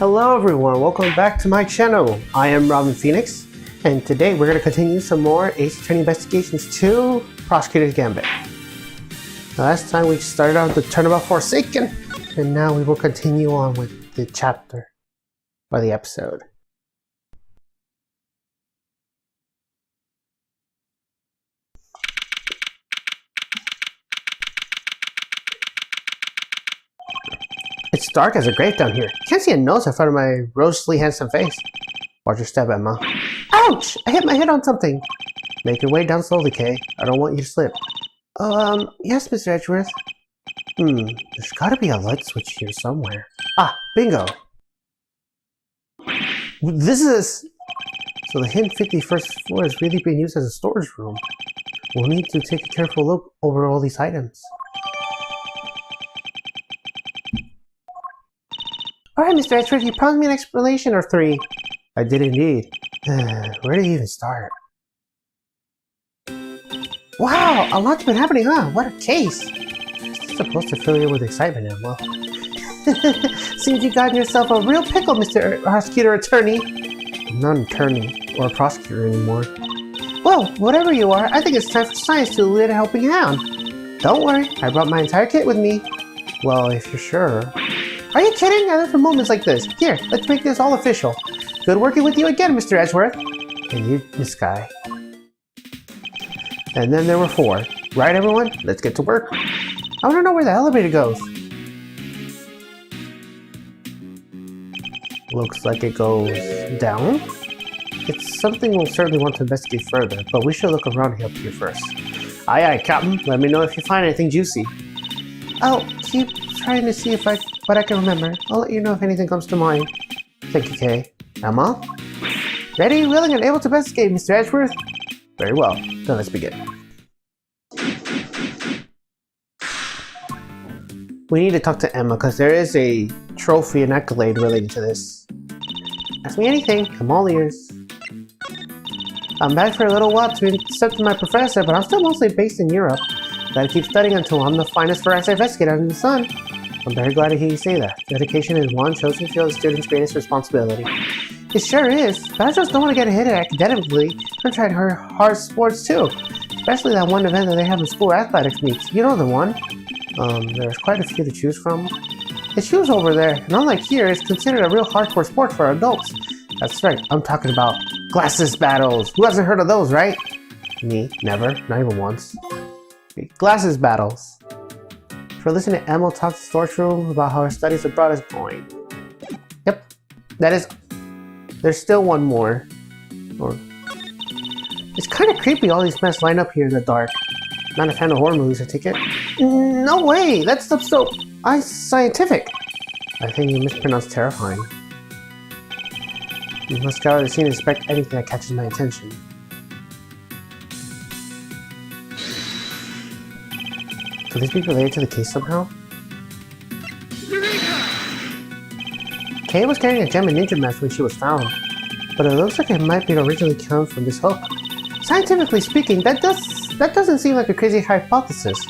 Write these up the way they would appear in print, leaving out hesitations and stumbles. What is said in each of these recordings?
Hello everyone, welcome back to my channel. I am Robin Phoenix, and today we're going to continue some more Ace Attorney Investigations 2 Prosecutor's Gambit. Last time we started out the Turnabout Forsaken, and now we will continue on with the chapter, or the episode. It's dark as a grave down here. Can't see a nose in front of my rosely handsome face. Watch your step, Emma. Ouch! I hit my head on something. Make your way down slowly, Kay. I don't want you to slip. Yes, Mr. Edgeworth. There's gotta be a light switch here somewhere. Ah, bingo! This is... So the hidden 51st floor is really being used as a storage room. We'll need to take a careful look over all these items. Alright, Mr. Edgeworth, you promised me an explanation or three. I did indeed. Where do you even start? Wow, a lot's been happening, huh? What a case! It's supposed to fill you with excitement, Emma. Seems you got yourself a real pickle, Mr. Prosecutor Attorney. I'm not an attorney or a prosecutor anymore. Well, whatever you are, I think it's time for science to lead a helping hand. Don't worry, I brought my entire kit with me. Well, if you're sure. Are you kidding? I live for moments like this. Here, let's make this all official. Good working with you again, Mr. Edgeworth. And you, Miss Guy. And then there were 4. Right, everyone? Let's get to work. I want to know where the elevator goes. Looks like it goes down. It's something we'll certainly want to investigate further, but we should look around up here first. Aye, aye, Captain. Let me know if you find anything juicy. I'll keep trying to see what I can remember. I'll let you know if anything comes to mind. Thank you, Kay. Emma? Ready, willing, and able to investigate, Mr. Edgeworth? Very well. Then let's begin. We need to talk to Emma because there is a trophy and accolade related to this. Ask me anything. I'm all ears. I'm back for a little while to accept my professor, but I'm still mostly based in Europe. Gotta keep studying until I'm the finest forensic investigator under the sun. I'm very glad to hear you say that. Dedication is one chosen field of students' greatest responsibility. It sure is, but I just don't want to get hit academically. I'm trying hard sports too. Especially that one event that they have in school athletics meets. You know the one? There's quite a few to choose from. It's huge over there, and unlike here, it's considered a real hardcore sport for adults. That's right, I'm talking about glasses battles. Who hasn't heard of those, right? Me, never, not even once. Glasses battles. For listening to Emma talk to the storage room about how her studies abroad is going. Yep, that is. There's still one more. It's kind of creepy all these mess line up here in the dark. Not a fan of horror movies, I take it. No way, that stuff's so scientific. I think you mispronounced terrifying. You must scour the scene and inspect anything that catches my attention. Could this be related to the case somehow? Kay was carrying a gem and ninja mask when she was found, but it looks like it might be originally come from this hook. Scientifically speaking, that doesn't seem like a crazy hypothesis,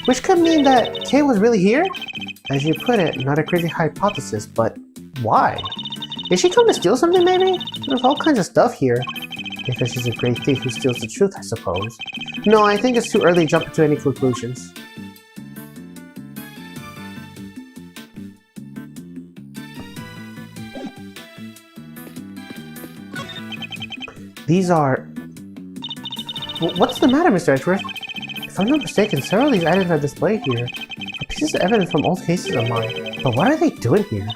which could mean that Kay was really here? As you put it, not a crazy hypothesis, but why? Did she come to steal something maybe? There's all kinds of stuff here. Because she's a great thief who steals the truth, I suppose. No, I think it's too early to jump into any conclusions. These are... What's the matter, Mr. Edgeworth? If I'm not mistaken, several of these items are displayed here. Are pieces of evidence from old cases of mine. But what are they doing here?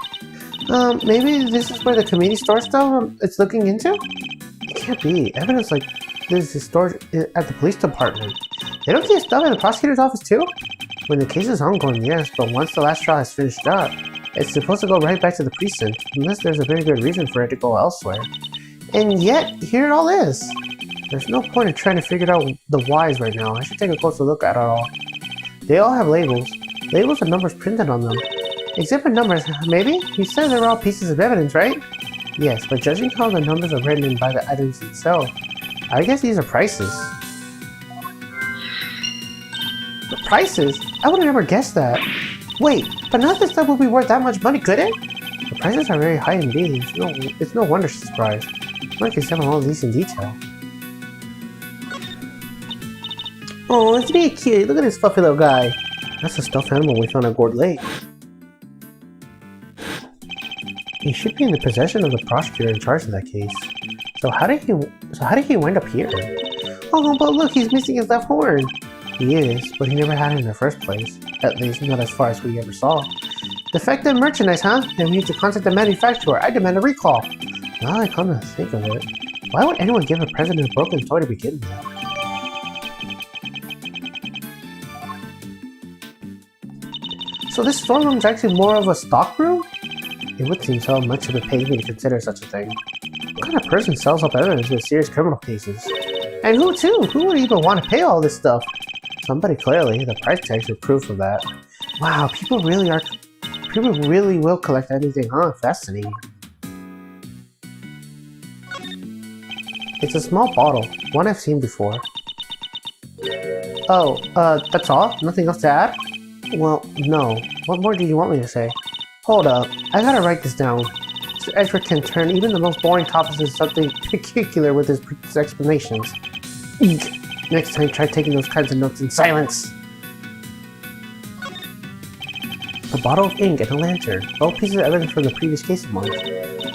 Maybe this is where the community store stuff it's looking into? It can't be. Evidence like this is stored at the police department. They don't keep stuff in the prosecutor's office too? When the case is ongoing, yes, but once the last trial has finished up, it's supposed to go right back to the precinct, unless there's a very good reason for it to go elsewhere. And yet, here it all is. There's no point in trying to figure out the whys right now. I should take a closer look at it all. They all have labels. Labels with numbers printed on them. Exhibit numbers, maybe? You said they were all pieces of evidence, right? Yes, but judging how the numbers are written by the items itself, I guess these are prices. The prices? I would have never guessed that. Wait, but none of this stuff would be worth that much money, could it? The prices are very high indeed. It's no wonder she's surprised. I can examine all of these in detail. Oh, it's really cute. Look at this fluffy little guy. That's a stuffed animal we found at Gourd Lake. He should be in the possession of the prosecutor in charge of that case. So how did he wind up here? Oh, but look, he's missing his left horn. He is, but he never had it in the first place. At least, not as far as we ever saw. Defective merchandise, huh? Then we need to contact the manufacturer. I demand a recall. Now I come to think of it, why would anyone give a present a broken toy to begin with? So this storeroom is actually more of a stock room? It would seem so much of a pain to consider such a thing. What kind of person sells up evidence with serious criminal cases? And who too? Who would even want to pay all this stuff? Somebody clearly. The price tags are proof of that. Wow, people really will collect anything, huh? Fascinating. It's a small bottle, one I've seen before. Oh, that's all? Nothing else to add? Well, no. What more do you want me to say? Hold up, I gotta write this down. Mr. Edgeworth can turn even the most boring topics into something particular with his explanations. Eek! Next time, try taking those kinds of notes in silence. A bottle of ink and a lantern, both pieces of evidence from the previous case of mine.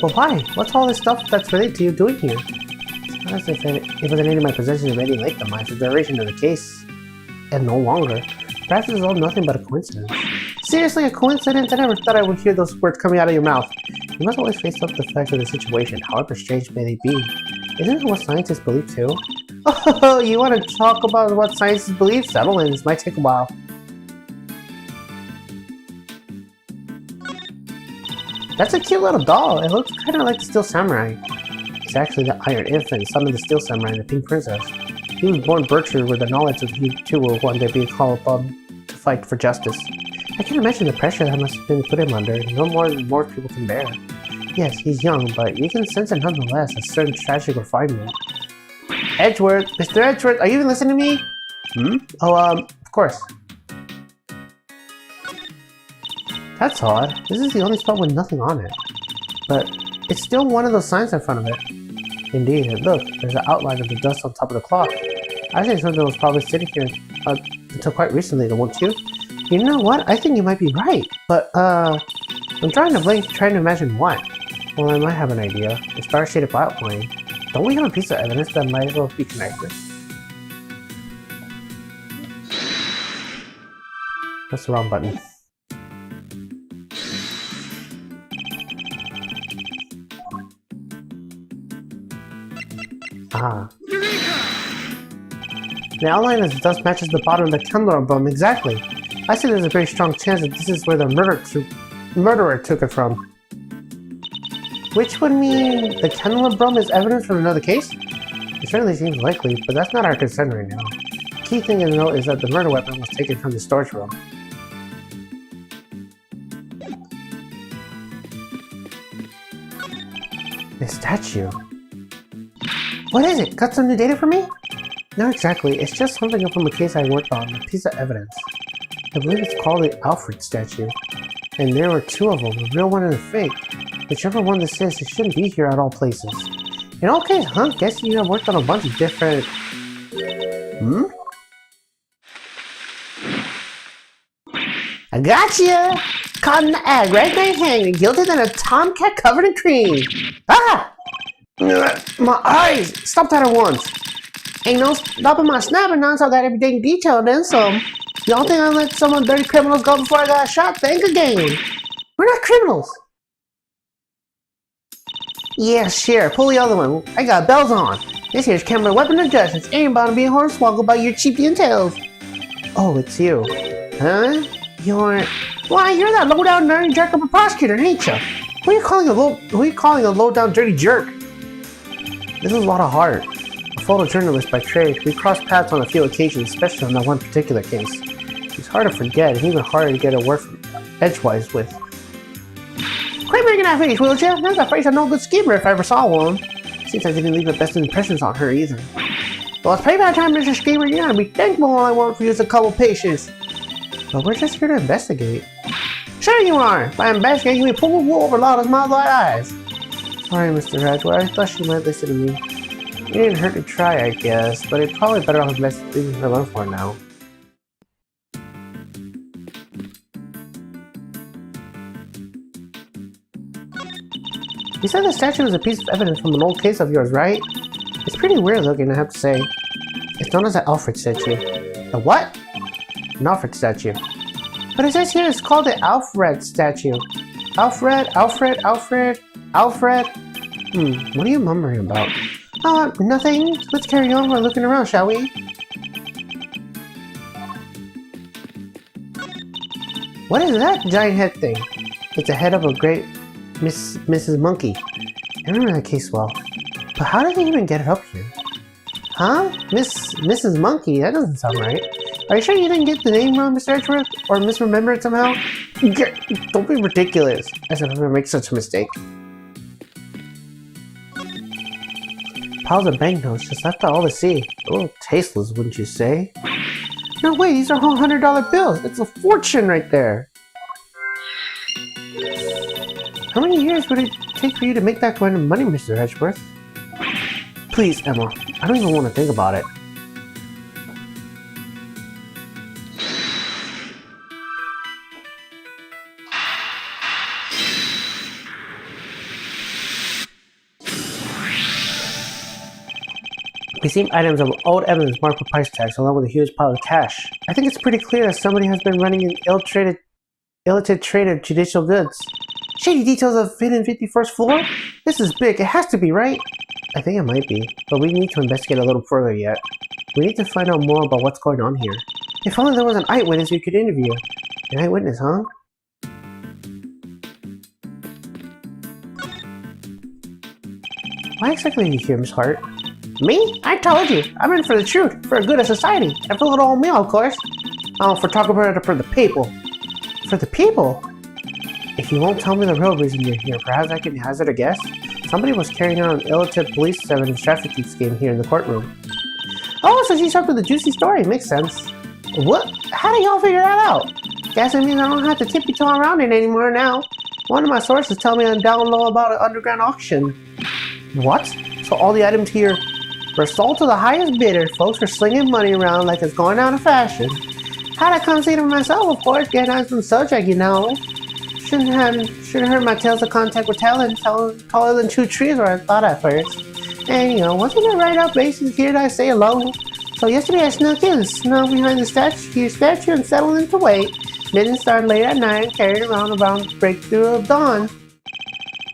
Well, why? What's all this stuff that's related to you doing here? It's not as if it was in my possession already late the mine for the duration of the case, and no longer. Perhaps it's all nothing but a coincidence. Seriously, a coincidence? I never thought I would hear those words coming out of your mouth. You must always face up the facts of the situation, however strange may they be. Isn't it what scientists believe too? Oh, you want to talk about what scientists believe? Settle in, this might take a while. That's a cute little doll. It looks kind of like the Steel Samurai. It's actually the Iron Infant, son of the Steel Samurai and the Pink Princess. He was born butchered with the knowledge that he too will one day be called upon to fight for justice. I can imagine the pressure that must have been put him under, no more than more people can bear. Yes, he's young, but you can sense it nonetheless, a certain tragic refinement. Edgeworth! Mr. Edgeworth, are you even listening to me? Hmm? Oh, of course. That's odd. This is the only spot with nothing on it. But it's still one of those signs in front of it. Indeed, and look, there's an outline of the dust on top of the clock. I think something was probably sitting here until quite recently, don't you? You know what? I think you might be right. But, I'm trying to imagine what. Well, I might have an idea. A star-shaded outline. Don't we have a piece of evidence that might as well be connected? That's the wrong button. Ah. The outline of the dust matches the bottom of the Turnabout exactly. I say there's a very strong chance that this is where the murderer took it from. Which would mean the Turnabout is evidence from another case? It certainly seems likely, but that's not our concern right now. The key thing to note is that the murder weapon was taken from the storage room. The statue. What is it? Got some new data for me? Not exactly, it's just something from a case I worked on, a piece of evidence. I believe it's called the Alfred statue. And there were two of them, a real one and a fake. Whichever one this is, it shouldn't be here at all places. In all cases, huh? Guess you have worked on a bunch of different... Hmm? I gotcha! Caught in the act, right there hanging, guilty than a tomcat covered in cream. Ah! My eyes! Stop that at once! Ain't no stopping my snapping on all that everything detail then some. Y'all think I let some dirty criminals go before I got shot? Think again. We're not criminals. Yeah, sure. Pull the other one. I got bells on. This here's camera weapon of justice. Ain't about to be hornswoggled by your cheapy tails. Oh, it's you. Huh? Why, you're that low-down dirty jerk of a prosecutor, ain't ya? Who are you calling a low-down dirty jerk? This is a lot of heart. A photojournalist by trade, we crossed paths on a few occasions, especially on that one particular case. It's hard to forget, and even harder to get a word from edgewise with. Quit making that face, will ya? That's a face of no good schemer if I ever saw one. Seems I didn't leave the best impressions on her either. Well, it's payback time, Mr. Schemer. You gotta be thankful all I want for you is a couple patients. But we're just here to investigate. Sure you are! By investigating me, pull the wool over Lala's mouth-wide eyes. Sorry, Mr. Edgeworth. I thought she might listen to me. It didn't hurt to try, I guess, but it's probably better off investigating her alone for now. You said the statue was a piece of evidence from an old case of yours, right? It's pretty weird looking, I have to say. It's known as an Alfred statue. A what? An Alfred statue. But it says here it's called the Alfred statue. Alfred? What are you mumbling about? Nothing. Let's carry on while looking around, shall we? What is that giant head thing? It's the head of a great Mrs. Monkey. I remember that case well. But how did they even get it up here? Huh? Mrs. Monkey? That doesn't sound right. Are you sure you didn't get the name wrong, Mr. Edgeworth? Or misremember it somehow? Don't be ridiculous. As if I ever make such a mistake. Piles of banknotes just left out all to see. A little tasteless, wouldn't you say? No way, these are whole $100 bills. It's a fortune right there. How many years would it take for you to make that kind of money, Mr. Edgeworth? Please, Emma. I don't even want to think about it. We see items of old evidence marked with price tags along with a huge pile of cash. I think it's pretty clear that somebody has been running an illicit trade of judicial goods. Shady details of hidden 51st floor? This is big, it has to be, right? I think it might be, but we need to investigate a little further yet. We need to find out more about what's going on here. If only there was an eyewitness we could interview. An eyewitness, huh? Why exactly are you here, Miss Hart? Me? I told you! I'm in for the truth, for the good of society, and for a little old meal, of course. Photographer for the people. For the people? If you won't tell me the real reason you're here, perhaps I can hazard a guess? Somebody was carrying out an illicit police evidence trafficking scheme here in the courtroom. Oh, so she's up with the juicy story. Makes sense. What? How do y'all figure that out? Guess it means I don't have to tiptoe around it anymore now. One of my sources tell me I'm down low about an underground auction. What? So all the items here were sold to the highest bidder. Folks are slinging money around like it's going out of fashion. How'd I come see it for myself, of course, getting on some subject, you know. Shouldn't have heard my tales of contact with talent taller than 2 trees where I thought at first. And you know, wasn't it right up bases here that I say hello? So yesterday I snuck behind the statue and settled into wait. Didn't start late at night and carried around about breakthrough of dawn.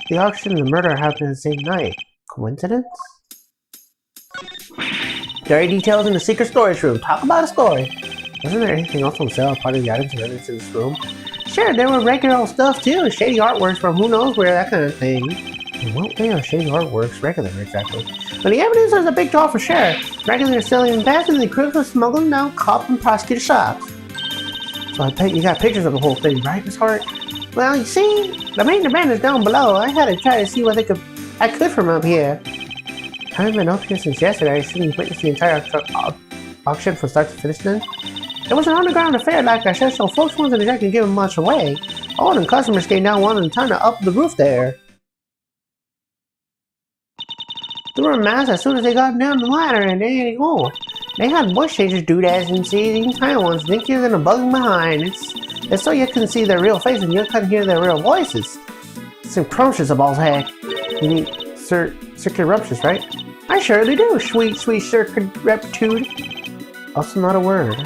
The auction and the murder happened the same night. Coincidence? Dirty details in the secret storage room. Talk about a story. Wasn't there anything else on sale part of the items and evidence in this room? Sure, there were regular old stuff too. Shady artworks from who knows where, that kind of thing. In what way are shady artworks regular exactly? But the evidence is a big draw for sure. Regular selling fast and the crews of smuggling down cop and prosecutor shops. So I bet you got pictures of the whole thing, right, Miss Hart? Well, you see, the main event is down below. I had to try to see what I could from up here. I haven't been up here since yesterday. I shouldn't witness the entire auction from start to finish then. It was an underground affair, like I said, so folks wasn't exactly giving much away. All the customers came down one at a time to up the roof there. They were mass as soon as they got down the ladder, and they ain't go. They had bush chasers, doodads, and seething tiny ones, dinkier than a bug behind. It's so you can see their real faces and you can hear their real voices. It's scrumptious of all heck. You mean circumruptious, right? I surely do, sweet circumreptitude. Also not a word.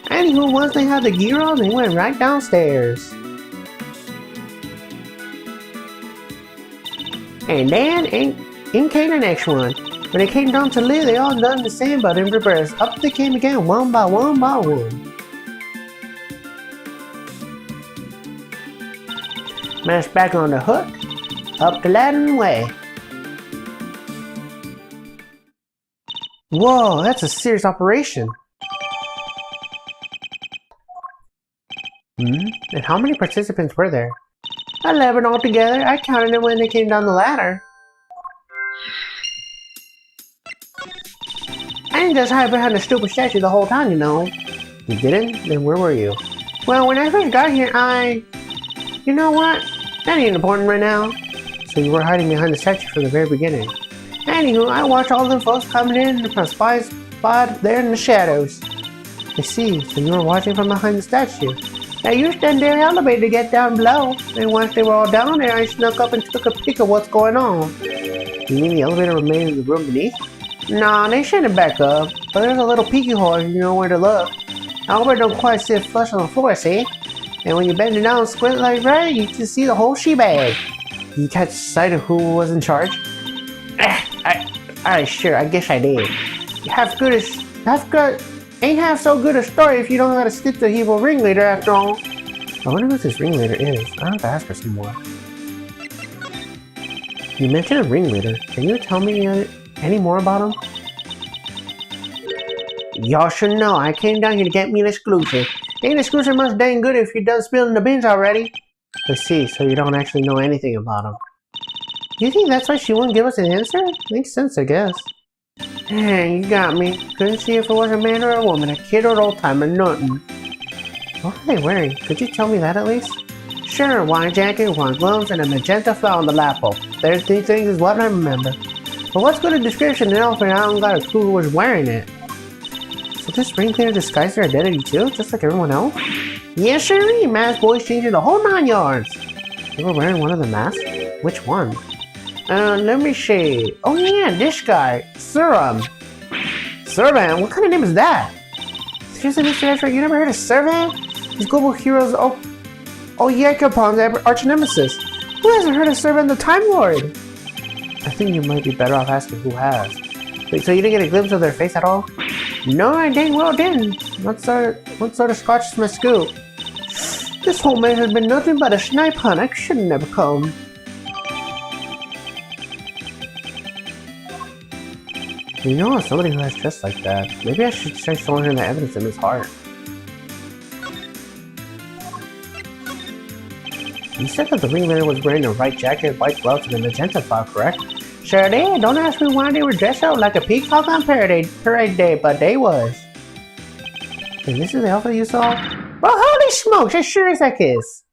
Anywho, once they had the gear on, they went right downstairs. And then in came the next one. When they came down to live, they all done the same, but in reverse. Up they came again, one by one by one. Mashed back on the hook, up the ladder and away. Whoa, that's a serious operation. And how many participants were there? 11 altogether. I counted them when they came down the ladder. I didn't just hide behind the stupid statue the whole time, you know. You didn't? Then where were you? Well, when I first got here, You know what? That ain't important right now. So you were hiding behind the statue from the very beginning. Anywho, I watched all them folks coming in from a spot there in the shadows. I see, so you were watching from behind the statue. Now you stand there elevator to get down below, and once they were all down there, I snuck up and took a peek of what's going on. You mean the elevator remained in the room beneath? Nah, they shouldn't back up, but there's a little peeky hole if you know where to look. However, don't quite sit flush on the floor, see? And when you bend it down and squint like that, you can see the whole shebang. You catch sight of who was in charge? Sure, I guess I did. Ain't half so good a story if you don't know how to skip the evil ringleader after all. I wonder who this ringleader is. I have to ask her some more. You mentioned a ringleader. Can you tell me any more about him? Y'all should know, I came down here to get me an exclusive. Ain't exclusive much dang good if you're done spilling the beans already. I see, so you don't actually know anything about him. You think that's why she wouldn't give us an answer? Makes sense, I guess. Hey, you got me. Couldn't see if it was a man or a woman, a kid or an old timer, nothing. What are they wearing? Could you tell me that at least? Sure, white jacket, white gloves, and a magenta flower on the lapel. There's these things is what I remember. But what's good a description and often I don't got a clue who was wearing it. So this ringleader disguised their identity too, just like everyone else? Yes, sir, masked boys changing the whole 9 yards. They were wearing one of the masks? Which one? Let me see. Oh yeah, this guy. Suram. Servan? What kind of name is that? Seriously, Mr. Edgeworth, you never heard of Servan? He's global heroes Yakupon's arch nemesis. Who hasn't heard of Servan the Time Lord? I think you might be better off asking who has. Wait, so you didn't get a glimpse of their face at all? No, I dang well didn't. What sort of scotch is my scoop? This whole man has been nothing but a snipe hunt. I should never come. You know, somebody who has dressed like that. Maybe I should try showing him the evidence in his heart. You said that the ringleader was wearing a white jacket, white gloves, and a magenta flower, correct? Sure did. Don't ask me why they were dressed out like a peacock on parade day, but they was. And this is the outfit you saw? Well, holy smokes, as sure as heck is.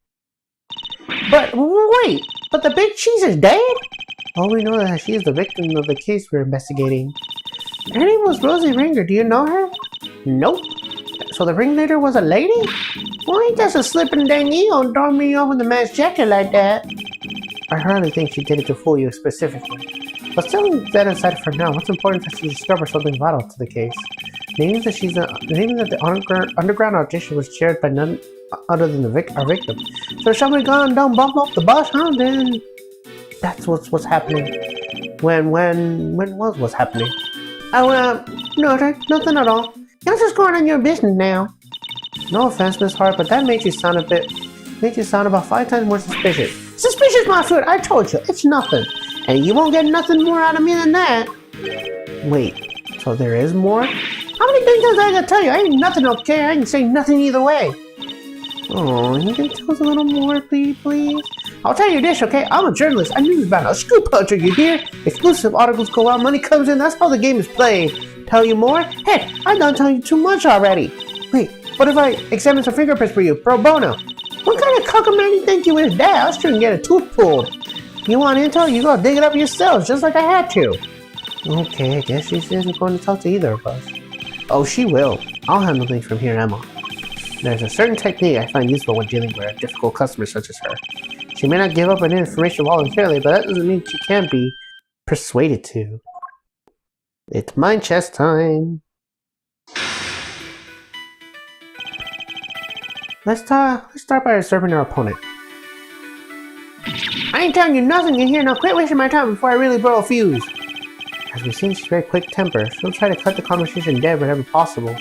But wait, but the big cheese is dead? Oh, we know that she is the victim of the case we're investigating. Her name was Rosie Ringer. Do you know her? Nope. So the ringleader was a lady? Well, ain't that a slipping dang ego throwing me off with the masked jacket like that? I hardly think she did it to fool you specifically. But setting that aside for now, what's important is that she discovered something vital to the case. Naming that the underground audition was chaired by none other than our victim. So if somebody gone down bump up the bus, huh? Then that's what's happening. When was what's happening? Oh, nothing at all. You're just going on your business now. No offense, Miss Hart, but that makes you sound about 5 times more suspicious. Suspicious, my foot! I told you, it's nothing. And you won't get nothing more out of me than that. Wait, so there is more? How many things I gotta tell you? I ain't nothing okay. I can say nothing either way. Oh, you can tell us a little more, please? I'll tell you this, okay? I'm a journalist. I knew about a scoop hunter, you hear? Exclusive articles go out, money comes in. That's how the game is played. Tell you more? Heck, I done telling you too much already. Wait, what if I examine some fingerprints for you, pro bono? What kind of cockamamie you think you is that? I was trying to get a tooth pulled. You want intel? You gotta dig it up yourselves, just like I had to. Okay, I guess she isn't going to talk to either of us. Oh, she will. I'll handle things from here, Emma. There's a certain technique I find useful when dealing with a difficult customer such as her. She may not give up any information voluntarily, but that doesn't mean she can't be persuaded to. It's mind chess time. Let's start by observing our opponent. I ain't telling you nothing, you hear? Now quit wasting my time before I really blow a fuse. As we've seen, she's very quick-tempered. She'll try to cut the conversation dead whenever possible.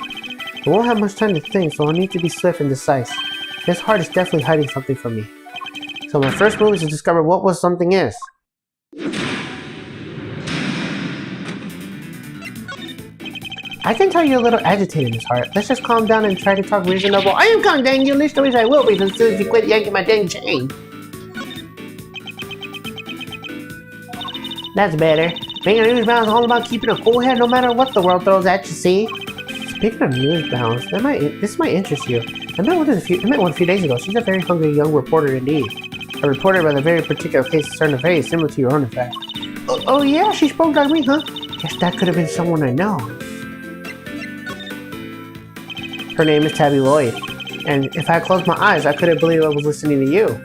I won't have much time to think, so I'll need to be swift and decisive. This heart is definitely hiding something from me. So my first move is to discover what something is. I can tell you're a little agitated, Miss Hart. Let's just calm down and try to talk reasonable. I am calm, dang you. At least I will be as soon as you quit yanking my dang chain. That's better. Being a newsman is all about keeping a cool head no matter what the world throws at you, see? Speaking of newsbounds, this might interest you. I met one a few days ago. She's a very hungry young reporter indeed. A reporter about a very particular case concerning a very similar to your own, in fact. Oh yeah, she spoke like me, huh? Guess that could have been someone I know. Her name is Tabby Lloyd, and if I closed my eyes, I couldn't believe I was listening to you.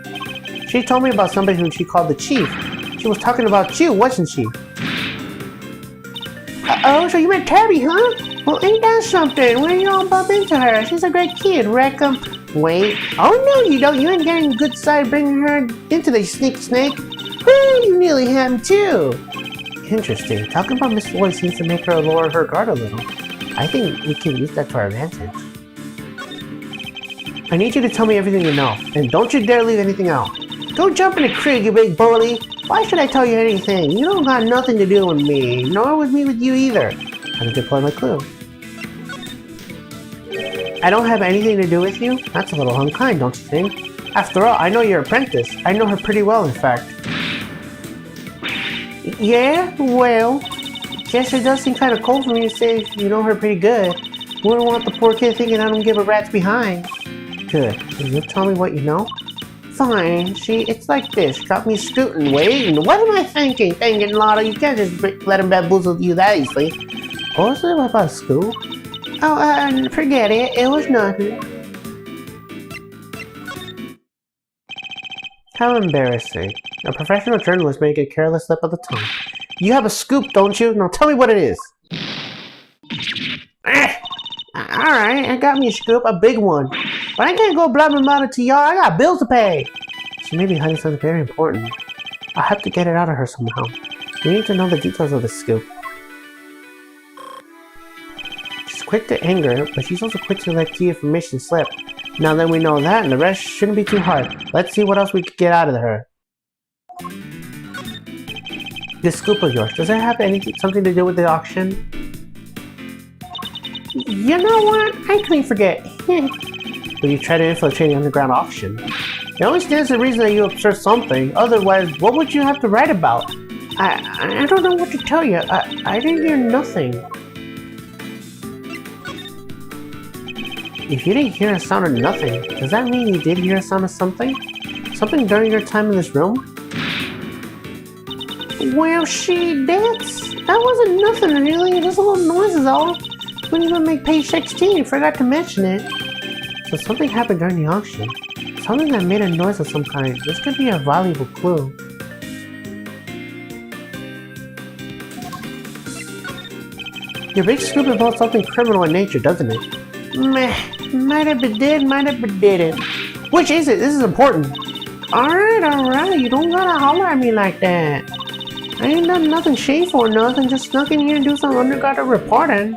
She told me about somebody who she called the Chief. She was talking about you, wasn't she? Oh, so you met Tabby, huh? Well, ain't that something? When you all bump into her? She's a great kid, Wreckham. Wait. Oh no, you don't. You ain't getting good side bringing her into the sneak snake. Whoo, you nearly had him too. Interesting. Talking about Miss Lloyd seems to make her lower her guard a little. I think we can use that to our advantage. I need you to tell me everything you know, and don't you dare leave anything out. Go jump in the creek, you big bully. Why should I tell you anything? You don't got nothing to do with me, nor with me with you either. How to deploy my clue. I don't have anything to do with you? That's a little unkind, don't you think? After all, I know your apprentice. I know her pretty well, in fact. Yeah? Well, guess it does seem kind of cold for me to say you know her pretty good. Wouldn't want the poor kid thinking I don't give a rat's behind. Good. Can you tell me what you know? Fine. See, it's like this. Got me scooting, waiting. What am I thinking? Thinking, Lotto, you can't just let him bamboozle you that easily. What was it about school? Oh, forget it. It was nothing. How embarrassing. A professional journalist may get careless slip of the tongue. You have a scoop, don't you? Now tell me what it is. Alright, I got me a scoop, a big one. But I can't go blabbing about it to y'all. I got bills to pay. She may be hiding something very important. I'll have to get it out of her somehow. We need to know the details of the scoop. She's quick to anger, but she's also quick to let key information slip. Now that we know that, and the rest shouldn't be too hard. Let's see what else we can get out of her. This scoop of yours, does it have something to do with the auction? You know what? I couldn't forget. Will you try to infiltrate the underground auction? It only stands to reason that you observed something. Otherwise, what would you have to write about? I don't know what to tell you. I didn't hear nothing. If you didn't hear a sound of nothing, does that mean you did hear a sound of something? Something during your time in this room? Well, that wasn't nothing really. Just a little noise is all. Couldn't even make page 16. Forgot to mention it. So something happened during the auction. Something that made a noise of some kind. This could be a valuable clue. Your big scoop involves something criminal in nature, doesn't it? Meh. Might have been did, might have been didn't. Which is it? This is important. Alright. You don't gotta holler at me like that. I ain't done nothing shameful or nothing. Just snuck in here and do some undercover reporting.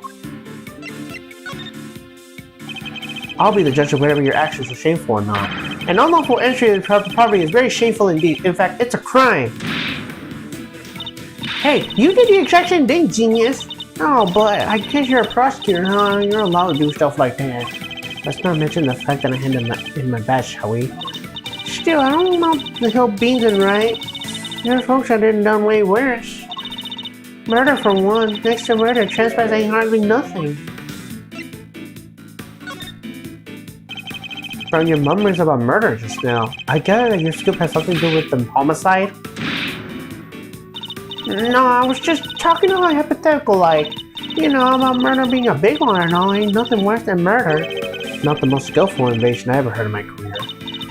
I'll be the judge of whatever your actions are shameful or not. An unlawful entry into property is very shameful indeed. In fact, it's a crime. Hey, you did the extraction, didn't genius? Oh, but I guess you're a prosecutor, huh? You're allowed to do stuff like that. Let's not mention the fact that I handed in my badge, shall we? Still, I don't know the hell beans and right. There's folks that didn't done way worse. Murder for one. Next to murder, trespass ain't hardly nothing. From your murmurs about murder just now, I gather that your scoop has something to do with the homicide? No, I was just talking to a hypothetical like. You know, about murder being a big one and all. Ain't nothing worse than murder. Not the most skillful invasion I ever heard in my career.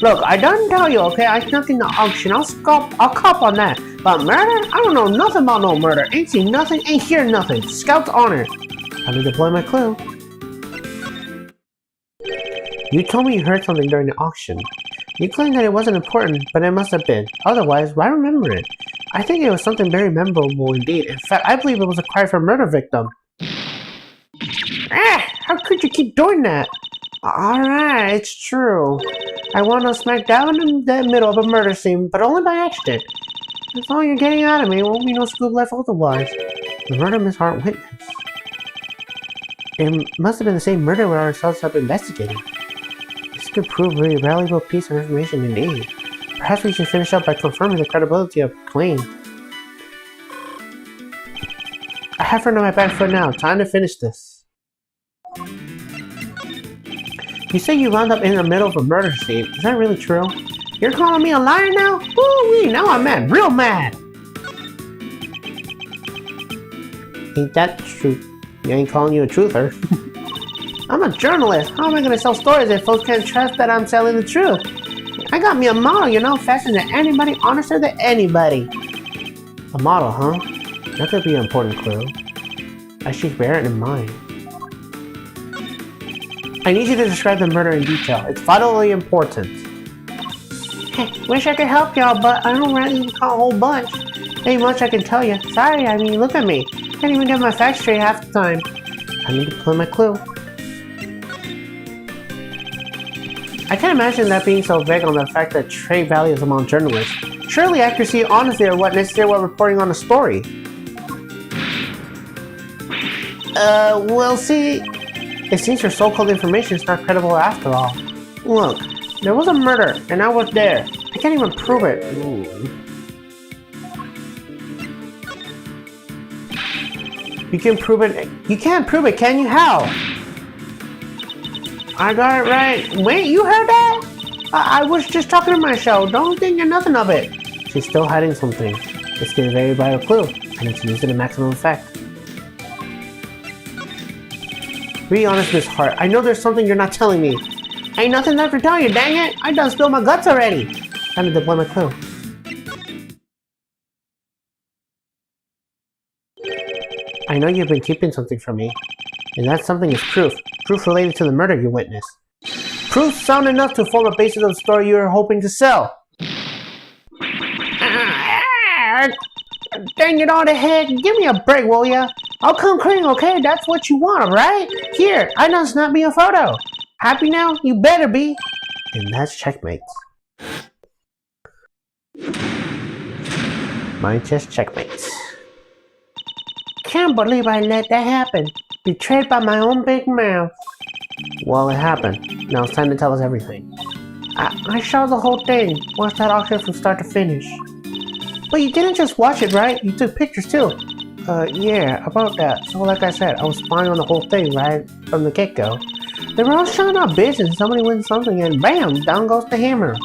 Look, I done tell you, okay? I snuck in the auction. I'll cop on that. But murder? I don't know nothing about no murder. Ain't seen nothing, ain't hear nothing. Scout's honor. Time to deploy my clue. You told me you heard something during the auction. You claimed that it wasn't important, but it must have been. Otherwise, why remember it? I think it was something very memorable indeed. In fact, I believe it was a cry for a murder victim. How could you keep doing that? Alright, it's true. I want to smack down in the middle of a murder scene, but only by accident. That's all you're getting out of me. Won't be no scoop left otherwise. The murder Miss Hart witnessed. It must have been the same murder we ourselves have been investigating. This could prove a very valuable piece of information indeed. Perhaps we should finish up by confirming the credibility of the claim. I have her on my back foot now. Time to finish this. You say you wound up in the middle of a murder scene. Is that really true? You're calling me a liar now? Woo-wee, now I'm mad, real mad! Ain't that true? You ain't calling you a truther. I'm a journalist. How am I gonna sell stories if folks can't trust that I'm telling the truth? I got me a model, you know, faster than anybody, honester than anybody. A model, huh? That could be an important clue. I should bear it in mind. I need you to describe the murder in detail. It's vitally important. Hey, wish I could help y'all, but I don't really recall a whole bunch. Ain't much I can tell you. Sorry, I mean, look at me. Can't even get my facts straight half the time. I need to play my clue. I can't imagine that being so vague on the fact that trade values among journalists. Surely accuracy and honesty are what necessary while reporting on a story. Well, see, it seems your so-called information is not credible after all. Look, there was a murder, and I was there. I can't even prove it. Ooh. You can prove it. You can't prove it, can you? How? I got it right. Wait, you heard that? I was just talking to myself. Don't think you're nothing of it. She's still hiding something. This gives a very vital clue. I need to use it to maximum effect. Be honest, Miss Hart. I know there's something you're not telling me. Ain't nothing left to tell you, dang it! I done spilled my guts already. Time to deploy my clue. I know you've been keeping something from me. And that something is proof. Proof related to the murder you witnessed. Proof sound enough to form a basis of the story you are hoping to sell. Dang it all to heck, give me a break, will ya? I'll come clean, okay? That's what you want, right? Here, I done snapped me a photo. Happy now? You better be. And that's checkmate. Mine just checkmate. Can't believe I let that happen. Betrayed by my own big mouth. Well, it happened. Now it's time to tell us everything. I saw the whole thing. Watched that auction from start to finish. But you didn't just watch it, right? You took pictures too. Yeah, about that. So like I said, I was spying on the whole thing right from the get-go. They were all showing up bids and somebody wins something and bam, down goes the hammer.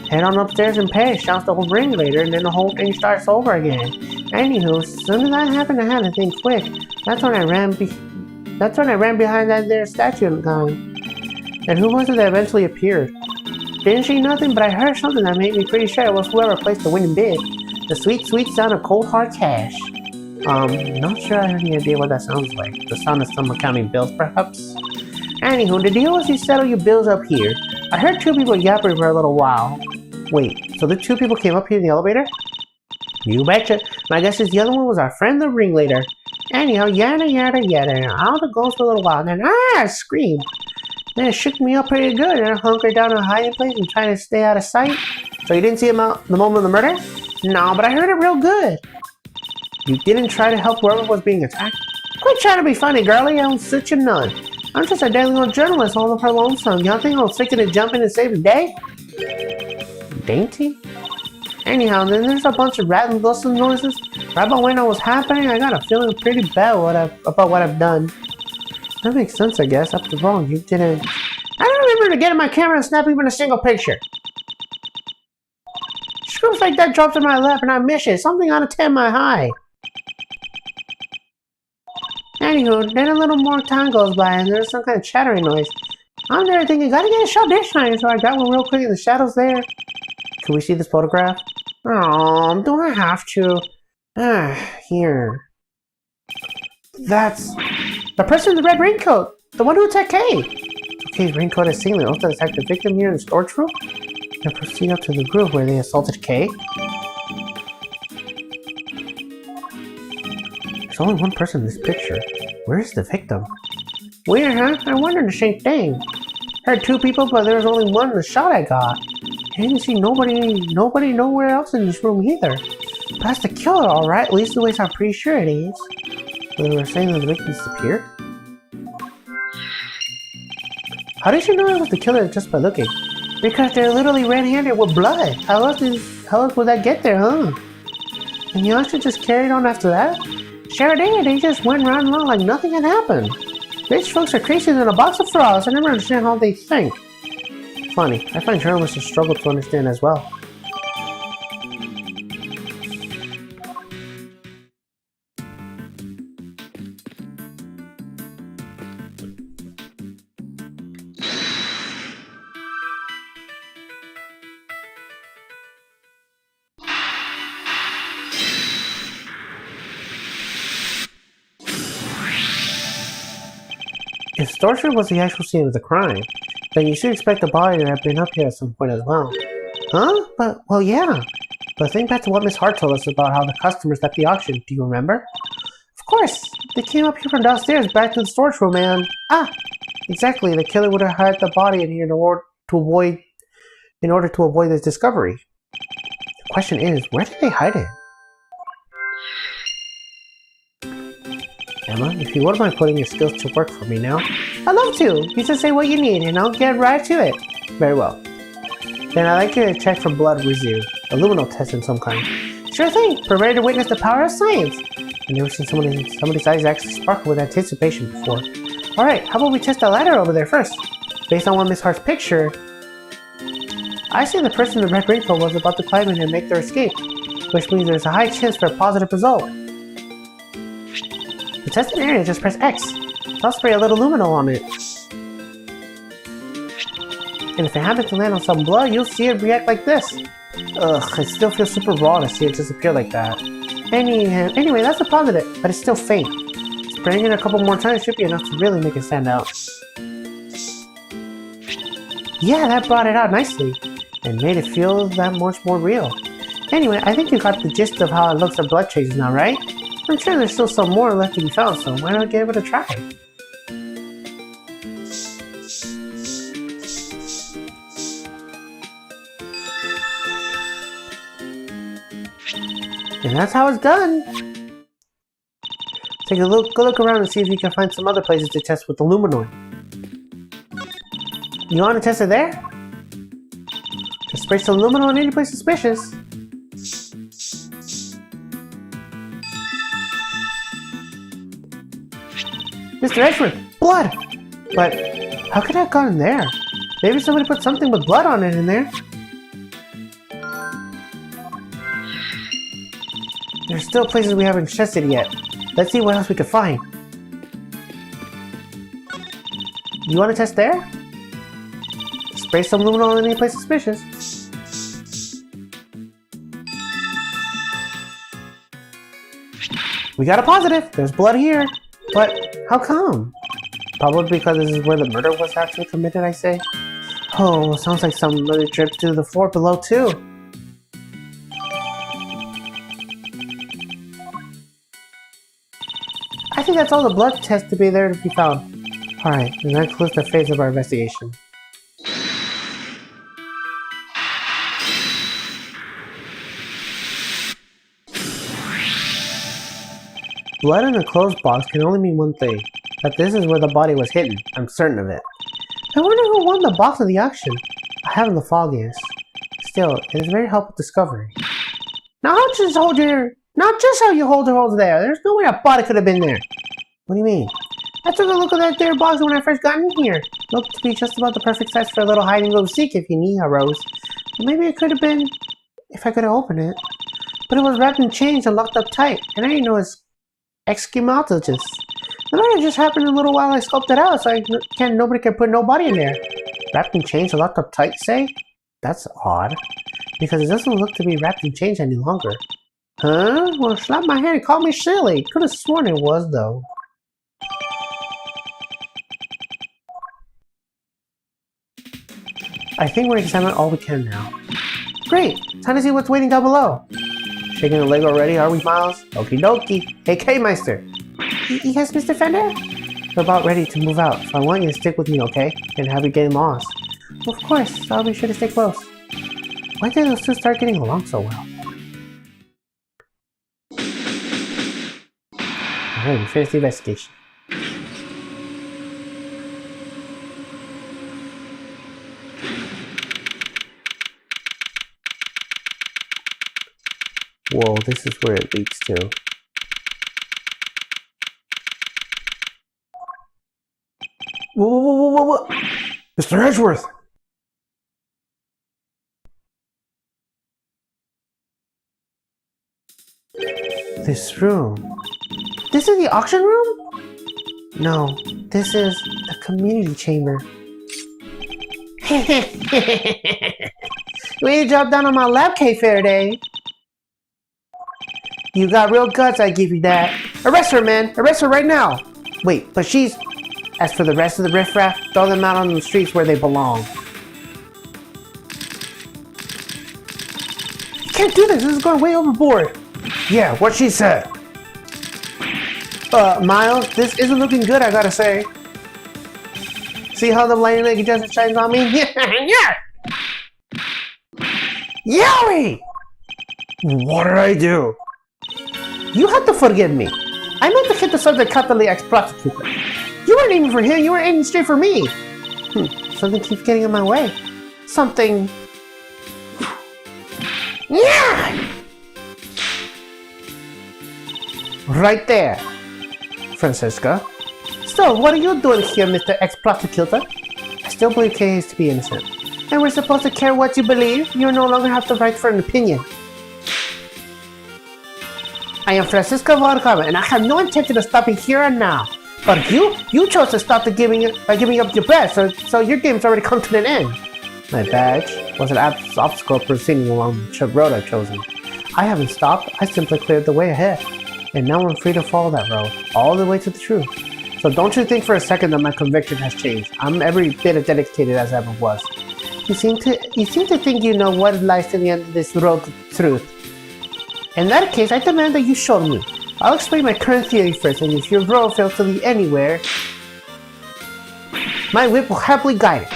Head on upstairs and pay, shouts the whole ringleader, and then the whole thing starts over again. Anywho, as soon as that happened, I had to think quick. That's when I ran behind that there statue guy. And who was it that eventually appeared? Didn't see nothing, but I heard something that made me pretty sure it was whoever placed the winning bid. The sweet, sweet sound of cold hard cash. Not sure I have any idea what that sounds like. The sound of someone counting bills, perhaps? Anywho, the deal was you settle your bills up here. I heard two people yapping for a little while. Wait, so the two people came up here in the elevator? You betcha. My guess is the other one was our friend the ringleader. Anyhow, yada yada yada. Out it goes for a little while, then I screamed. Then it shook me up pretty good, and I hunkered down in a hiding place and tried to stay out of sight. So you didn't see him out the moment of the murder? No, but I heard it real good. You didn't try to help whoever was being attacked? Quit trying to be funny, girlie. I'm such a nun. I'm just a daily old journalist all of her lonesome. Y'all think I'm sick of jumping and save the day? Dainty? Anyhow, then there's a bunch of rattling, bustling noises. Right about when it was happening, I got a feeling pretty bad about what I've done. That makes sense, I guess. After all, you didn't... I don't remember to get in my camera and snap even a single picture. Scoops like that drops in my lap and I miss it. Something on a 10 mile high. Anywho, then a little more time goes by and there's some kind of chattering noise. I'm there thinking, gotta get a shot this time, so I got one real quick in the shadows there. Can we see this photograph? Oh, do I have to? Here. That's... the person in the red raincoat! The one who attacked Kay! Kay's raincoat is singling off to attack the victim here in the storage room? Then proceed up to the group where they assaulted Kay? There's only one person in this picture. Where is the victim? Weird, huh? I wondered the same thing. Heard two people, but there was only one in the shot I got. I didn't see nobody nowhere else in this room either. But that's the killer, alright. At least the way I'm pretty sure it is. So they were saying that the victim disappeared? How did you know it was the killer just by looking? Because they're literally red-handed with blood. How else would that get there, huh? And you also just carried on after that? Sure did. They just went right along like nothing had happened. Rich folks are crazier than a box of frogs. I never understand how they think. Funny, I find journalists struggle to understand as well. If the storage room was the actual scene of the crime, then you should expect the body to have been up here at some point as well. Huh? Well, yeah. But think back to what Miss Hart told us about how the customers left the auction. Do you remember? Of course! They came up here from downstairs back to the storage room and... Ah! Exactly, the killer would have hid the body in here in order to avoid this discovery. The question is, where did they hide it? Emma, if you wouldn't mind putting your skills to work for me now. I'd love to! You just say what you need and I'll get right to it. Very well. Then I'd like to check for blood residue. A luminal test of some kind. Sure thing! Prepare to witness the power of science! I've never seen somebody's eyes actually sparkle with anticipation before. Alright, how about we test that ladder over there first? Based on one Miss Hart's picture, I see the person in the red raincoat was about to climb in and make their escape, which means there's a high chance for a positive result. To test an area, just press X. I'll spray a little luminol on it. And if it happens to land on some blood, you'll see it react like this. Ugh, it still feels super raw to see it disappear like that. Anyway, that's a positive, but it's still faint. Spraying it a couple more times should be enough to really make it stand out. Yeah, that brought it out nicely, and made it feel that much more real. Anyway, I think you got the gist of how it looks at blood traces now, right? I'm sure there's still some more left to be found, so why not give it a try? And that's how it's done! Take a good look around and see if you can find some other places to test with the luminoid. You want to test it there? Just spray some luminol on any place suspicious. Mr. Edgeworth! Blood! But how could that have gotten there? Maybe somebody put something with blood on it in there. There's still places we haven't tested yet. Let's see what else we can find. You want to test there? Spray some luminol on any place suspicious. We got a positive! There's blood here! But how come? Probably because this is where the murder was actually committed, I say. Oh, sounds like some blood dripped to the floor below too. I think that's all the blood tests to be there to be found. Alright, and that concludes the phase of our investigation. Blood in a closed box can only mean one thing, that this is where the body was hidden. I'm certain of it. I wonder who won the box of the auction. I haven't the foggiest. Still, it is a very helpful discovery. Now not just how you hold it over there. There's no way a body could have been there. What do you mean? I took a look at that there box when I first got in here. Looked to be just about the perfect size for a little hide and go seek if you need a rose. But maybe it could have been if I could have opened it. But it was wrapped in chains and locked up tight, and I didn't know it's exchematologist. The murder just happened a little while I scoped it out, so nobody can put no body in there. Wrapped in chains and locked up tight, say? That's odd. Because it doesn't look to be wrapped in chains any longer. Huh? Well, slap my hand and call me silly. Could have sworn it was, though. I think we're examining all we can now. Great! Time to see what's waiting down below. Shaking the leg already, are we, Miles? Okie dokie. Hey, K-Meister! Yes, Mr. Fender? We're about ready to move out, so I want you to stick with me, okay? And have you getting lost. Of course, I'll be sure to stay close. Why did those two start getting along so well? Alright, we finished the investigation. Whoa, this is where it leads to. Whoa. Mr. Edgeworth! This room. This is the auction room? No, this is the community chamber. We ain't dropped down on my lab cave Faraday. You got real guts, I give you that. Arrest her, man! Arrest her right now! Wait, but she's... As for the rest of the riffraff, throw them out on the streets where they belong. You can't do this! This is going way overboard! Yeah, what she said. Miles, this isn't looking good, I gotta say. See how the lightning making just shines on me? Yeah! Yowie! What did I do? You have to forgive me. I meant to hit the subject Cataly ex-prosecutor. You weren't aiming for him, you were aiming straight for me. Something keeps getting in my way. Something... Yeah! Right there, Francesca. So, what are you doing here, Mr. Ex-Prosecutor? I still believe Kay is to be innocent. And we're supposed to care what you believe? You no longer have the right for an opinion. I am Francisca Vargama, and I have no intention of stopping here and now. But you chose to stop by giving up your badge, so your game's already come to an end. My badge was an obstacle proceeding along the road I've chosen. I haven't stopped, I simply cleared the way ahead. And now I'm free to follow that road, all the way to the truth. So don't you think for a second that my conviction has changed. I'm every bit as dedicated as I ever was. You seem to think you know what lies to the end of this road to truth. In that case, I demand that you show me. I'll explain my current theory first, and if your road fails to lead anywhere, my whip will happily guide it.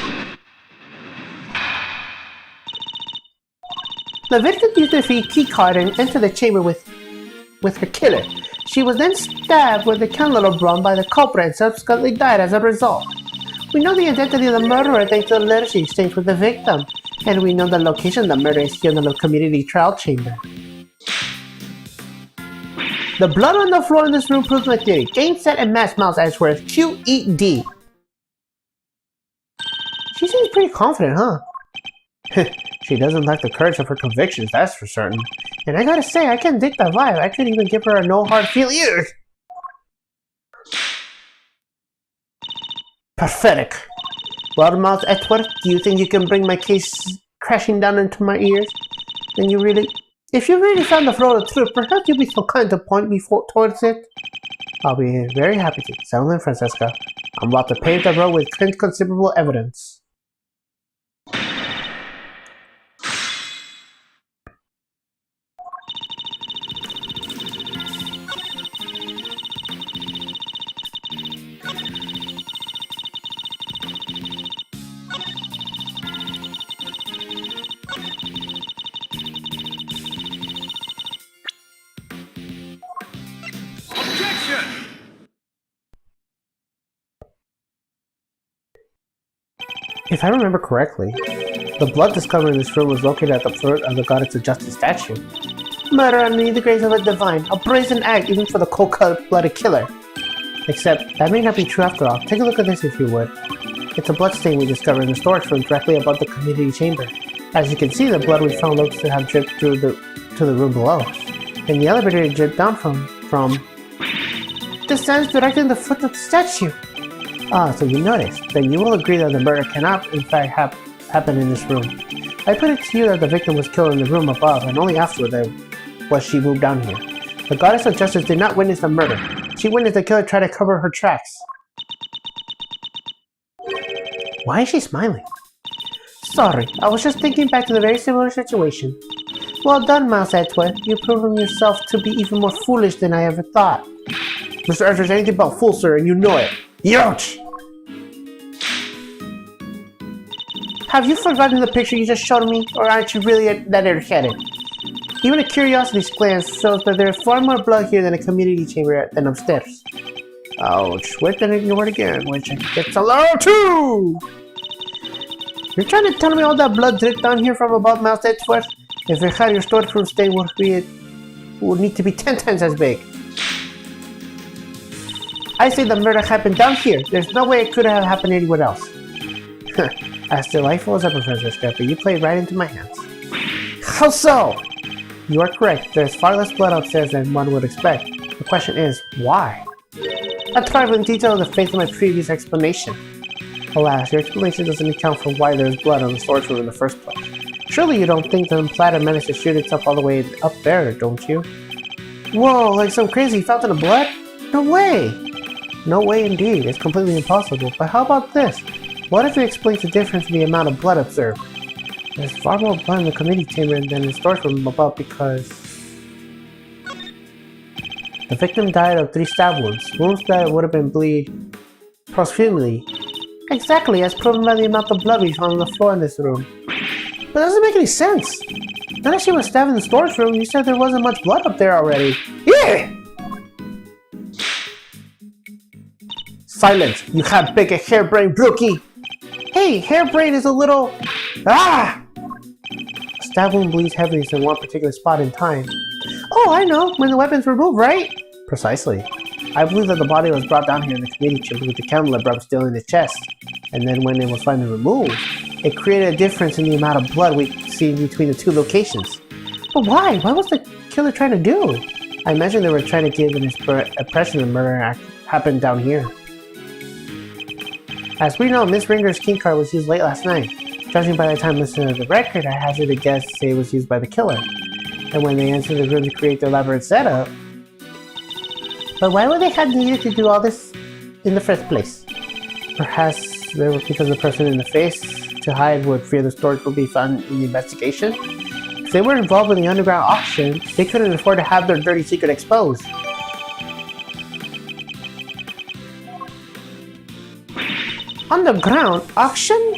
The victim used the key card and entered the chamber with her killer. She was then stabbed with a candle brought by the culprit and subsequently died as a result. We know the identity of the murderer thanks to the letter she exchanged with the victim, and we know the location of the murder is here in the community trial chamber. The blood on the floor in this room proves my theory. Game, set, and match Miles Edgeworth, QED. She seems pretty confident, huh? She doesn't lack the courage of her convictions, that's for certain. And I gotta say, I can dig that vibe. I could even give her a no hard feelings. Pathetic. Well, Miles Edgeworth, do you think you can bring my case crashing down into my ears? Then if you really found the road of truth, perhaps you'd be so kind to point me towards it. I'll be very happy to. Settle in, Francesca. I'm about to pave the road with considerable evidence. If I remember correctly, the blood discovered in this room was located at the foot of the Goddess of Justice statue. Murder underneath the grace of a divine, a brazen act even for the cold-blooded killer. Except, that may not be true after all. Take a look at this if you would. It's a blood stain we discovered in the storage room directly above the community chamber. As you can see, the blood we found looks to have dripped through to the room below. And the elevator it dripped down from descends directly in the foot of the statue. Ah, so you noticed. Then you will agree that the murder cannot, in fact, happen in this room. I put it to you that the victim was killed in the room above, and only afterward was she moved down here. The Goddess of Justice did not witness the murder. She witnessed the killer try to cover her tracks. Why is she smiling? Sorry, I was just thinking back to the very similar situation. Well done, Miles Edgeworth. You've proven yourself to be even more foolish than I ever thought. Mr. Edgeworth, anything about fool, sir, and you know it. Youch! Have you forgotten the picture you just showed me, or aren't you really that air-headed? Even a curiosity glance shows that there is far more blood here than a community chamber than upstairs. Ouch, wait, then ignore it again, which gets a little too! You're trying to tell me all that blood dripped down here from above Miles Edgeworth? If it had your storage room stain would need to be 10 times as big. I say the murder happened down here. There's no way it could have happened anywhere else. As delightful as ever, Professor Stepper, you played right into my hands. How so? You are correct. There's far less blood upstairs than one would expect. The question is, why? Let's dive in detail of the faith of my previous explanation. Alas, your explanation doesn't account for why there's blood on the storage room in the first place. Surely you don't think the platter managed to shoot itself all the way up there, don't you? Whoa, like some crazy fountain of blood? No way! No way indeed, it's completely impossible. But how about this? What if it explains the difference in the amount of blood observed? There's far more blood in the committee chamber than in the storage room above because... The victim died of 3 stab wounds that would have been bleed profusely. Exactly, as proven by the amount of blood we found on the floor in this room. But that doesn't make any sense. Not that she was stabbed in the storage room, you said there wasn't much blood up there already. Yeah! Silence! You have big a harebrained rookie! Hey, harebrained is a little... Ah! A stab wound bleeds heavily in one particular spot in time. Oh, I know! When the weapon's removed, right? Precisely. I believe that the body was brought down here in the committee chamber with the candle rubbed still in the chest. And then when it was finally removed, it created a difference in the amount of blood we see between the 2 locations. But why? What was the killer trying to do? I imagine they were trying to give an impression the murder happened down here. As we know, Miss Ringer's key card was used late last night. Judging by the time listening to the record, I hazard a guess to say it was used by the killer. And when they entered the room to create the elaborate setup... But why would they have needed to do all this in the first place? Perhaps they were because the person in the face to hide would fear the storage would be found in the investigation? If they were involved in the underground auction, they couldn't afford to have their dirty secret exposed. Underground auction?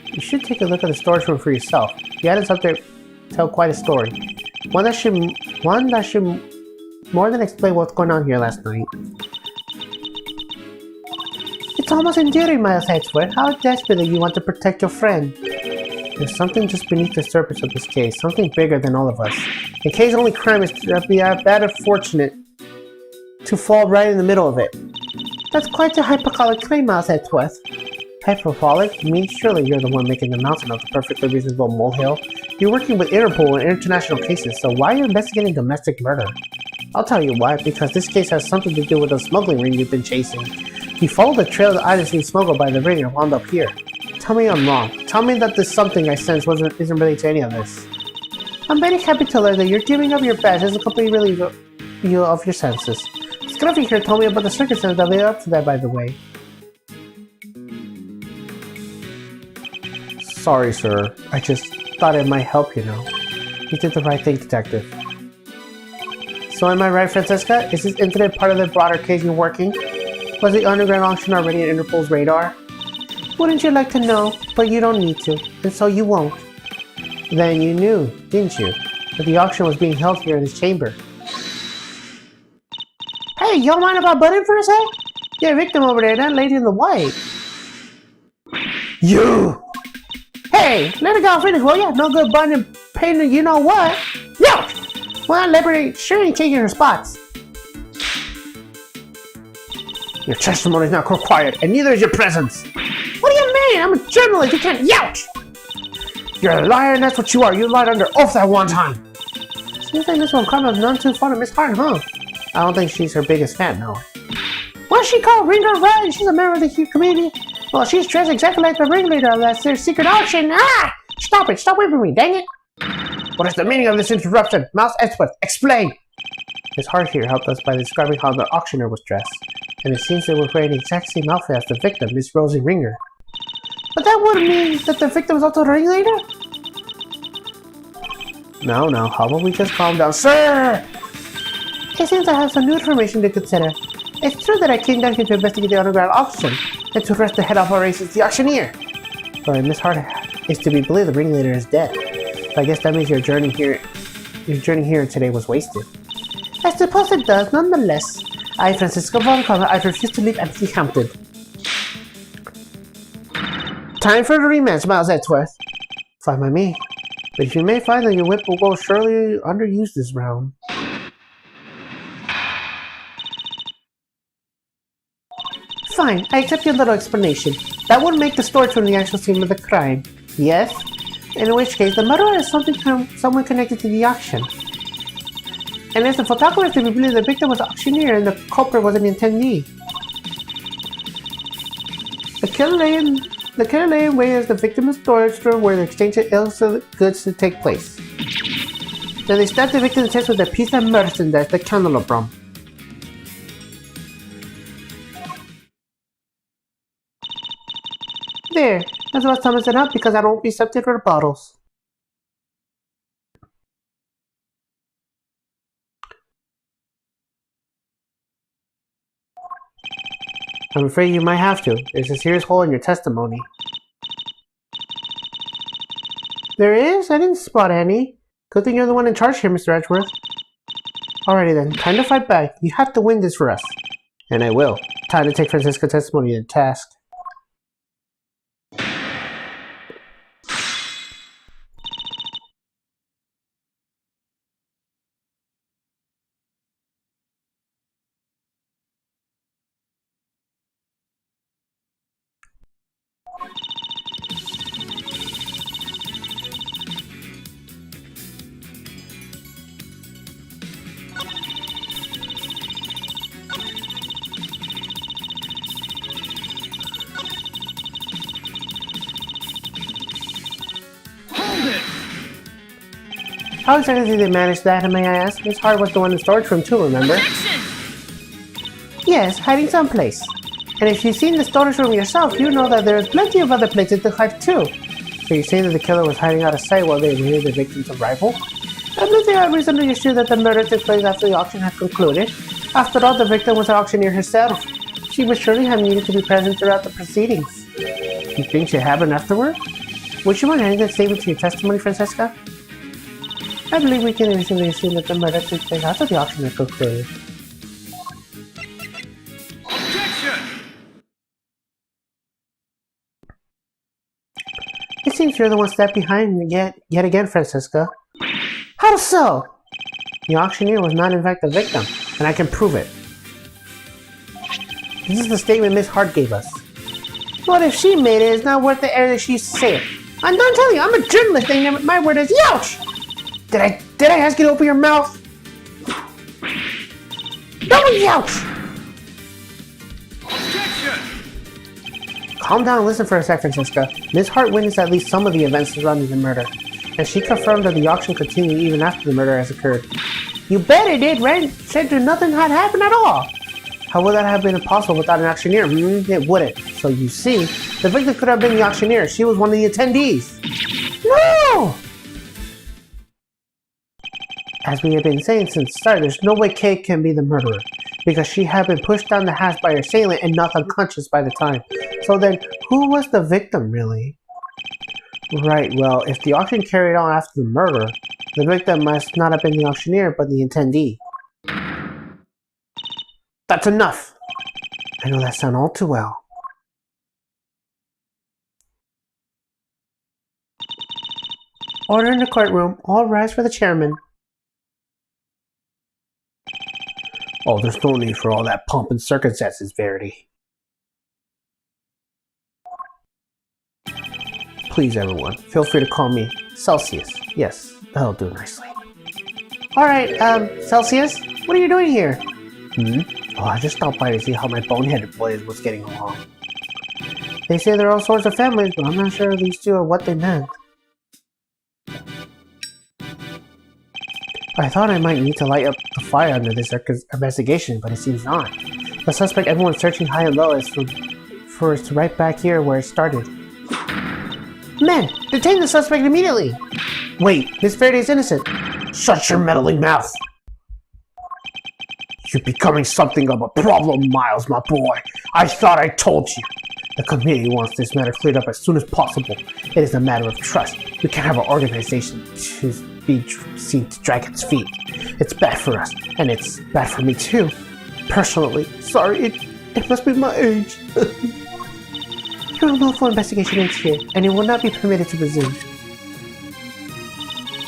You should take a look at the storage room for yourself. The items up there tell quite a story. One that should more than explain what's going on here last night. It's almost endearing, Miles Edgeworth. How desperately you want to protect your friend. There's something just beneath the surface of this case, something bigger than all of us. In case only crime is to be bad fortunate to fall right in the middle of it. That's quite a hyperbolic claim, Miles Edgeworth. Hyperbolic? Me? Surely you're the one making the mountain of the perfectly reasonable molehill. You're working with Interpol and international cases, so why are you investigating domestic murder? I'll tell you why, because this case has something to do with the smuggling ring you've been chasing. You followed the trail of the items being smuggled by the ring and wound up here. Tell me I'm wrong. Tell me that this something I sense isn't related to any of this. I'm very happy to learn that you're giving up your badge as a complete relief of your senses. Scruffy here told me about the circumstances that led up to that, by the way. Sorry, sir. I just thought it might help, you know. You did the right thing, detective. So am I right, Francesca? Is this incident part of the broader case you're working? Was the underground auction already on Interpol's radar? Wouldn't you like to know? But you don't need to, and so you won't. Then you knew, didn't you, that the auction was being held here in this chamber? Hey, you don't mind about butting for a sec? Your victim over there, that lady in the white. You! Hey, let it go finish, will ya? No good butting painting you know what. Yo! Well, Liberty sure ain't taking her spots. Your testimony is not required, and neither is your presence. What do you mean? I'm a journalist, you can't youch! You're a liar, and that's what you are. You lied under oath that one time. Seems like this one comes none too fond of Miss Hart, huh? I don't think she's her biggest fan, no. What's she called? Ringer, right? She's a member of the community. Well, she's dressed exactly like the ringleader of that secret auction. Ah! Stop it! Stop whipping me, dang it! What is the meaning of this interruption? Mouse Edgeworth, explain! Miss Hart here helped us by describing how the auctioneer was dressed, and it seems they were wearing the exact same outfit as the victim, Miss Rosie Ringer. But that would mean that the victim was also the ringleader? No, how about we just calm down, sir? It seems I have some new information to consider. It's true that I came down here to investigate the underground auction, and to arrest the head of operations, the auctioneer. But Miss Hart is to be believed the ringleader is dead. So I guess that means your journey here today was wasted. I suppose it does, nonetheless. I, Francisco Von Connor, I refuse to leave empty-handed. Time for the rematch, Miles Edgeworth. Fine by me. But you may find that your whip will go surely underused this round. Fine, I accept your little explanation. That would make the storage room the actual scene of the crime. Yes? In which case, the murderer is someone connected to the auction. And as the photographer is to be believed, the victim was an auctioneer and the culprit was an attendee. The killer lay in wait as the victim's storage room where the exchange of illicit goods to take place. Then they stabbed the victim's chest with a piece of merchandise, the candelabrum. There, that's what sums it up because I don't be accepted for bottles. I'm afraid you might have to. There's a serious hole in your testimony. There is? I didn't spot any. Good thing you're the one in charge here, Mr. Edgeworth. Alrighty then, time to fight back. You have to win this for us. And I will. Time to take Francisca's testimony to task. How exactly did they manage that, may I ask? Miss Hart was the one in the storage room too, remember? Yes, hiding someplace. And if you've seen the storage room yourself, you know that there's plenty of other places to hide too. So you're saying that the killer was hiding out of sight while they awaited the victim's arrival? I believe they have reason to assume that the murder took place after the auction had concluded. After all, the victim was an auctioneer herself. She would surely have needed to be present throughout the proceedings. You think she happened afterward? Would you mind adding that statement to your testimony, Francesca? I believe we can reasonably assume that the murder took place after the auction had concluded. It seems you're the one step behind yet again, Francesca. How so? The auctioneer was not in fact the victim, and I can prove it. This is the statement Miss Hart gave us. What if she made it? It's not worth the air that she said. I'm done telling you, I'm a journalist, and my word is youch! Did I ask you to open your mouth? Don't youch! Calm down and listen for a sec, Francesca. Miss Hart witnessed at least some of the events surrounding the murder, and she confirmed that the auction continued even after the murder has occurred. You bet it did, right? Said nothing had happened at all. How would that have been possible without an auctioneer? It wouldn't. So you see, the victim could have been the auctioneer. She was one of the attendees. No! As we have been saying since the start, there's no way Kate can be the murderer, because she had been pushed down the hatch by her assailant and knocked unconscious by the time. So then, who was the victim, really? Right, well, if the auction carried on after the murder, the victim must not have been the auctioneer, but the attendee. That's enough! I know that sounds all too well. Order in the courtroom. All rise for the chairman. Oh, there's no need for all that pomp and circumstances, Verity. Please, everyone, feel free to call me Celsius. Yes, that'll do nicely. Alright, Celsius, what are you doing here? Oh, I just stopped by to see how my boneheaded boys was getting along. They say there are all sorts of families, but I'm not sure these two are what they meant. I thought I might need to light up the fire under this investigation, but it seems not. The suspect everyone's searching high and low is for right back here where it started. Men, detain the suspect immediately! Wait, Miss Faraday is innocent. Shut your meddling mouth! You're becoming something of a problem, Miles, my boy. I thought I told you. The committee wants this matter cleared up as soon as possible. It is a matter of trust. We can't have an organization to be seen to drag its feet. It's bad for us, and it's bad for me too. Personally, sorry, it must be my age. Your lawful investigation ends here, and it will not be permitted to resume.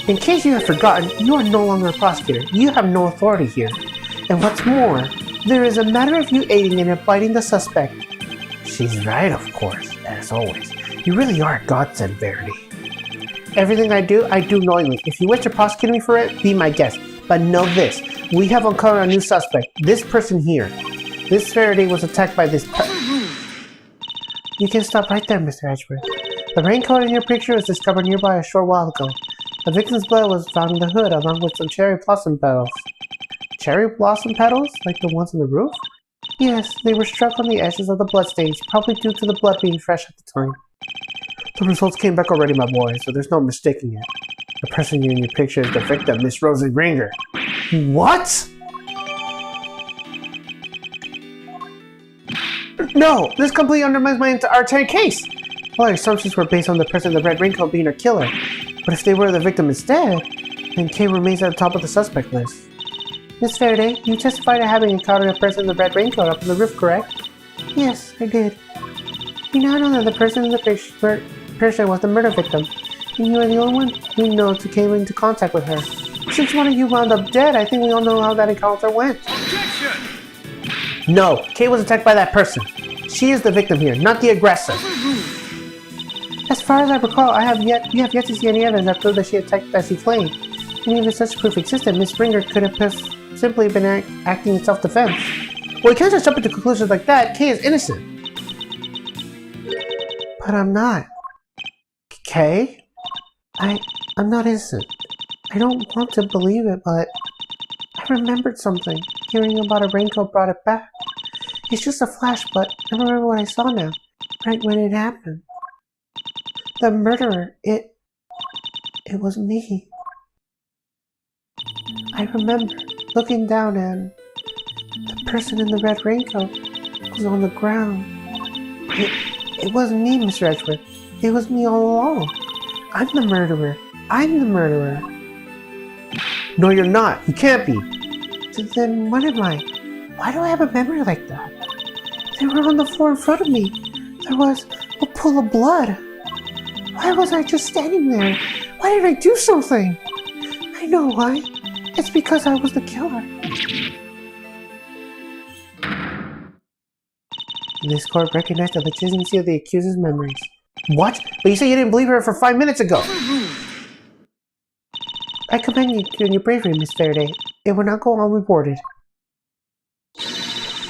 In case you have forgotten, you are no longer a prosecutor. You have no authority here. And what's more, there is a matter of you aiding and abetting the suspect. She's right, of course, as always. You really are a godsend, Verity. Everything I do knowingly. If you wish to prosecute me for it, be my guest. But know this, we have uncovered a new suspect. This person here. This Verity was attacked by this You can stop right there, Mr. Edgeworth. The raincoat in your picture was discovered nearby a short while ago. The victim's blood was found in the hood, along with some cherry blossom petals. Cherry blossom petals? Like the ones on the roof? Yes, they were struck on the edges of the bloodstains, probably due to the blood being fresh at the time. The results came back already, my boy, so there's no mistaking it. The person in your picture is the victim, Miss Rosa Gringer. What? No! This completely undermines my entire case! All our assumptions were based on the person in the red raincoat being a killer. But if they were the victim instead, then Kay remains at the top of the suspect list. Miss Faraday, you testified to having encountered a person in the red raincoat up on the roof, correct? Yes, I did. You now know that the person in the picture was the murder victim, and you are the only one who knows who came into contact with her. Since one of you wound up dead, I think we all know how that encounter went. Objection! No, Kay was attacked by that person. She is the victim here, not the aggressor. As far as I recall, you have yet to see any evidence that proved that she attacked as she claimed. And even if such proof existed, Miss Springer could have simply been acting in self-defense. Well, you can't just jump into conclusions like that. Kay is innocent. But I'm not. Kay? I'm not innocent. I don't want to believe it, but I remembered something. Hearing about a raincoat brought it back. It's just a flash, but I remember what I saw now, right when it happened. The murderer, it was me. I remember looking down and the person in the red raincoat was on the ground. It wasn't me, Mr. Edgeworth. It was me all along. I'm the murderer. I'm the murderer. No, you're not. You can't be. Then what am I? Why do I have a memory like that? They were on the floor in front of me. There was a pool of blood. Why was I just standing there? Why did I do something? I know why. It's because I was the killer. This court recognized the legitimacy of the accuser's memories. What? But you said you didn't believe her for 5 minutes ago! I commend you on your bravery, Miss Faraday. It will not go unrewarded.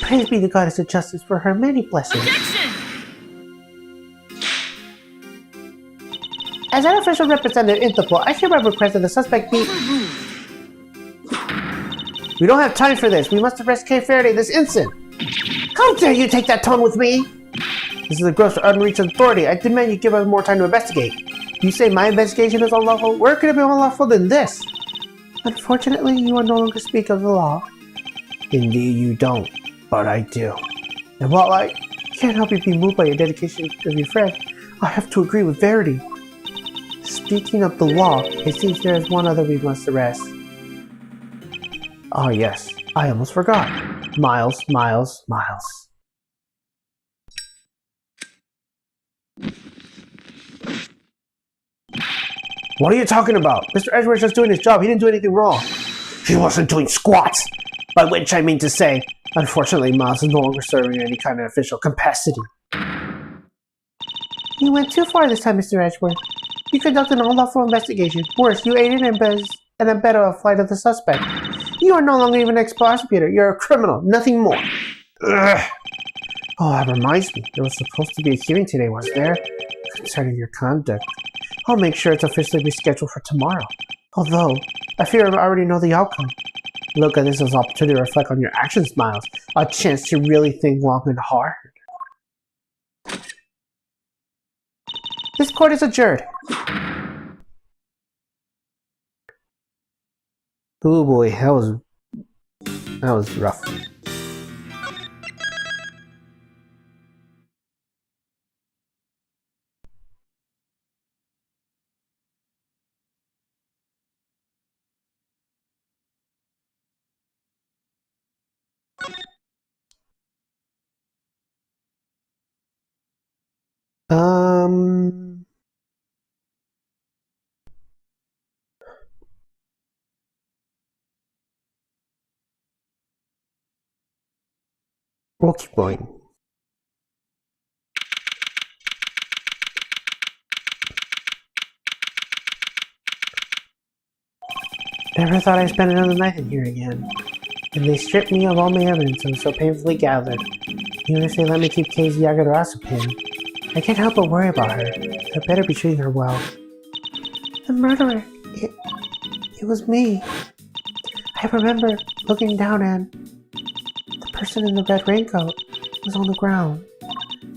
Praise be to Goddess of Justice for her many blessings. Objection! As an official representative in Interpol, I hereby request that the suspect be... We don't have time for this. We must arrest Kay Faraday this instant. How dare you take that tone with me? This is a gross unreached authority. I demand you give us more time to investigate. You say my investigation is unlawful? Where could it be more lawful than this? Unfortunately, you will no longer speak of the law. Indeed you don't, but I do. And while I can't help you be moved by your dedication of your friend, I have to agree with Verity. Speaking of the law, it seems there is one other we must arrest. Oh yes, I almost forgot. Miles. What are you talking about? Mr. Edgeworth just doing his job. He didn't do anything wrong. He wasn't doing squats! By which I mean to say, unfortunately, Miles is no longer serving in any kind of official capacity. You went too far this time, Mr. Edgeworth. You conducted an unlawful investigation. Worse, you aided and abetted a flight of the suspect. You are no longer even an ex-prosecutor. You're a criminal, nothing more. Ugh. Oh, that reminds me. There was supposed to be a hearing today, wasn't there? Concerning your conduct. I'll make sure it's officially rescheduled for tomorrow. Although, I fear I already know the outcome. Look at this as an opportunity to reflect on your actions, Miles. A chance to really think long and hard. This court is adjourned. Oh boy, that was rough. We'll keep going. Never thought I'd spend another night in here again. And they stripped me of all my evidence I was so painfully gathered. Even if they let me keep Kei's Yagurasu pin, I can't help but worry about her. I better be treating her well. The murderer! It was me. I remember looking down and the person in the red raincoat was on the ground.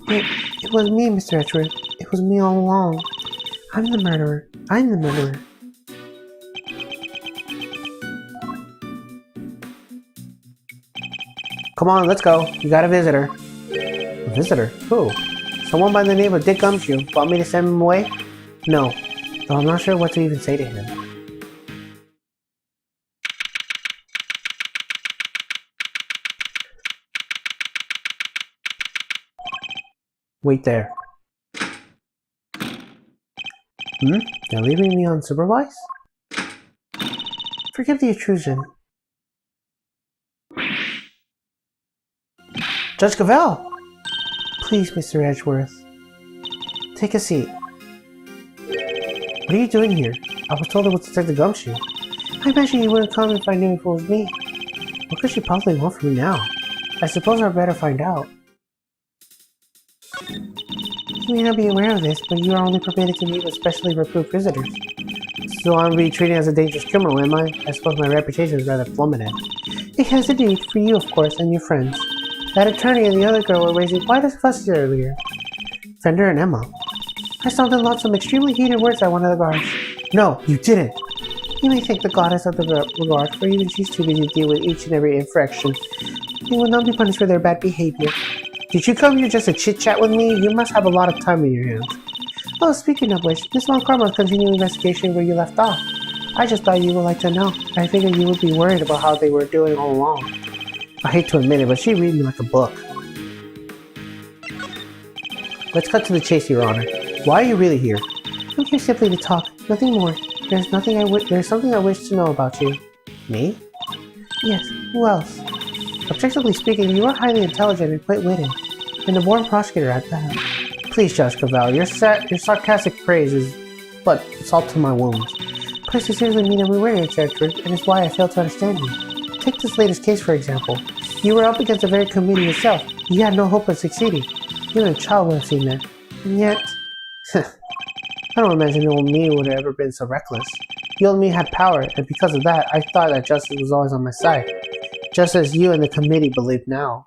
It was me, Mr. Edgeworth. It was me all along. I'm the murderer. I'm the murderer. Come on, let's go. You got a visitor. A visitor? Who? Someone by the name of Dick Gumshoe. Want me to send him away? No. Though I'm not sure what to even say to him. Wait there. They're leaving me unsupervised? Forgive the intrusion. Judge Cavell! Please, Mr. Edgeworth. Take a seat. What are you doing here? I was told it was Detective Gumshoe. I imagine you wouldn't come if I knew it was me. What could she possibly want from me now? I suppose I'd better find out. You may not be aware of this, but you are only permitted to meet with specially approved visitors. So I'm being treated as a dangerous criminal, am I? I suppose my reputation is rather plummeted. It has indeed, for you of course, and your friends. That attorney and the other girl were raising quite a fuss earlier. Fender and Emma. I saw them launch some extremely heated words at one of the guards. No, you didn't! You may thank the goddess of the regard, for even she's too busy to deal with each and every infraction. They will not be punished for their bad behavior. Did you come here just to chit-chat with me? You must have a lot of time in your hands. Oh, speaking of which, Miss Von Karma's continuing investigation where you left off. I just thought you would like to know. I figured you would be worried about how they were doing all along. I hate to admit it, but she read me like a book. Let's cut to the chase, Your Honor. Why are you really here? I'm here simply to talk, nothing more. There's something I wish to know about you. Me? Yes, who else? Objectively speaking, you are highly intelligent and quite witty, and a born prosecutor at that. Please, Judge Cavell, your sarcastic praise is but salt to my wounds. But you seriously mean every word, Edgeworth, and it's why I fail to understand you. Take this latest case, for example. You were up against the very committee yourself. You had no hope of succeeding. Even a child would have seen that. And yet... I don't imagine old me would have ever been so reckless. The old me had power, and because of that, I thought that justice was always on my side. Just as you and the committee believe now.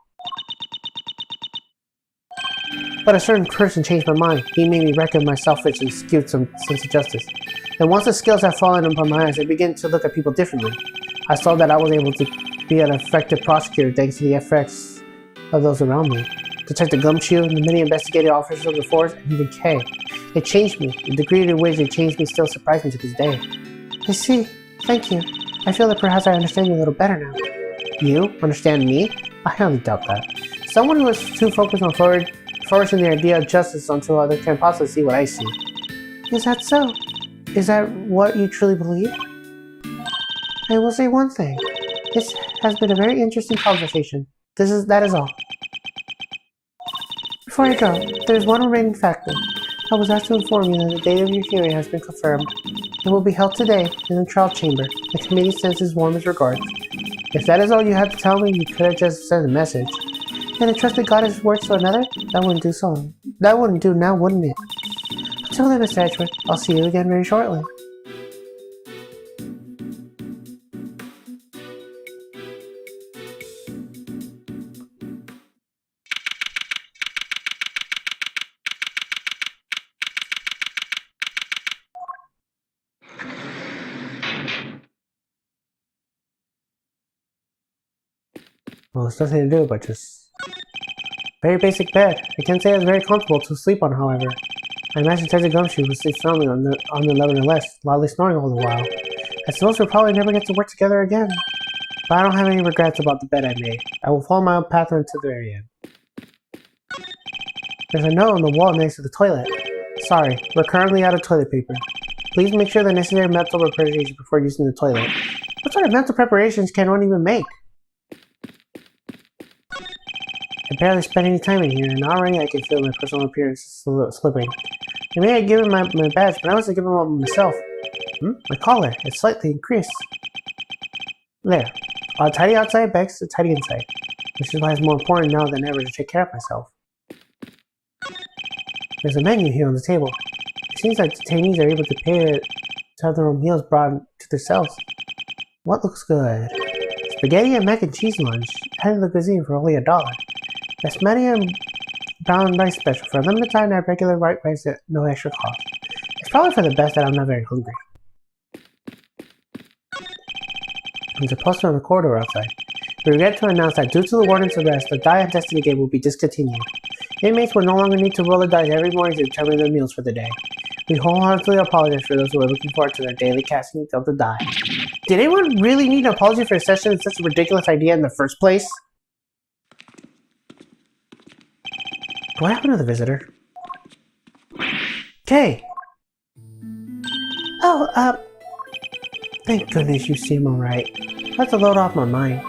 But a certain person changed my mind. He made me reckon my selfish and skewed sense of justice. And once the scales had fallen upon my eyes, I began to look at people differently. I saw that I was able to be an effective prosecutor thanks to the efforts of those around me. Detective Gumshoe, the many investigative officers of the force, and even Kei. It changed me. The degree to which it changed me still surprises me to this day. I see. Thank you. I feel that perhaps I understand you a little better now. You? Understand me? I highly doubt that. Someone who is too focused on flourishing the idea of justice until others can possibly see what I see. Is that so? Is that what you truly believe? I will say one thing. This has been a very interesting conversation. That is all. Before I go, there is one remaining factor. I was asked to inform you that the date of your hearing has been confirmed. It will be held today in the trial chamber. The committee sends its warmest regards. If that is all you had to tell me, you could have just sent a message. And a trusted goddess words to another? That wouldn't do so. That wouldn't do now, wouldn't it? Until then, Mr. Edgeworth, I'll see you again very shortly. Well, there's nothing to do but just... Very basic bed. I can't say it's very comfortable to sleep on, however. I imagine Detective Gumshoe would sleep soundly on the 11 loudly snoring all the while. I suppose we'll probably never get to work together again. But I don't have any regrets about the bed I made. I will follow my own path until the very end. There's a note on the wall next to the toilet. Sorry, we're currently out of toilet paper. Please make sure the necessary mental preparations before using the toilet. What sort of mental preparations can one even make? I barely spent any time in here, and already I can feel my personal appearance slipping. I may have given my badge, but I wasn't giving one myself. My collar, it's slightly increased. There. A tidy outside begs a tidy inside. Which is why it's more important now than ever to take care of myself. There's a menu here on the table. It seems like detainees are able to pay to have their own meals brought to their cells. What looks good? Spaghetti and mac and cheese lunch. Head of the cuisine for only $1. Basmati and brown rice special for a limited time and regular white rice at no extra cost. It's probably for the best that I'm not very hungry. There's a poster on the corridor outside. We regret to announce that due to the warden's arrest, the Die and Destiny game will be discontinued. Inmates will no longer need to roll the dice every morning to determine their meals for the day. We wholeheartedly apologize for those who are looking forward to their daily casting of the die. Did anyone really need an apology for a session with such a ridiculous idea in the first place? What happened to the visitor? Kay! Oh, thank goodness you seem alright. That's a load off my mind.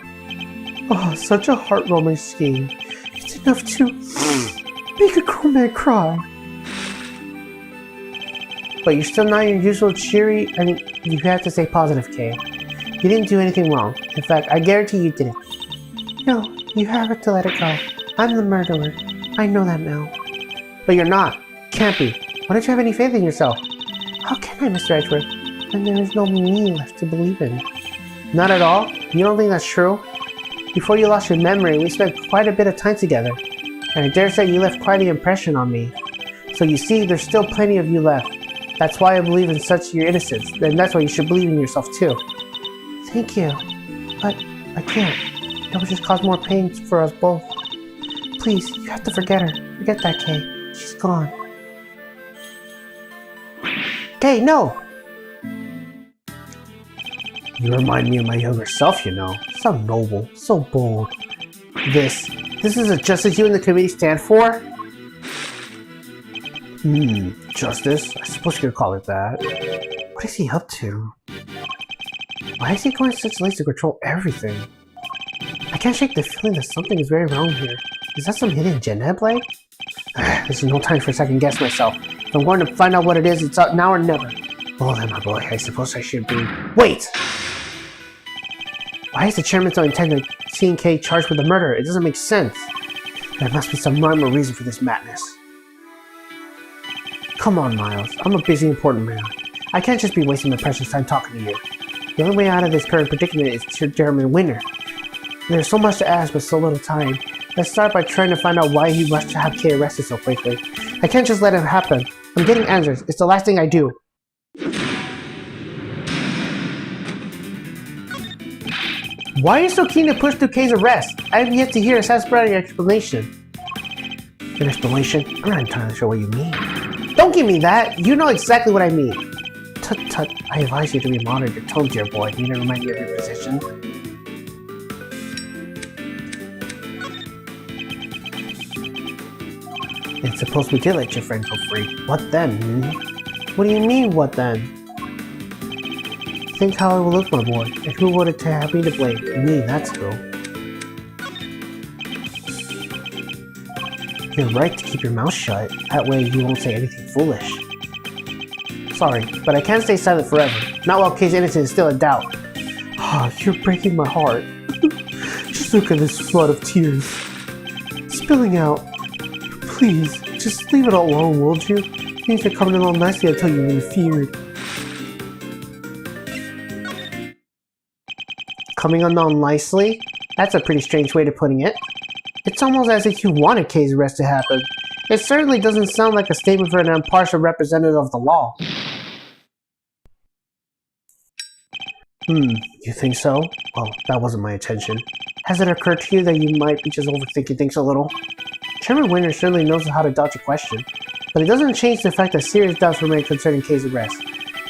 Oh, such a heart-warming scheme. It's enough to make a grown man cry. But you're still not your usual cheery, you have to stay positive, Kay. You didn't do anything wrong. In fact, I guarantee you didn't. No, you have to let it go. I'm the murderer. I know that now. But you're not. Can't be. Why don't you have any faith in yourself? How can I, Mr. Edgeworth, when there is no me left to believe in? Not at all? You don't think that's true? Before you lost your memory, we spent quite a bit of time together. And I dare say you left quite an impression on me. So you see, there's still plenty of you left. That's why I believe in such your innocence, and that's why you should believe in yourself too. Thank you. But I can't. That would just cause more pain for us both. Please, you have to forget her. Forget that, Kay. She's gone. Kay, no! You remind me of my younger self, you know. So noble, so bold. This is a justice you and the committee stand for? Justice? I suppose you could call it that. What is he up to? Why is he going to such lengths to control everything? I can't shake the feeling that something is very wrong here. Is that some hidden agenda at play? This is no time for a second guess myself. If I'm going to find out what it is, it's out now or never. Well then, my boy, I suppose I should be... Wait! Why is the chairman so intent on seeing Kay charged with the murder? It doesn't make sense. There must be some rhyme or reason for this madness. Come on, Miles. I'm a busy, important man. I can't just be wasting my precious time talking to you. The only way out of this current predicament is to determine a winner. There's so much to ask, but so little time. Let's start by trying to find out why he rushed to have Kay arrested so quickly. I can't just let it happen. I'm getting answers. It's the last thing I do. Why are you so keen to push through Kay's arrest? I have yet to hear a satisfactory explanation. An explanation? I'm not entirely sure what you mean. Don't give me that! You know exactly what I mean. Tut tut, I advise you to be moderate your tone, dear boy. You never remind me of your position. It's supposed we did let your friend go free. What then? What do you mean, what then? Think how it will look, my boy. And who would it have me to blame? Me, that's who. You're right to keep your mouth shut. That way you won't say anything foolish. Sorry, but I can't stay silent forever. Not while Kay's innocence is still in doubt. Ah, you're breaking my heart. Just look at this flood of tears. Spilling out. Please, just leave it alone, won't you? Things are coming along nicely until you really feared. Coming along nicely? That's a pretty strange way of putting it. It's almost as if you wanted Kay's arrest to happen. It certainly doesn't sound like a statement for an impartial representative of the law. You think so? Well, that wasn't my intention. Has it occurred to you that you might be just overthinking things a little? Chairman Winter certainly knows how to dodge a question, but it doesn't change the fact that serious doubts remain concerning Kay's arrest.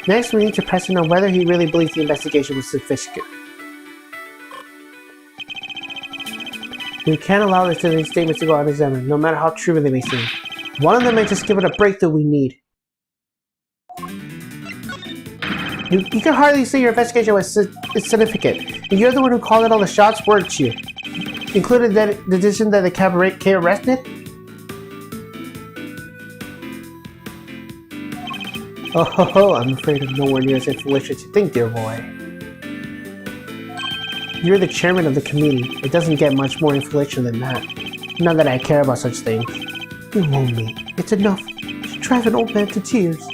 Next, we need to press him on whether he really believes the investigation was sufficient. We can't allow these statements to go unexamined, no matter how true they may seem. One of them may just give it a breakthrough we need. You can hardly say your investigation was significant. You're the one who called it all the shots, weren't you? Included the decision that the cabaret Kay arrested? Oh ho ho, I'm afraid I'm nowhere near as influential as you think, dear boy. You're the chairman of the committee. It doesn't get much more influential than that. Not that I care about such things. You own me. It's enough to drive an old man to tears.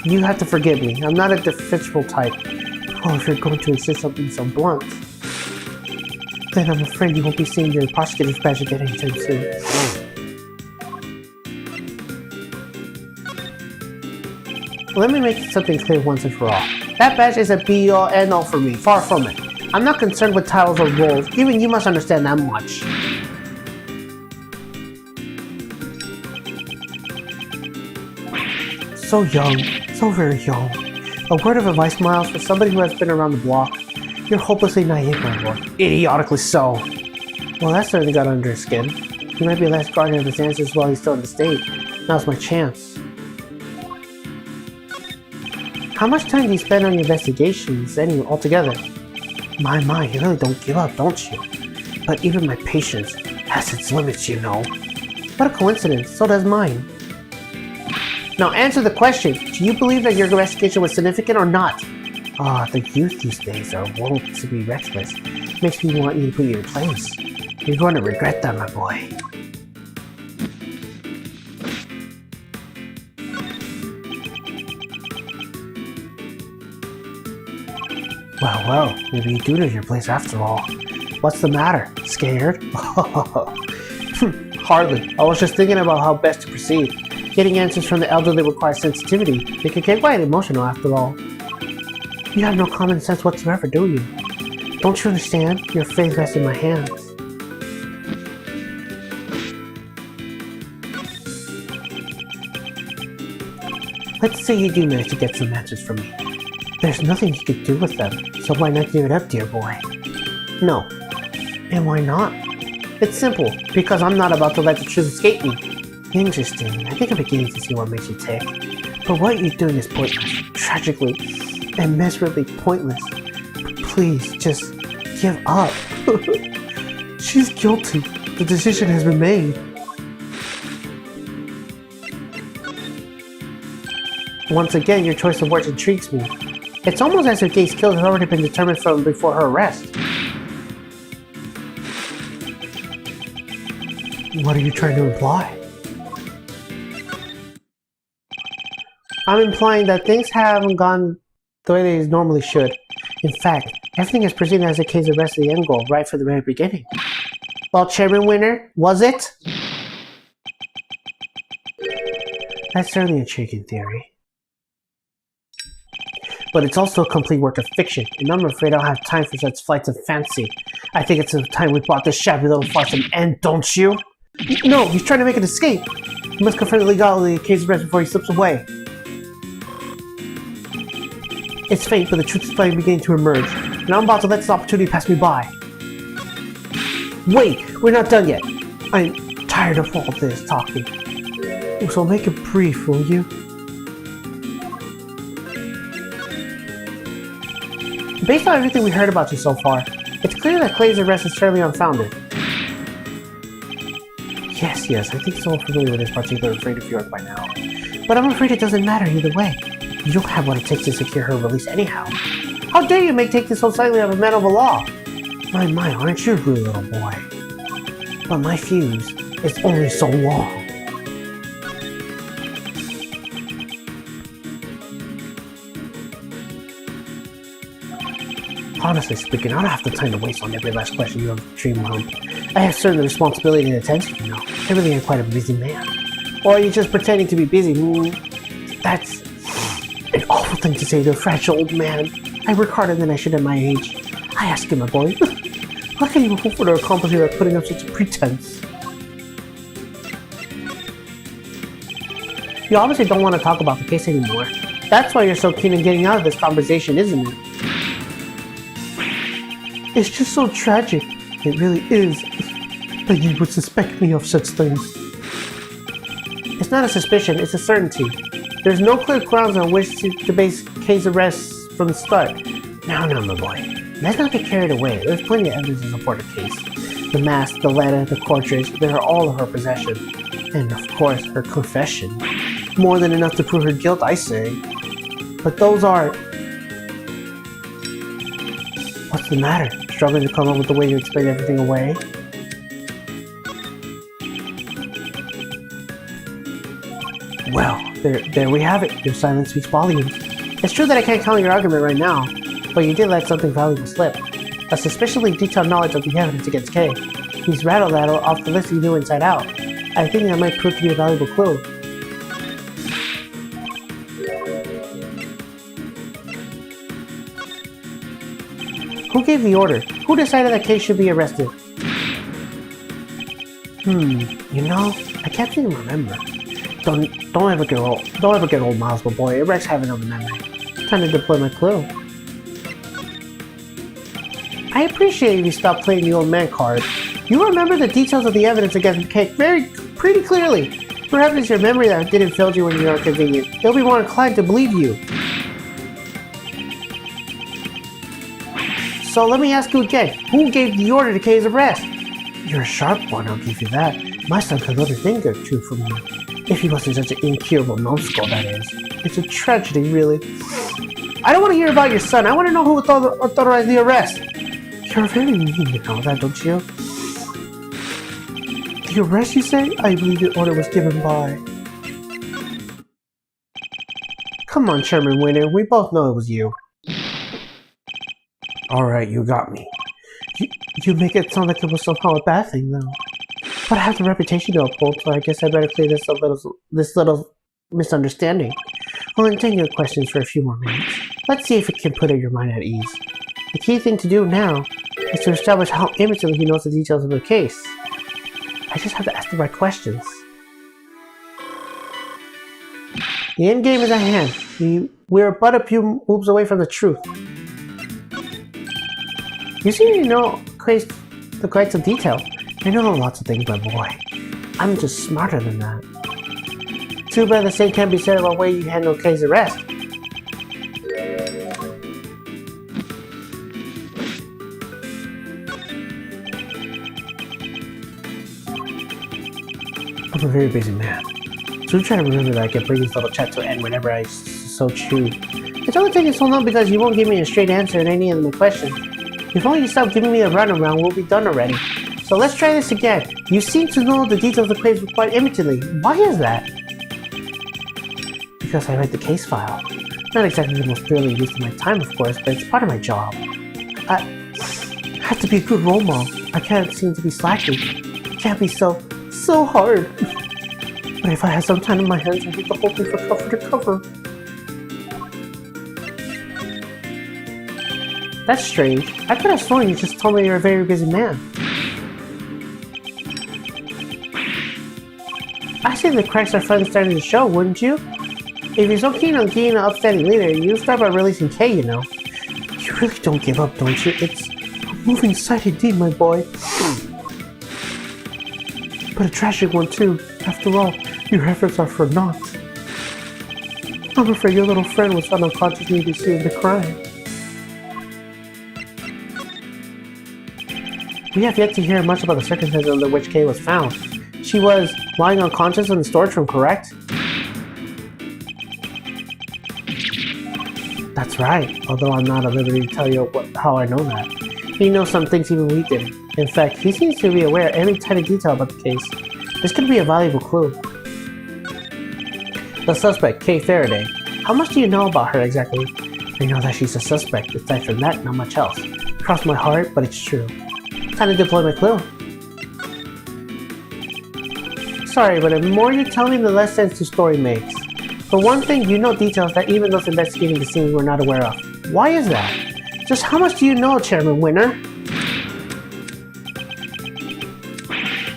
You have to forgive me. I'm not a defensible type. Oh, if you're going to insist on being so blunt, then I'm afraid you won't be seeing your prosecutor's badge again anytime soon. Let me make something clear once and for all. That badge is a be-all, end-all for me. Far from it. I'm not concerned with titles or roles. Even you must understand that much. So young. So very young. A word of advice, Miles, for somebody who has been around the block. You're hopelessly naive, my boy. Idiotically so. Well, that certainly got under his skin. He might be last guardian of his answers while he's still in the state. Now's my chance. How much time do you spend on your investigations anyway, altogether? My, you really don't give up, don't you? But even my patience has its limits, you know. What a coincidence, so does mine. Now answer the question, do you believe that your investigation was significant or not? The youth these days are wont to be reckless. Makes me want you to put you in place. You're going to regret that, my boy. Well, maybe you do know your place after all. What's the matter? Scared? Hardly. I was just thinking about how best to proceed. Getting answers from the elderly requires sensitivity. They can get quite emotional after all. You have no common sense whatsoever, do you? Don't you understand? Your fate rests in my hands. Let's say you do manage to get some answers from me. There's nothing you could do with them, so why not give it up, dear boy? No. And why not? It's simple, because I'm not about to let the truth escape me. Interesting. I think I'm beginning to see what makes you tick. But what you're doing is pointless. Tragically and miserably pointless. Please, just give up. She's guilty. The decision has been made. Once again, your choice of words intrigues me. It's almost as if Gay's kill has already been determined from before her arrest. What are you trying to imply? I'm implying that things haven't gone the way they normally should. In fact, everything is proceeding as the case of rest of the end goal right from the very beginning. Well, Chairman Winner, was it? That's certainly a intriguing theory. But it's also a complete work of fiction, and I'm afraid I don't have time for such flights of fancy. I think it's time we brought this shabby little farce to an end, don't you? No, he's trying to make an escape! You must confront the legality of the case of arrest before he slips away. It's fate, but the truth is finally beginning to emerge, and I'm about to let this opportunity pass me by. Wait, we're not done yet. I'm tired of all this talking. So make it brief, will you? Based on everything we heard about you so far, it's clear that Clay's arrest is fairly unfounded. Yes, I think so familiar with this particular afraid of yours by now. But I'm afraid it doesn't matter either way. You don't have what it takes to secure her release anyhow. How dare you take this so slightly of a man of the law? My, aren't you a rude little boy? But my fuse is only so long. Honestly speaking, I don't have the time to waste on every last question you have dreamed of. I have certain responsibility and attention, you know. I really am quite a busy man. Or are you just pretending to be busy? That's an awful thing to say to a fragile old man. I work harder than I should at my age. I ask you, my boy, what can you hope for to accomplish without putting up such a pretense? You obviously don't want to talk about the case anymore. That's why you're so keen on getting out of this conversation, isn't it? It's just so tragic. It really is. That you would suspect me of such things. It's not a suspicion, it's a certainty. There's no clear grounds on which to base case arrests from the start. No, my boy. Let's not get carried away. There's plenty of evidence to support a case. The mask, the letter, the cartridge, they are all of her possession. And of course, her confession. More than enough to prove her guilt, I say. But those are... What's the matter? Struggling to come up with a way to explain everything away? Well, there we have it. Your silence speaks volumes. It's true that I can't count your argument right now, but you did let something valuable slip. A suspiciously detailed knowledge of the evidence against Kay. He's rattled that off the list you knew inside out. I think that might prove to be a valuable clue. Who gave the order? Who decided that Kay should be arrested? You know, I can't seem to remember. Don't ever get old, Miles, my boy. It wrecks having no memory. Time to deploy my clue. I appreciate if you stopped playing the old man card. You remember the details of the evidence against Kay pretty clearly. Perhaps it's your memory that didn't fail you when you are convenient. They'll be more inclined to believe you. So let me ask you again, who gave the order to Kay's arrest? You're a sharp one, I'll give you that. My son could learn a thing or two from you. If he wasn't such an incurable numbskull, that is. It's a tragedy, really. I don't want to hear about your son. I want to know who authorized the arrest. You're very mean, you know that, don't you? The arrest, you say? I believe the order was given by... Come on, Chairman Winner. We both know it was you. Alright, you got me. You make it sound like it was somehow a bad thing, though. But I have the reputation to uphold, so I guess I better clear this little misunderstanding. I'll entertain your questions for a few more minutes. Let's see if it can put your mind at ease. The key thing to do now is to establish how intimately he knows the details of the case. I just have to ask the right questions. The end game is at hand. We're but a few moves away from the truth. You seem to know the quite some detail. I know lots of things, my boy. I'm just smarter than that. Too bad the same can't be said about the way you handled Kay's arrest. I'm a very busy man, so try to remember that I can bring this little chat to an end whenever I so choose. It's only taking so long because you won't give me a straight answer in any of my questions. If only you stop giving me a runaround, we'll be done already. So let's try this again. You seem to know the details of the case quite intimately. Why is that? Because I read the case file. Not exactly the most thrilling use of my time, of course, but it's part of my job. I have to be a good role model. I can't seem to be slacking. It can't be so hard. But if I had some time in my hands, I'd read the whole thing from cover to cover. That's strange. I could have sworn you just told me you're a very busy man. I say the cracks are finally starting to show, wouldn't you? If you're so keen on being an upstanding leader, you start by releasing Kay, you know. You really don't give up, don't you? It's a moving sight indeed, my boy. But a tragic one too. After all, your efforts are for naught. I'm afraid your little friend was found unconsciously at the scene of the crime. We have yet to hear much about the circumstances under which Kay was found. She was lying unconscious in the storage room, correct? That's right, although I'm not at liberty to tell you how I know that. He knows some things even we didn't. In fact, he seems to be aware of every tiny detail about the case. This could be a valuable clue. The suspect, Kay Faraday. How much do you know about her exactly? I know that she's a suspect. Aside from that, not much else. Cross my heart, but it's true. Time to deploy my clue. Sorry, but the more you tell me, the less sense the story makes. For one thing, you know details that even those investigating the scene were not aware of. Why is that? Just how much do you know, Chairman Winner?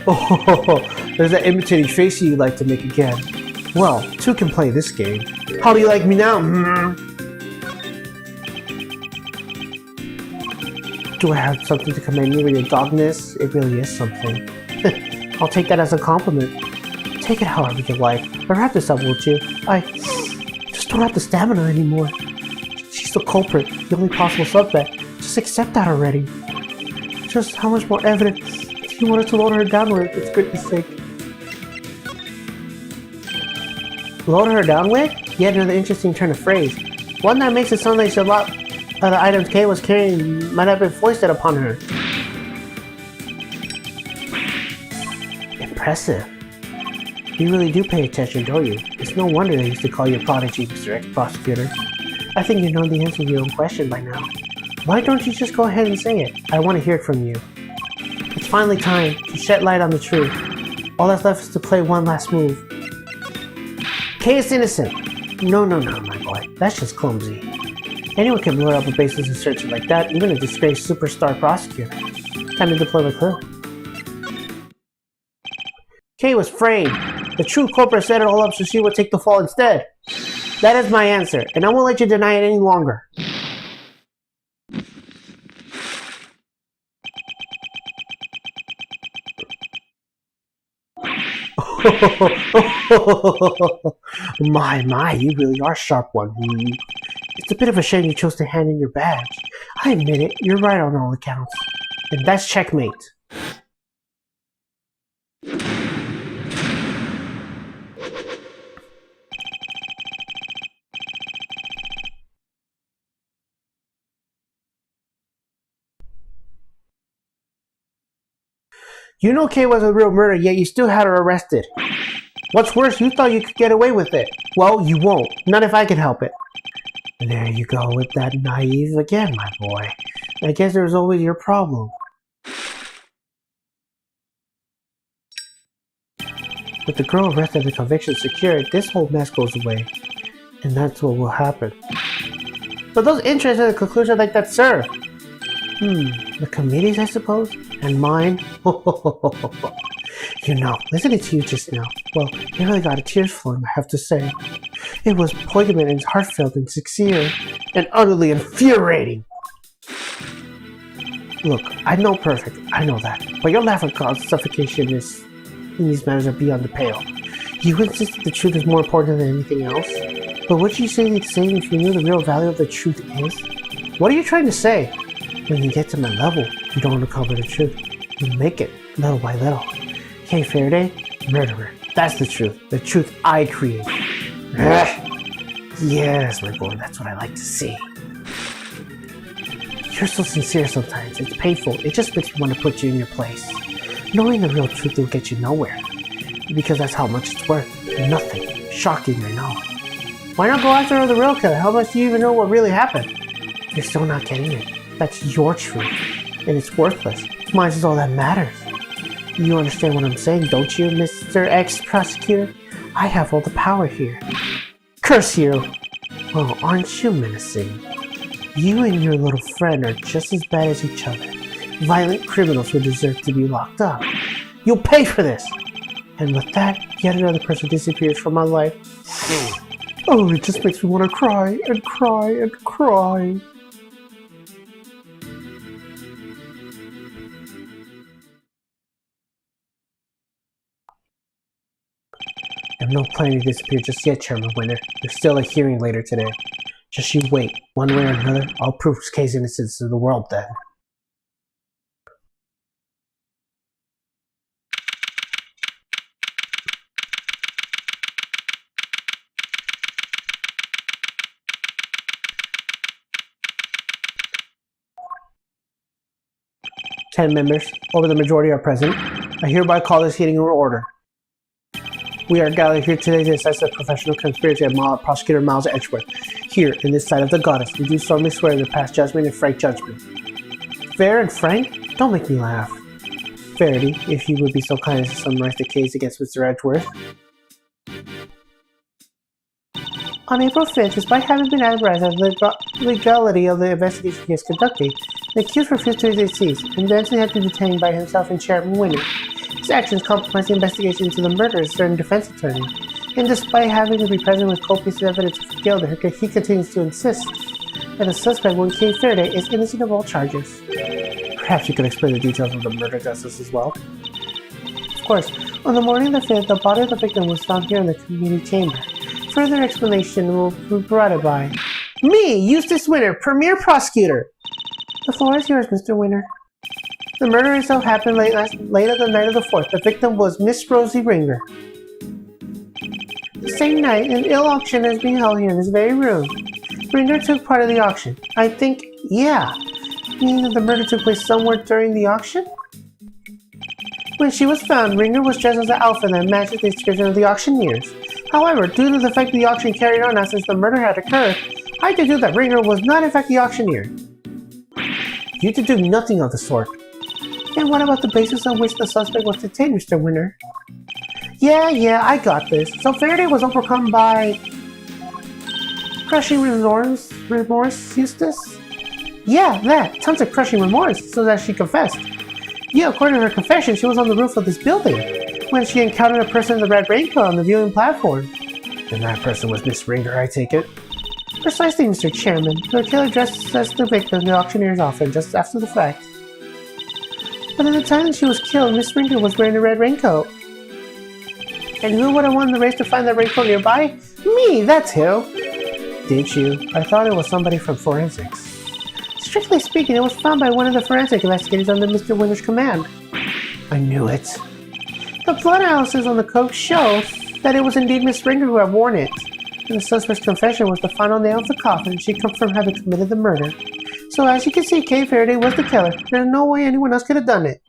Oh, there's that imitating face you like to make again. Well, two can play this game. How do you like me now? Do I have something to commend you with your dogness? It really is something. I'll take that as a compliment. Take it however you like. But wrap this up, won't you? I just don't have the stamina anymore. She's the culprit, the only possible suspect. Just accept that already. Just how much more evidence do you want us to load her down with? It's goodness sake. Load her down with? Yet another interesting turn of phrase. One that makes it sound like she's a lot The items Kay was carrying might have been foisted upon her. Impressive. You really do pay attention, don't you? It's no wonder they used to call you a prodigy, Mr. Ex-Prosecutor. I think you know the answer to your own question by now. Why don't you just go ahead and say it? I want to hear it from you. It's finally time to shed light on the truth. All that's left is to play one last move. Kay is innocent. No, my boy. That's just clumsy. Anyone can blow up a baseless assertion like that, even a disgraced superstar prosecutor. Time to deploy my clue. Kay was framed. The true culprit set it all up so she would take the fall instead. That is my answer, and I won't let you deny it any longer. My, you really are a sharp one. It's a bit of a shame you chose to hand in your badge. I admit it, you're right on all accounts. And that's checkmate. You know Kay was a real murder, yet you still had her arrested. What's worse, you thought you could get away with it. Well, you won't. Not if I can help it. And there you go with that naive again, my boy. I guess there's always your problem. With the girl arrested and the conviction secured, this whole mess goes away. And that's what will happen. But those interested in the conclusion like that, sir. The committees, I suppose? And mine? You know, listening to you just now, well, you really got a tears flowing, I have to say. It was poignant and heartfelt and sincere, and utterly infuriating. Look, I'm no perfect, I know that, but your lack of cause suffocation in these matters are beyond the pale. You insist that the truth is more important than anything else? But would you say the same if you knew the real value of the truth is? What are you trying to say? When you get to my level, you don't uncover the truth. You make it, little by little. Kay Faraday, murderer. That's the truth. The truth I create. Yes, my boy, that's what I like to see. You're so sincere sometimes. It's painful. It just makes me want to put you in your place. Knowing the real truth will get you nowhere. Because that's how much it's worth. Nothing. Shocking, I know. Why not go after the real killer? How much do you even know what really happened? You're still not getting it. That's your truth. And it's worthless. Mine is all that matters. You understand what I'm saying, don't you, Mr. Ex-Prosecutor? I have all the power here. Curse you! Oh, aren't you menacing? You and your little friend are just as bad as each other. Violent criminals who deserve to be locked up. You'll pay for this! And with that, yet another person disappears from my life. Oh, it just makes me want to cry and cry and cry. I'm not planning to disappear just yet, Chairman Winter. There's still a hearing later today. Just you wait. One way or another, I'll prove Kay's innocence to the world then. Ten members, over the majority are present. I hereby call this hearing in order. We are gathered here today to assess the professional conspiracy of Prosecutor Miles Edgeworth. Here, in this sight of the goddess, we do solemnly swear to pass judgment and frank judgment. Fair and frank? Don't make me laugh. Faraday, if you would be so kind as to summarize the case against Mr. Edgeworth. On April 5th, despite having been advised of the legality of the investigation he is conducting, the accused refused to cease, and eventually had to be detained by himself and Chairman Winter. His actions compromised the investigation into the murder of a certain defense attorney, and despite having to be present with copious evidence of guilt, he continues to insist that the suspect, Kay Faraday, is innocent of all charges. Perhaps you could explain the details of the murder justice as well? Of course, on the morning of the 5th, the body of the victim was found here in the community chamber. Further explanation will be provided by me, Eustace Winter, Premier Prosecutor. The floor is yours, Mr. Winter. The murder itself happened late at the night of the 4th. The victim was Miss Rosie Ringer. The same night, an ill auction is being held here in this very room. Ringer took part of the auction. I think, yeah. Meaning that the murder took place somewhere during the auction? When she was found, Ringer was dressed as an outfit that matches the description of the auctioneers. However, due to the fact the auction carried on since the murder had occurred, I deduced that Ringer was not in fact the auctioneer. You deduced nothing of the sort. And what about the basis on which the suspect was detained, Mr. Winter? Yeah, I got this. So Faraday was overcome by... crushing remorse, Eustace? Yeah, that. Tons of crushing remorse, so that she confessed. Yeah, according to her confession, she was on the roof of this building when she encountered a person in the red raincoat on the viewing platform. And that person was Miss Ringer, I take it? Precisely, Mr. Chairman. The killer dressed as the victim the auctioneer's offered just after the fact. But at the time that she was killed, Miss Ringer was wearing a red raincoat. And who would have won the race to find that raincoat nearby? Me, that's who! Did you? I thought it was somebody from forensics. Strictly speaking, it was found by one of the forensic investigators under Mr. Winter's command. I knew it. The blood analysis on the coat shows that it was indeed Miss Ringer who had worn it. And the suspect's confession was the final nail of the coffin, and she confirmed having committed the murder. So as you can see, Kay Faraday was the killer. There's no way anyone else could have done it.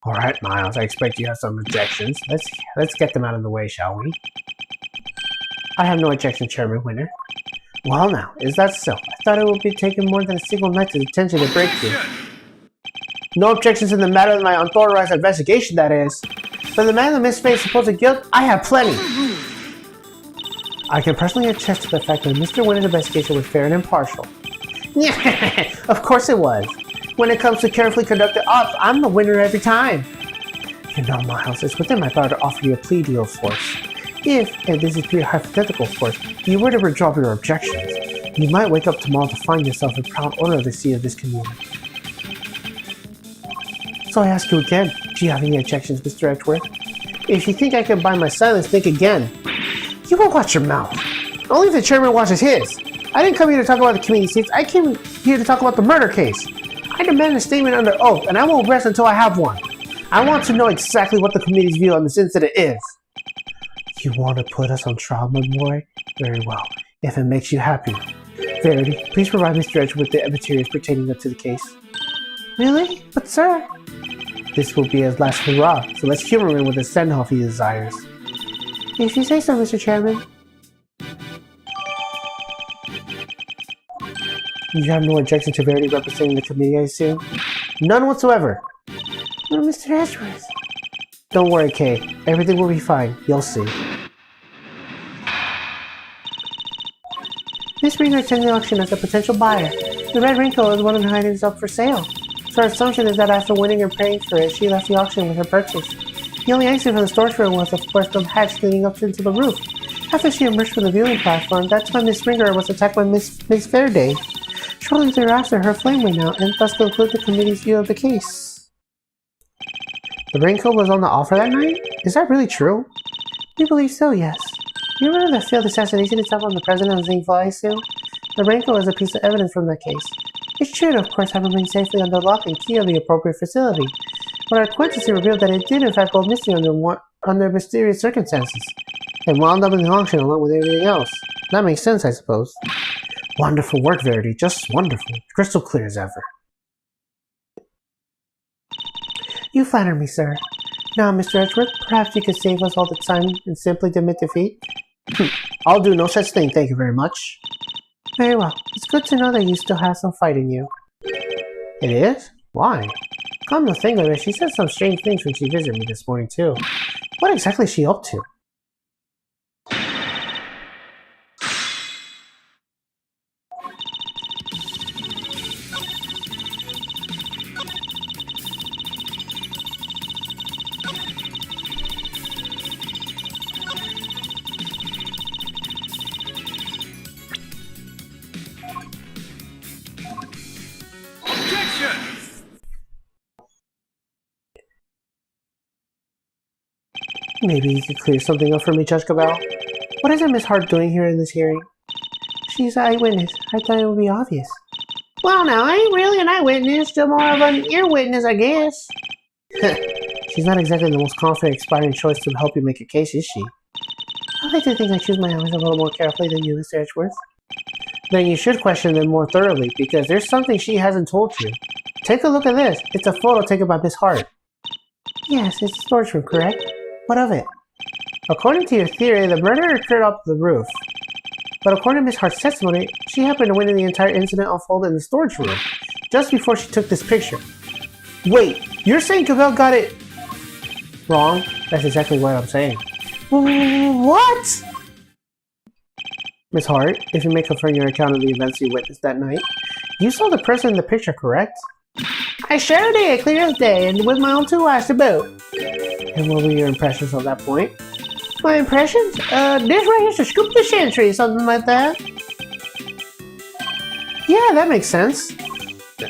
Alright, Miles, I expect you have some objections. Let's get them out of the way, shall we? I have no objection, Chairman Winter. Well now, is that so? I thought it would be taking more than a single night to detention to break you. No objections in the matter of my unauthorized investigation, that is. For the man of Miss Faye's supposed guilt, I have plenty. I can personally attest to the fact that Mr. Winter's investigation was fair and impartial. Yeah, of course it was. When it comes to carefully conducted ops, I'm the winner every time. You know, Miles, it's within my power to offer you a plea deal, of course. If, and this is pure hypothetical, of course, you were to withdraw your objections, you might wake up tomorrow to find yourself a proud owner of the seat of this community. So I ask you again, do you have any objections, Mr. Edgeworth? If you think I can buy my silence, think again. You won't watch your mouth. Only if the chairman watches his. I didn't come here to talk about the committee seats, I came here to talk about the murder case. I demand a statement under oath, and I won't rest until I have one. I want to know exactly what the committee's view on this incident is. You want to put us on trial, my boy? Very well, if it makes you happy. Verity, please provide Mr. Edgeworth with the materials pertaining to the case. Really? But sir... This will be his last hurrah, so let's humor him with the send-off he desires. If you say so, Mr. Chairman. You have no objection to Verity representing the committee, I assume? None whatsoever. Well, Mr. Edgeworth. Don't worry, Kay. Everything will be fine. You'll see. Miss Ringer attended the auction as a potential buyer. The red raincoat is one of the items up for sale. So our assumption is that after winning and paying for it, she left the auction with her purchase. The only exit from the storage room was, of course, the hatch leading up into the roof. After she emerged from the viewing platform, that's when Miss Ringer was attacked by Miss Faraday. Shortly thereafter, her flame went out, and thus concluded the committee's view of the case. The raincoat was on the offer that night? Is that really true? We believe so, yes. You remember the failed assassination attempt on the president of St. I assume? The raincoat is a piece of evidence from that case. It should, of course, have remained safely under lock and key of the appropriate facility, but our acquaintance revealed that it did in fact go missing under mysterious circumstances, and wound up in the auction along with everything else. That makes sense, I suppose. Wonderful work, Verity, just wonderful. Crystal clear as ever. You flatter me, sir. Now, Mr. Edgeworth, perhaps you could save us all the time and simply admit defeat? I'll do no such thing, thank you very much. Very well. It's good to know that you still have some fight in you. It is? Why? Come to think of it, she said some strange things when she visited me this morning, too. What exactly is she up to? Maybe you could clear something up for me, Judge Cabal? What is Miss Hart doing here in this hearing? She's an eyewitness. I thought it would be obvious. Well, now, I ain't really an eyewitness, just more of an ear witness, I guess. She's not exactly the most confident, inspiring choice to help you make a case, is she? I like to think I choose my hours a little more carefully than you, Mr. Edgeworth. then you should question them more thoroughly, because there's something she hasn't told you. Take a look at this. It's a photo taken by Miss Hart. Yes, it's a storage room, correct? What of it? According to your theory, the murder occurred off the roof. But according to Miss Hart's testimony, she happened to witness the entire incident unfold in the storage room, just before she took this picture. Wait, you're saying Cavell got it wrong? That's exactly what I'm saying. What? Miss Hart, if you may confirm your account of the events you witnessed that night, you saw the person in the picture, correct? I sure did, clear as day, and with my own 2 eyes to boot. And what were your impressions at that point? My impressions? This right here's to scoop the chantry, something like that. Yeah, that makes sense.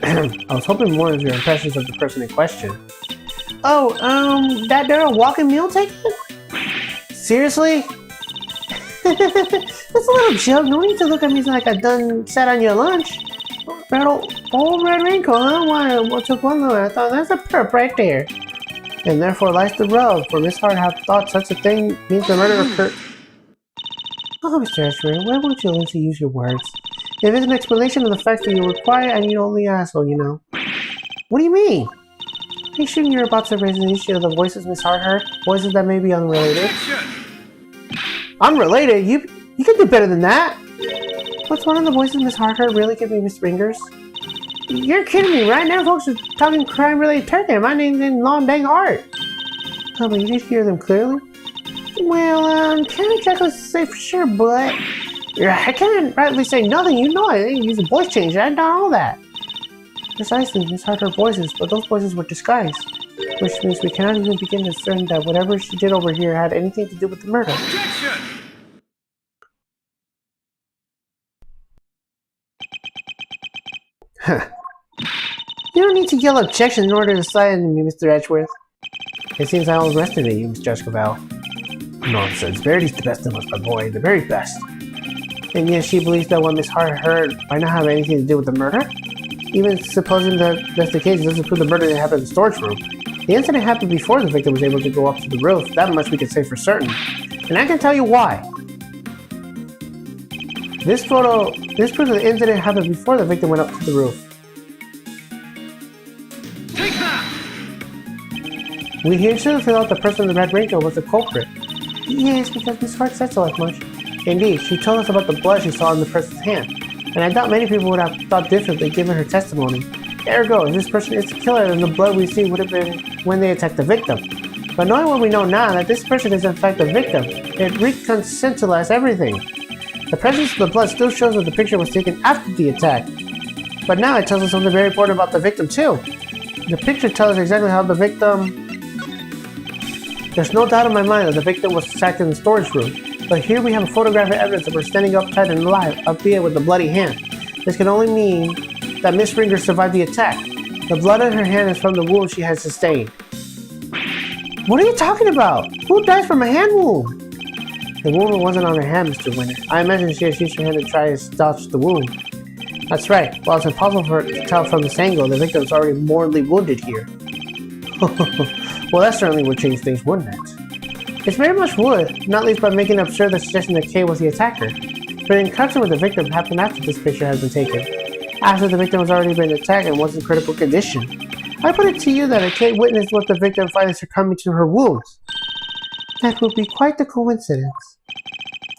I was hoping more of your impressions of the person in question. Oh, that there a walking mule taker? Seriously? That's a little joke. No need to look at me like I done sat on your lunch. Old red raincoat, huh? Why? What took one look? I thought that's a perp right there. And therefore lies the rub, for Miss Hart have thought such a thing means the murder occurred. Oh, Mr. Edgeworth, why won't you learn to use your words? If it's an explanation of the facts that you require, and you're only asshole, you know. What do you mean? Are you sure you're about to raise an issue of the voices Miss Hart heard? Voices that may be unrelated? Unrelated? You can do better than that! What's one of the voices Miss Hart heard really giving me ringers? You're kidding me, right now folks are talking crime-related turkey. My name's in long dang art. Oh, but you did hear them clearly? Well, can't exactly say for sure, but I can't rightly say nothing. You know I didn't use a voice changer. I done all that. Precisely, Miss Hart heard voices, but those voices were disguised, which means we cannot even begin to discern that whatever she did over here had anything to do with the murder. Objection! Huh. You don't need to yell objection in order to silence me, Mr. Edgeworth. It seems I overestimated you, Miss Judge Cavell. Nonsense. Verity's the best of us, my boy. The very best. And yet she believes that what Miss Hart heard might not have anything to do with the murder? Even supposing that that's the case, it doesn't prove the murder didn't happen in the storage room. The incident happened before the victim was able to go up to the roof. That much we can say for certain. And I can tell you why. This proves that the incident happened before the victim went up to the roof. Take that! We here should have figured out the person in the red raincoat was the culprit. Yes, because Miss Hart said so as much. Indeed, she told us about the blood she saw in the person's hand. And I doubt many people would have thought differently given her testimony. Ergo, if this person is the killer, then the blood we see would have been when they attacked the victim. But knowing what we know now, that this person is in fact the victim, it recontextualizes everything. The presence of the blood still shows that the picture was taken after the attack. But now it tells us something very important about the victim too. The picture tells us exactly how the victim... There's no doubt in my mind that the victim was attacked in the storage room. But here we have a photographic evidence of her standing upright and alive, albeit with a bloody hand. This can only mean that Miss Ringer survived the attack. The blood on her hand is from the wound she had sustained. What are you talking about? Who dies from a hand wound? The wound wasn't on her hand, Mr. Winter. I imagine she has used her hand to try to staunch the wound. That's right. While it's impossible for her to tell from this angle, the victim is already mortally wounded here. Well, that certainly would change things, wouldn't it? It very much would, not least by making it absurd the suggestion that Kay was the attacker. But the encounter with the victim happened after this picture has been taken. After the victim has already been attacked and was in critical condition. I put it to you that Kay witnessed what the victim finally succumbing to her wounds. That would be quite the coincidence.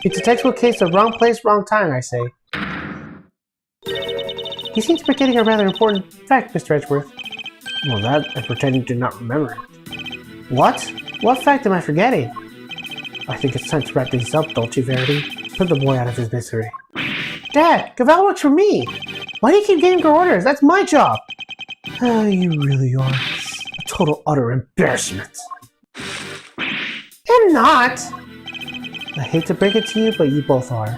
It's a textbook case of wrong place, wrong time, I say. You seem to be forgetting a rather important fact, Mr. Edgeworth. Well, that I'm pretending to not remember it. What? What fact am I forgetting? I think it's time to wrap things up, don't you, Verity? Put the boy out of his misery. Dad, Cavell works for me! Why do you keep giving her orders? That's my job! Oh, you really are a total utter embarrassment. I'm not! I hate to break it to you, but you both are.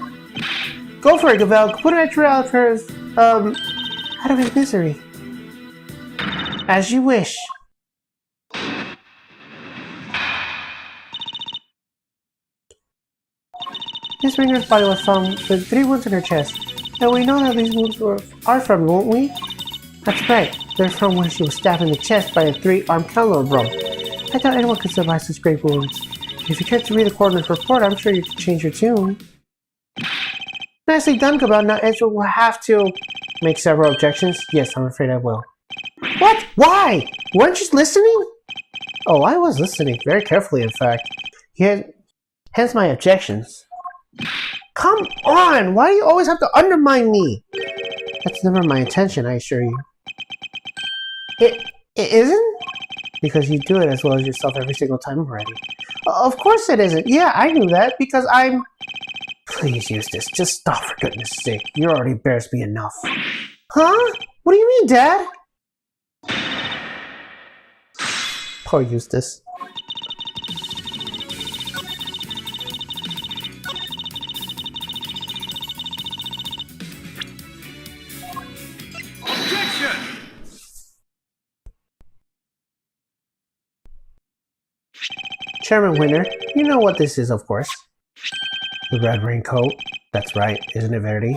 Go for it, Cavell. Put Edgeworth out of hers, out of his misery. As you wish. Miss Ringer's body was found with 3 wounds in her chest. And we know that these wounds are from, won't we? That's right. They're from when she was stabbed in the chest by a 3-armed counter bro. I doubt anyone could survive such great wounds. If you care to read the coroner's report, I'm sure you could change your tune. Nicely done, Gambit. Now Edgeworth will have to make several objections. Yes, I'm afraid I will. What? Why? Weren't you listening? Oh, I was listening very carefully, in fact. Hence my objections. Come on! Why do you always have to undermine me? That's never my intention, I assure you. It isn't? Because you do it as well as yourself every single time already. Of course it isn't. Yeah, I knew that because I'm... Please, Eustace, just stop for goodness sake. You already embarrassed me enough. Huh? What do you mean, Dad? Poor Eustace. Objection! Chairman Winter, you know what this is, of course. The red raincoat. That's right, isn't it, Verity?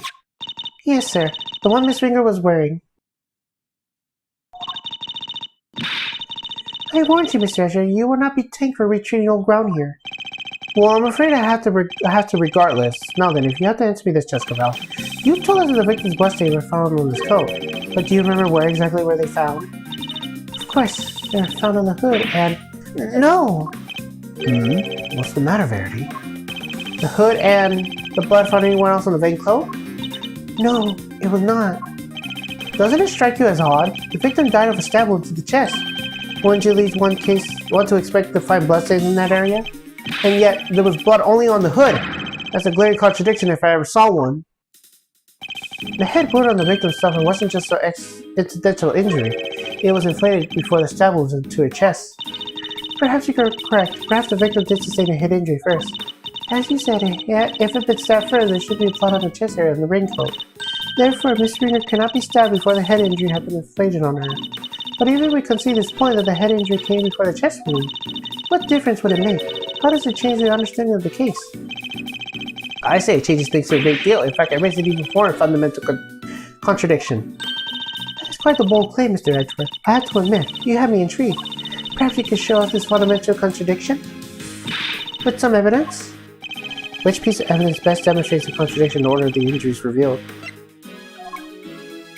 Yes, sir. The one Miss Ringer was wearing. I warned you, Mr. Escher, you will not be tanked for retreating old ground here. Well, I'm afraid I have to regardless. Now then, if you have to answer me this, Gambit. You told us that the victim's blood stains were found on his coat, but do you remember where they found? Of course, they were found on the hood and... No! What's the matter, Verity? The hood and the blood found anywhere else on the vein cloak? No, it was not. Doesn't it strike you as odd? The victim died of a stab wound to the chest. Wouldn't you at least want to expect to find bloodstains in that area? And yet, there was blood only on the hood. That's a glaring contradiction if I ever saw one. The head wound on the victim's stomach wasn't just an incidental injury. It was inflated before the stab wound was into her chest. Perhaps you are correct. Perhaps the victim did sustain a head injury first. As you said, if it had been stabbed further, there should be a blood on the chest area of the raincoat. Therefore, Miss Ringer cannot be stabbed before the head injury had been inflicted on her. But even if we concede this point that the head injury came before the chest wound, what difference would it make? How does it change the understanding of the case? I say it changes things a great deal. In fact, I raised it even before a fundamental contradiction. That is quite a bold claim, Mr. Edgeworth. I have to admit, you have me intrigued. Perhaps you could show us this fundamental contradiction? With some evidence? Which piece of evidence best demonstrates the contradiction in order of the injuries revealed?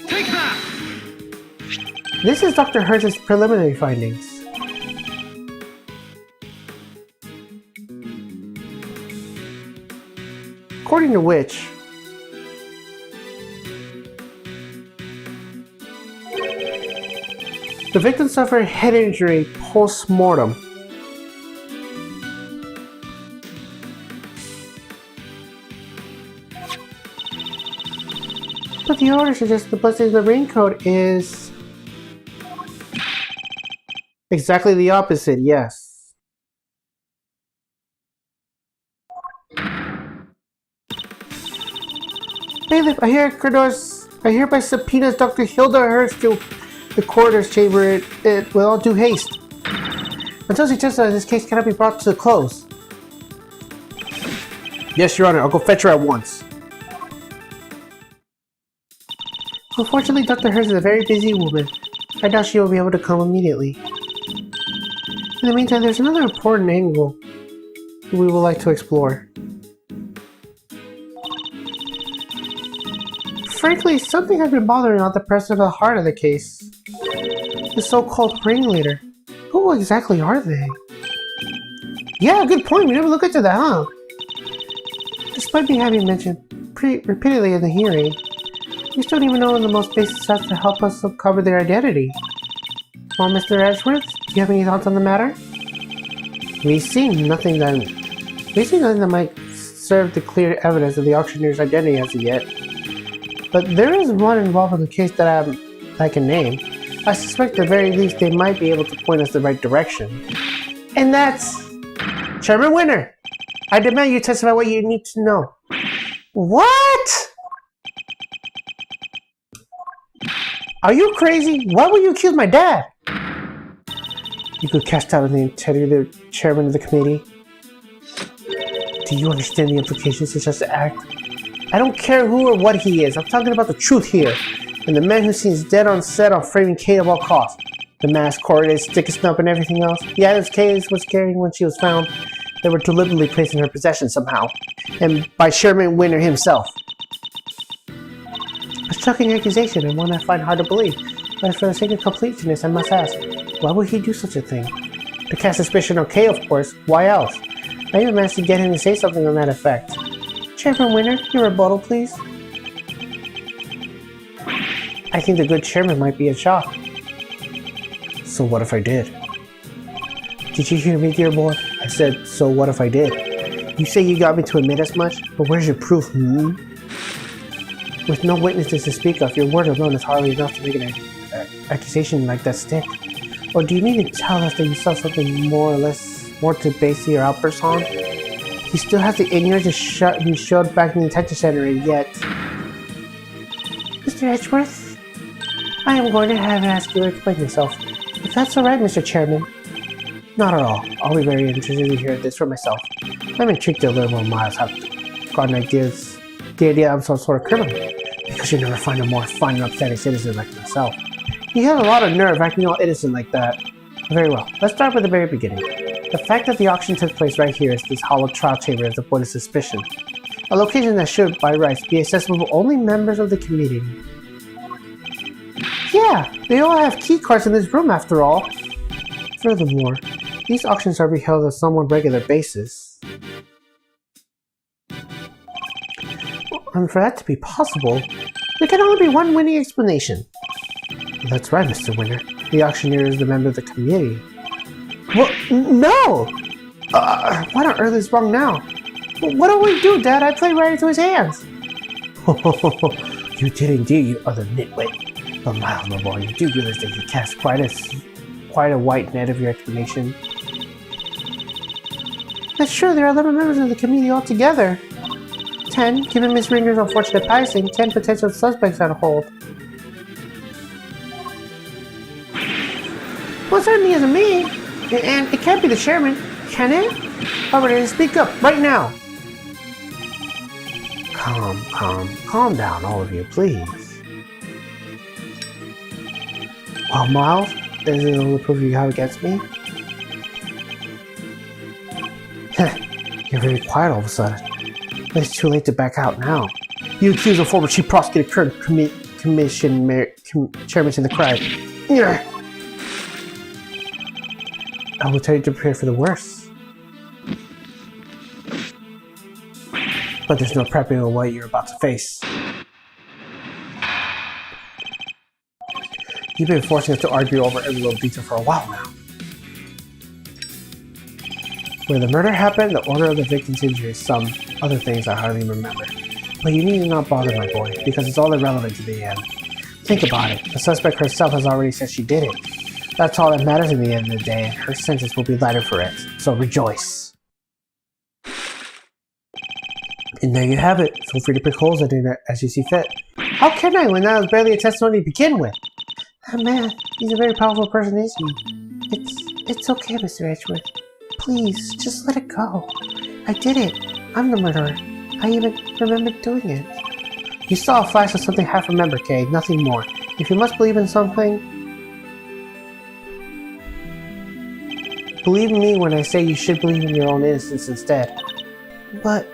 Take that! This is Dr. Hertz's preliminary findings. According to which, the victim suffered head injury post-mortem. But the order suggests the bloodstains in the raincoat is exactly the opposite, yes. Bailiff, I hereby subpoenas Dr. Hilda Hurst to the coroner's chamber with all due haste. Until she testifies, this case cannot be brought to a close. Yes, Your Honor, I'll go fetch her at once. Unfortunately, Dr. Hurst is a very busy woman. I doubt she will be able to come immediately. In the meantime, there's another important angle we would like to explore. Frankly, something has been bothering out the person at the heart of the case. The so-called ringleader. Who exactly are they? Yeah, good point. We never looked into that, huh? Despite me having mentioned repeatedly in the hearing, we still don't even know the most basic steps to help us uncover their identity. Well, Mr. Edgeworth, do you have any thoughts on the matter? We've seen nothing that might serve to clear evidence of the auctioneer's identity as of yet. But there is one involved in the case that I can name. I suspect at the very least they might be able to point us in the right direction. And that's... Chairman Winter! I demand you testify what you need to know. What? Are you crazy? Why would you accuse my dad? You could cast doubt on the integrity of the chairman of the committee. Do you understand the implications of such an act? I don't care who or what he is. I'm talking about the truth here. And the man who seems dead on set on framing Kate at all costs. The mask, corded, stick and snub, and everything else. The items Kate was carrying when she was found, they were deliberately placed in her possession somehow. And by Chairman Winter himself. shocking accusation and one I find hard to believe. But for the sake of completeness, I must ask, why would he do such a thing? To cast suspicion on Kay, of course. Why else? I even managed to get him to say something on that effect. Chairman Winner, your rebuttal, please. I think the good chairman might be in shock. So what if I did? Did you hear me, dear boy? I said, so what if I did? You say you got me to admit as much, but where's your proof, With no witnesses to speak of, your word alone is hardly enough to make an accusation like that stick. Or do you mean to tell us that you saw something more to base your outburst on? He still has the ignorance he showed back in the detention center, and yet... Mr. Edgeworth? I am going to have asked you to explain yourself. If that's alright, Mr. Chairman. Not at all. I'll be very interested to hear this for myself. I'm intrigued to learn more Miles have gotten the idea I'm some sort of criminal. Because you never find a more fine and upstanding citizen like myself. He has a lot of nerve acting all innocent like that. Very well. Let's start with the very beginning. The fact that the auction took place right here is this hollow trial chamber is the point of suspicion. A location that should, by rights, be accessible to only members of the community. Yeah, they all have key cards in this room after all. Furthermore, these auctions are held on a somewhat regular basis. And for that to be possible, there can only be one winning explanation. That's right, Mr. Winner. The auctioneer is the member of the committee. Well, no! What on earth is wrong now? What do we do, Dad? I played right into his hands. You did indeed, you other nitwit. But Miles, my boy, you do realize that you cast quite a white net of your explanation. That's true, there are 11 members of the committee altogether. 10, given Miss Ringer's unfortunate passing, 10 potential suspects on hold. Well, certainly isn't me. And it can't be the chairman, can it? Alright, speak up, right now. Calm down, all of you, please. Well, Miles, is it all the proof you have against me? You're very quiet all of a sudden. But it's too late to back out now. You accuse a former chief prosecutor, current chairman to the crime. I will tell you to prepare for the worst. But there's no prepping on what you're about to face. You've been forcing us to argue over every little detail for a while now. Where the murder happened, the order of the victim's injuries, some other things I hardly remember. But you need to not bother, my boy, because it's all irrelevant to the end. Think about it. The suspect herself has already said she did it. That's all that matters in the end of the day, and her sentence will be lighter for it. So rejoice. And there you have it. Feel free to pick holes in it as you see fit. How can I when that was barely a testimony to begin with? That man, he's a very powerful person, isn't he? It's okay, Mr. Edgeworth. Please, just let it go. I did it. I'm the murderer. I even remember doing it. You saw a flash of something half remember, Kay, nothing more. If you must believe in something, believe me when I say you should believe in your own innocence instead. But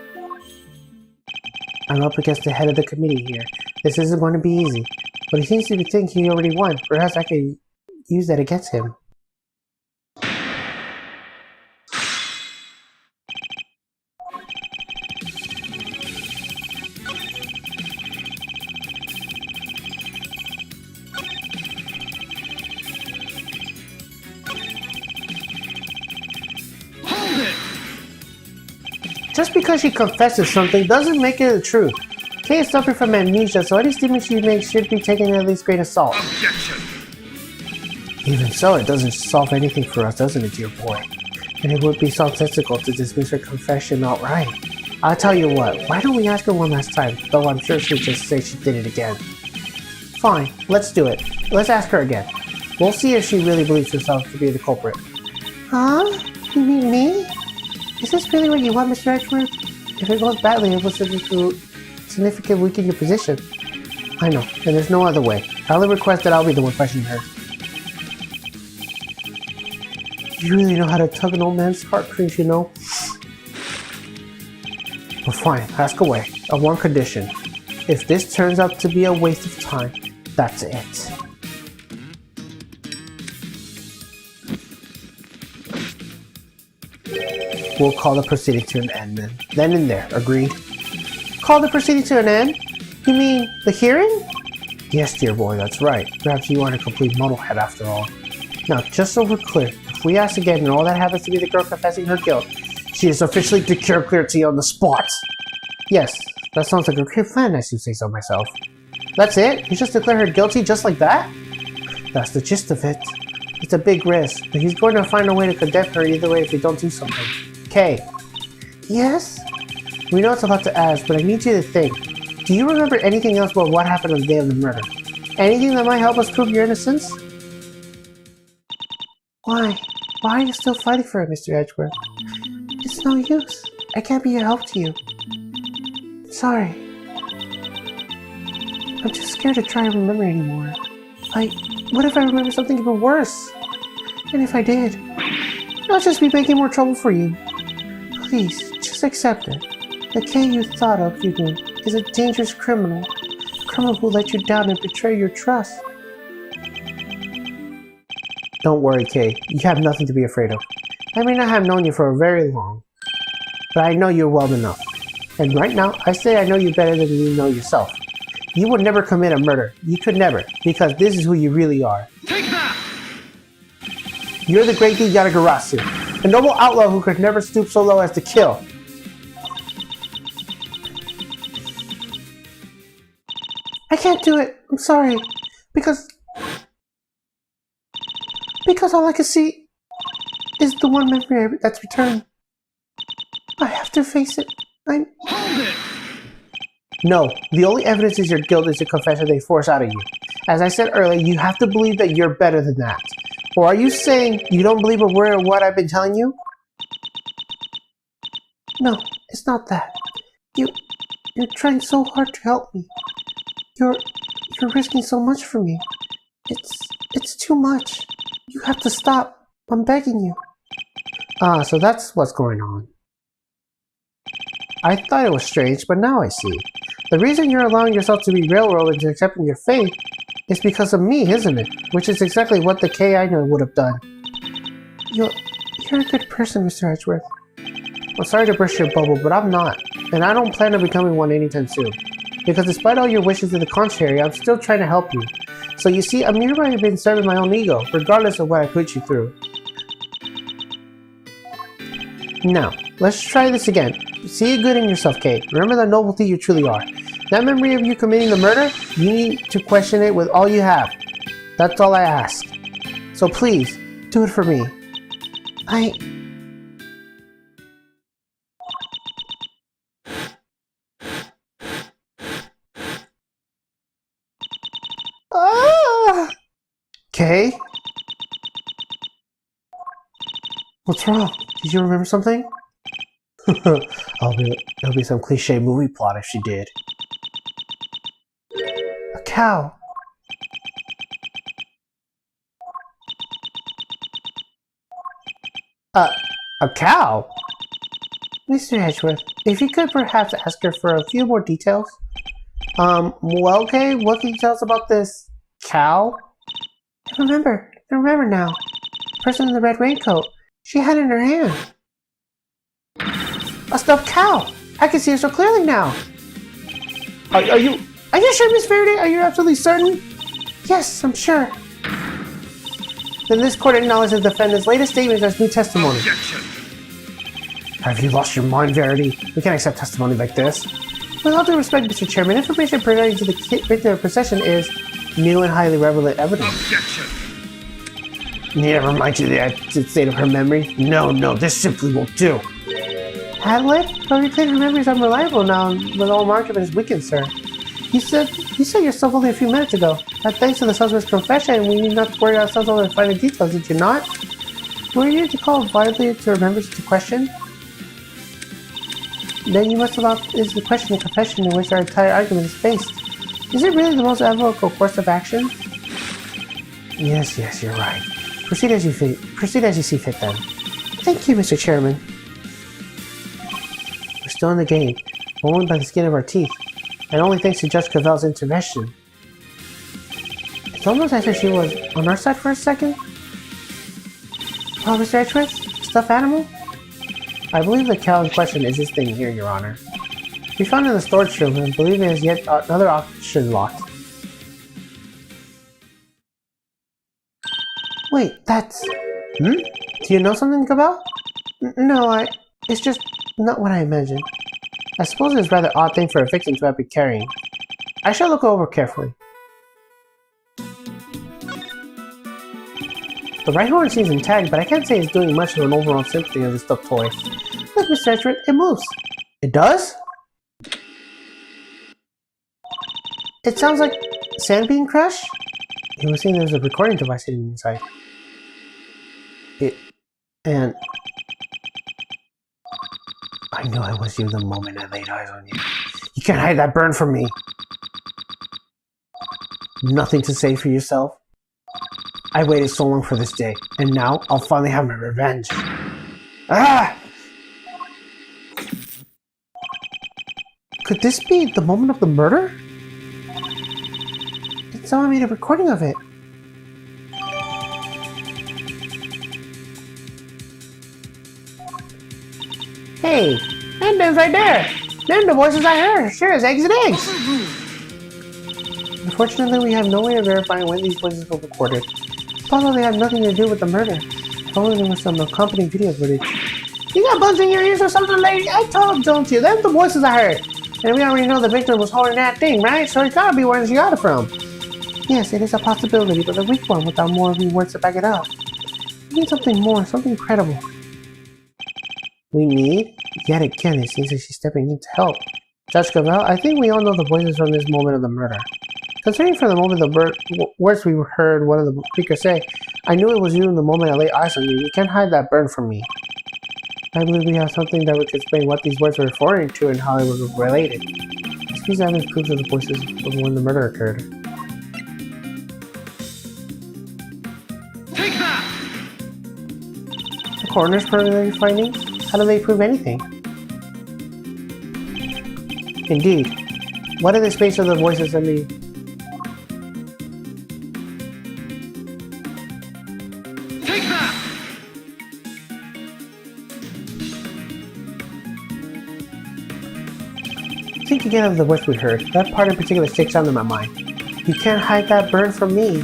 I'm up against the head of the committee here. This isn't going to be easy. But he seems to be thinking he already won. Perhaps I could use that against him. Just because she confesses something doesn't make it the truth. Kay is suffering from amnesia, so any statement she makes should be taken at least grain of salt. Objection! Even so, it doesn't solve anything for us, doesn't it, dear boy? And it would be nonsensical to dismiss her confession outright. I'll tell you what, why don't we ask her one last time, though I'm sure she'll just say she did it again. Fine, let's do it. Let's ask her again. We'll see if she really believes herself to be the culprit. Huh? You mean me? Is this really what you want, Mr. Edgeworth? If it goes badly, it will significantly weaken your position. I know, and there's no other way. I only request that I'll be the one questioning her. You really know how to tug an old man's heartstrings, you know? Well, fine, ask away. On one condition. If this turns out to be a waste of time, that's it. We'll call the proceeding to an end then. Then and there, agreed? Call the proceeding to an end? You mean the hearing? Yes, dear boy, that's right. Perhaps you aren't a complete muddlehead after all. Now, just so we're clear, if we ask again and all that happens to be the girl confessing her guilt, she is officially declared clear to you on the spot. Yes, that sounds like a great plan, as you say so myself. That's it? You just declare her guilty just like that? That's the gist of it. It's a big risk, but he's going to find a way to condemn her either way if we don't do something. Kay. Yes? We know it's a lot to ask, but I need you to think. Do you remember anything else about what happened on the day of the murder? Anything that might help us prove your innocence? Why? Why are you still fighting for it, Mr. Edgeworth? It's no use. I can't be a help to you. Sorry. I'm too scared to try and remember anymore. What if I remember something even worse? And if I did? I'll just be making more trouble for you. Please, just accept it. The Kay you thought of you knew is a dangerous criminal. A criminal who let you down and betray your trust. Don't worry, Kay. You have nothing to be afraid of. I may not have known you for very long, but I know you well enough. And right now, I say I know you better than you know yourself. You would never commit a murder. You could never, because this is who you really are. Take that! You're the great Yatagarasu, a noble outlaw who could never stoop so low as to kill. I can't do it. I'm sorry. Because all I can see is the one memory that's returned. I have to face it. Hold it! No, the only evidence is your guilt is the confession they force out of you. As I said earlier, you have to believe that you're better than that. Or are you saying you don't believe a word of what I've been telling you? No, it's not that. You're trying so hard to help me. You're risking so much for me. It's too much. You have to stop. I'm begging you. Ah, so that's what's going on. I thought it was strange, but now I see. The reason you're allowing yourself to be railroaded into accepting your fate is because of me, isn't it? Which is exactly what the Kay I know would have done. You're a good person, Mr. Edgeworth. I'm sorry to burst your bubble, but I'm not. And I don't plan on becoming one anytime soon. Because despite all your wishes to the contrary, I'm still trying to help you. So you see, I'm hereby being serving my own ego, regardless of what I put you through. Now, let's try this again. See it good in yourself, Kay. Remember the nobility you truly are. That memory of you committing the murder, you need to question it with all you have. That's all I ask. So please, do it for me. Kay? What's wrong? Did you remember something? It'll be some cliche movie plot if she did. A cow. A cow? Mr. Edgeworth, if you could perhaps ask her for a few more details. Well, Kay, what can you tell us about this cow? I remember now. The person in the red raincoat. She had it in her hand. A stuffed cow! I can see it so clearly now! Are you sure, Miss Faraday? Are you absolutely certain? Yes, I'm sure. Then this court acknowledges the defendant's latest statement as new testimony. Objection! Have you lost your mind, Verity? We can't accept testimony like this. With all due respect, Mr. Chairman, information pertaining to the victim of possession is new and highly relevant evidence. Objection! Need I remind you of the active state of her memory? No, this simply won't do. Adelaide? But we claim her memory is unreliable now when all argument is weakened, sir. You said yourself only a few minutes ago that thanks to the suspect's confession, we need not worry ourselves over the finer details, did you not? Were you to call vitally to remember such a question? Then you must allow is the question and confession in which our entire argument is based. Is it really the most ethical course of action? Yes, you're right. Proceed as you see fit then. Thank you, Mr. Chairman. We're still in the game, only by the skin of our teeth. and only thanks to Judge Cavell's intervention. It's almost as if she was on our side for a second. Oh, Mr. Edgeworth? Stuffed animal? I believe the cow in question is this thing here, Your Honor. We found it in the storage room and believe it is yet another auction lot. Wait, that's... Do you know something, Cavell? No, it's just not what I imagined. I suppose it's a rather odd thing for a victim to have been carrying. I shall look over carefully. The right horn seems intact, but I can't say it's doing much of an overall sympathy of the stuffed toy. Look, Mr. Edgeworth, it moves. It does? It sounds like sand being crushed? He was saying there's a recording device hidden inside. And... I knew it was you the moment I laid eyes on you. You can't hide that burn from me! Nothing to say for yourself? I waited so long for this day, and now I'll finally have my revenge. Ah! Could this be the moment of the murder? Someone made a recording of it. Hey, Mandan's right there. Them the voices I heard. Sure as eggs and eggs. Unfortunately, we have no way of verifying when these voices were recorded. Although they have nothing to do with the murder. If only there was some accompanying video footage. You got bugs in your ears or something, lady? I told, don't you? Them the voices I heard. And we already know the victim was holding that thing, right? So it gotta be where she got it from. Yes, it is a possibility, but a weak one without more words to back it up. We need something more, something credible. We need? Yet again, it seems like she's stepping in to help. Judge Cavell, I think we all know the voices from this moment of the murder. Considering from the moment the words we heard one of the speakers say, I knew it was you in the moment I laid eyes on you. You can't hide that burn from me. I believe we have something that would explain what these words were referring to and how it was related. This piece of evidence proves that the voices of when the murder occurred. Take that! The coroner's preliminary findings? How do they prove anything? Indeed. What are the space of the voices in the... Take that! Think again of the voice we heard. That part in particular sticks out in my mind. You can't hide that burn from me.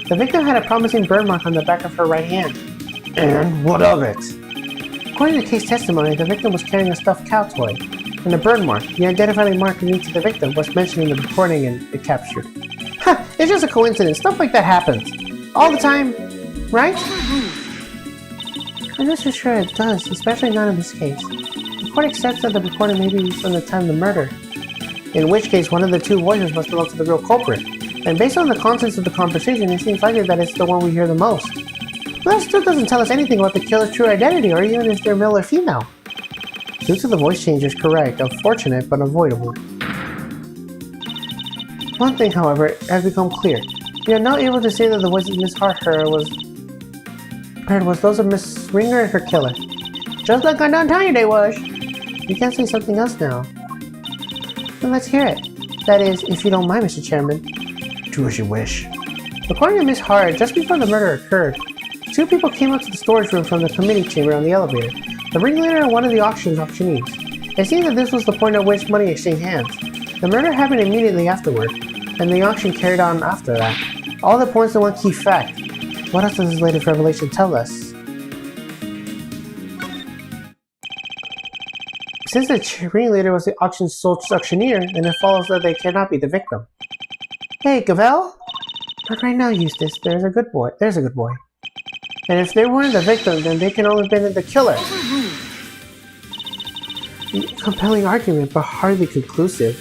The victim had a promising burn mark on the back of her right hand. And what of it? According to case testimony, the victim was carrying a stuffed cow toy. And the burn mark, the identifying mark unique to the victim, was mentioned in the recording and it captured. Ha! It's just a coincidence. Stuff like that happens. All the time, right? I'm not so sure it does, especially not in this case. The court accepts that the recording may be from the time of the murder. In which case, one of the two voices must belong to the real culprit. And based on the contents of the conversation, it seems likely that it's the one we hear the most. But that still doesn't tell us anything about the killer's true identity, or even if they're male or female. Due to the voice change is correct, unfortunate but avoidable. One thing, however, has become clear. We are now able to say that the voices Miss Hart heard was those of Miss Ringer and her killer. Just like I done tell you they was. We can say something else now. Then let's hear it. That is, if you don't mind, Mr. Chairman. Do as you wish. According to Miss Hart, just before the murder occurred, two people came up to the storage room from the committee chamber on the elevator. The ringleader and one of the auctioneers. It seems that this was the point at which money exchanged hands. The murder happened immediately afterward, and the auction carried on after that. All the points in one key fact. What else does this latest revelation tell us? Since the ringleader was the auction's sole auctioneer, then it follows that they cannot be the victim. Hey, Cavell? But right now, Eustace, there's a good boy. And if they weren't the victim, then they can only have been the killer. Compelling argument, but hardly conclusive.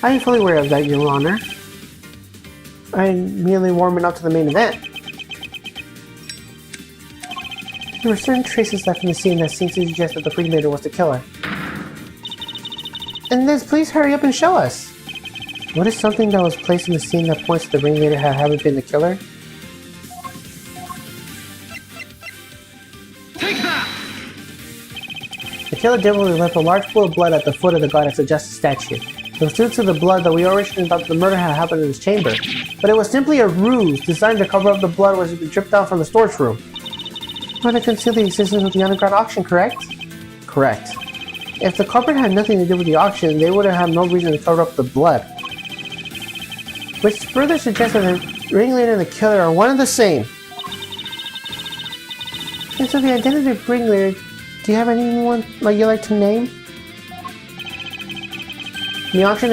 I am fully aware of that, Your Honor. I'm merely warming up to the main event. There were certain traces left in the scene that seemed to suggest that the ringleader was the killer. And then please hurry up and show us. What is something that was placed in the scene that points to the ringleader having been the killer? It killer deliberately left a large pool of blood at the foot of the Goddess of Justice statue. It was due to the blood that we originally thought the murder had happened in this chamber. But it was simply a ruse designed to cover up the blood which had been dripped down from the storage room. For to conceal the existence of the underground auction, correct? Correct. If the culprit had nothing to do with the auction, they would have had no reason to cover up the blood. Which further suggests that the ringleader and the killer are one and the same. And so the identity of ringleader, do you have anyone you'd like to name? The auction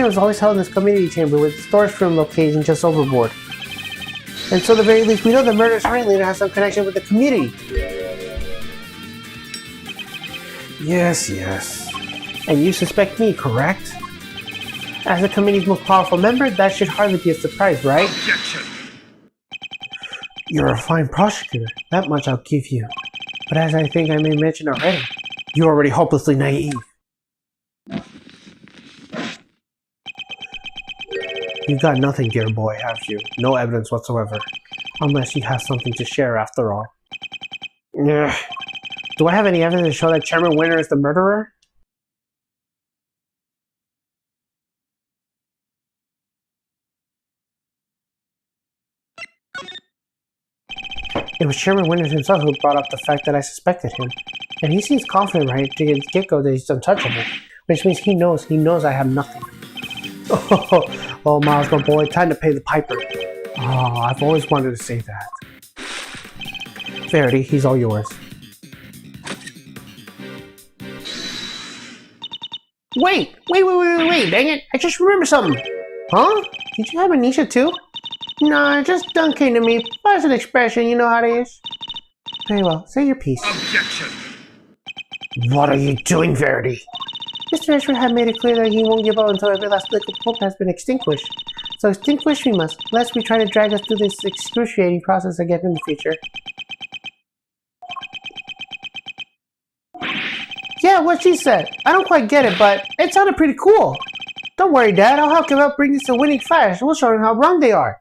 was always held in this community chamber with the storage room located just overboard. And so at the very least, we know the murderous ringleader has some connection with the community. Yes. And you suspect me, correct? As the committee's most powerful member, that should hardly be a surprise, right? Objection! You're a fine prosecutor, that much I'll give you. But as I think I may mention already, you're already hopelessly naive. You've got nothing, dear boy, have you? No evidence whatsoever. Unless you have something to share after all. Ugh. Do I have any evidence to show that Chairman Winter is the murderer? It was Chairman Winters himself who brought up the fact that I suspected him. And he seems confident right to the get-go that he's untouchable. Which means he knows I have nothing. Oh, Miles, my boy, time to pay the piper. Oh, I've always wanted to say that. Verity, he's all yours. Wait, dang it, I just remembered something. Huh? Did you have amnesia too? Nah, it just done came to me. That's an expression, you know how it is. Very well, say your piece. Objection! What are you doing, Verity? Mr. Edgeworth had made it clear that he won't give up until every last lick of hope has been extinguished. So extinguish we must, lest we try to drag us through this excruciating process again in the future. Yeah, what she said. I don't quite get it, but it sounded pretty cool. Don't worry, Dad. I'll help bring this to winning flash. We'll show them how wrong they are.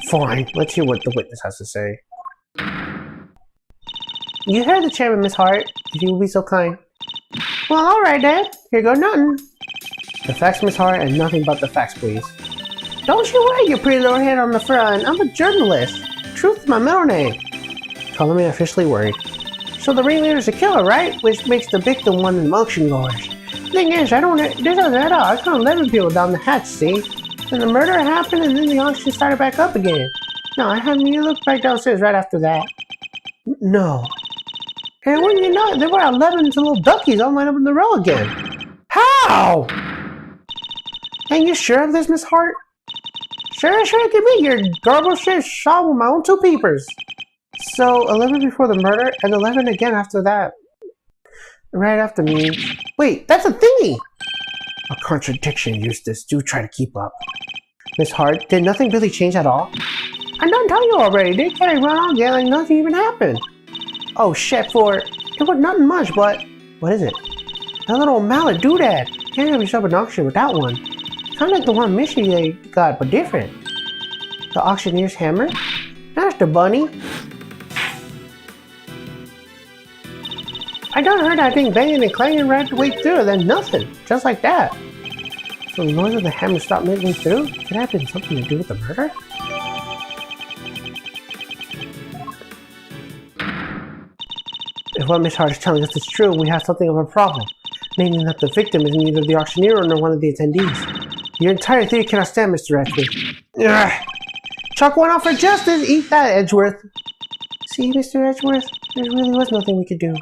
Fine. Let's hear what the witness has to say. You heard the chairman, Miss Hart, if you would be so kind. Well, alright, Dad. Here go nothing. The facts, Miss Hart, and nothing but the facts, please. Don't you worry, your pretty little head on the front. I'm a journalist. Truth is my middle name. Calling me officially worried. So the ringleader's a killer, right? Which makes the victim one of the motion goers. Thing is, this doesn't add up. I couldn't 11 people down the hatch, see? Then the murder happened and then the auction started back up again. No, I had me look back downstairs right after that. No. And when you know it, there were 11 little duckies all lined up in the row again. How? And you sure of this, Miss Hart? Sure it could be. Your garble shit shot with my own two peepers. So, 11 before the murder, and 11 again after that. Right after me. Wait, that's a thingy! A contradiction, Eustace. Do try to keep up. Miss Hart, did nothing really change at all? I done tell you already. They carry run on again like nothing even happened. Oh shit, it was nothing much, but... What is it? That little mallet doodad. Can't have yourself an auction with that one. Kinda like the one Michigan got, but different. The auctioneer's hammer? That's the bunny. I done heard that thing banging and clanging right the way through, then nothing. Just like that. So the noise of the hammer stopped midway through? Could that have been something to do with the murder? If what Miss Hart is telling us is true, we have something of a problem. Meaning that the victim is neither the auctioneer nor one of the attendees. Your entire theory cannot stand, Mr. Edgeworth. Ugh. Chuck one out for justice! Eat that, Edgeworth! See, Mr. Edgeworth, there really was nothing we could do.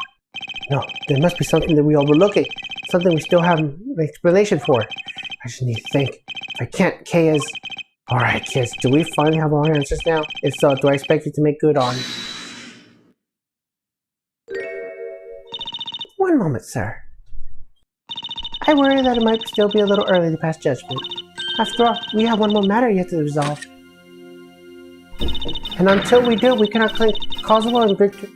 No, there must be something that we are overlooking. Something we still have an explanation for. I just need to think. If I can't, Kay is... Alright, kids, do we finally have all our answers now? If so, do I expect you to make good on... One moment, sir. I worry that it might still be a little early to pass judgment. After all, we have one more matter yet to resolve. And until we do, we cannot claim causal and victory.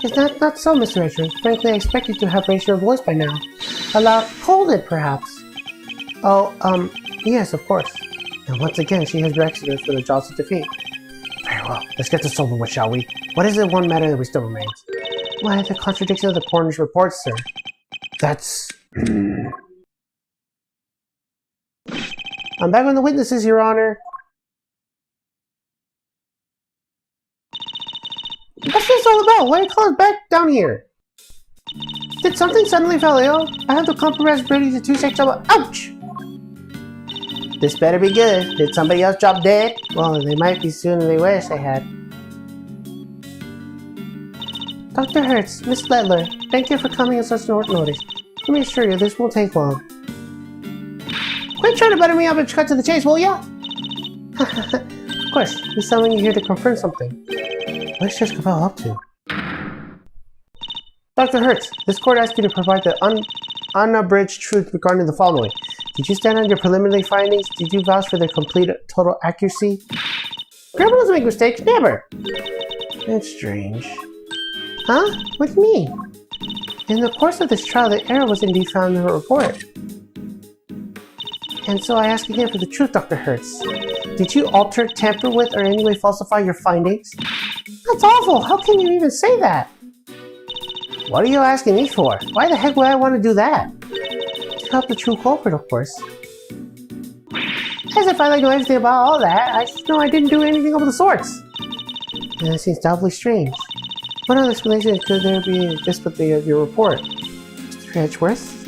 Is that not so, Mr. Edgeworth? Frankly, I expected to have raised your voice by now. Hold it, perhaps. Oh, yes, of course. And once again, she has directed us for the jaws of defeat. Very well, let's get this over with, shall we? What is the one matter that still remains? Why, the contradiction of the coroner's report, sir. That's... I'm back on the witnesses, Your Honor. What's this all about? Why are you calling back down here? Did something suddenly fall ill? I have the compromised ability to 2 seconds of ouch! This better be good. Did somebody else drop dead? Well, they might be sooner than they wish they had. Dr. Hertz, Miss Ledler, thank you for coming on such short notice. Let me assure you, this won't take long. Quit trying to butter me up and cut to the chase, will ya? Of course, he's summoning you here to confirm something. What is Judge Capel up to? Dr. Hertz, this court asks you to provide the unabridged truth regarding the following. Did you stand on your preliminary findings? Did you vouch for their complete, total accuracy? Grandma doesn't make mistakes, never! That's strange. Huh? What do you mean? In the course of this trial, the error was indeed found in her report. And so I ask again for the truth, Dr. Hertz. Did you alter, tamper with, or in any way falsify your findings? That's awful! How can you even say that? What are you asking me for? Why the heck would I want to do that? To help the true culprit, of course. As if I know everything about all that. I just know I didn't do anything of the sorts. And that seems doubly strange. What other explanation could there be just with your report? Mr. Edgeworth?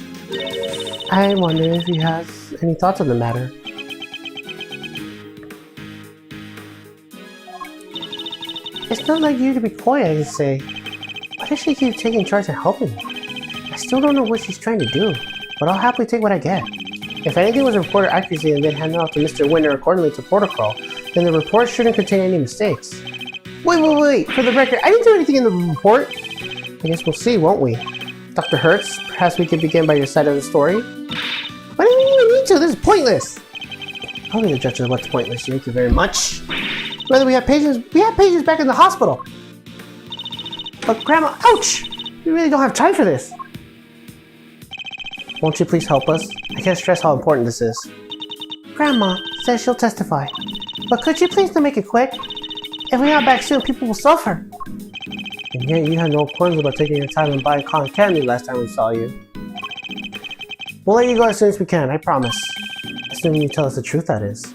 I wonder if he has any thoughts on the matter. It's not like you to be coy, I can say. Why does she keep taking charge and helping me? I still don't know what she's trying to do, but I'll happily take what I get. If anything was reported accurately and then handed off to Mr. Winter accordingly to protocol, then the report shouldn't contain any mistakes. Wait, for the record, I didn't do anything in the report! I guess we'll see, won't we? Dr. Hertz, perhaps we could begin by your side of the story? Why do we even need to? This is pointless! I'll be the judge of what's pointless, thank you very much. Whether we have patients back in the hospital! But Grandma, ouch! We really don't have time for this! Won't you please help us? I can't stress how important this is. Grandma says she'll testify. But could you please make it quick? If we're not back soon, people will suffer. And yet you had no qualms about taking your time and buying cotton candy last time we saw you. We'll let you go as soon as we can, I promise. Assuming you tell us the truth, that is.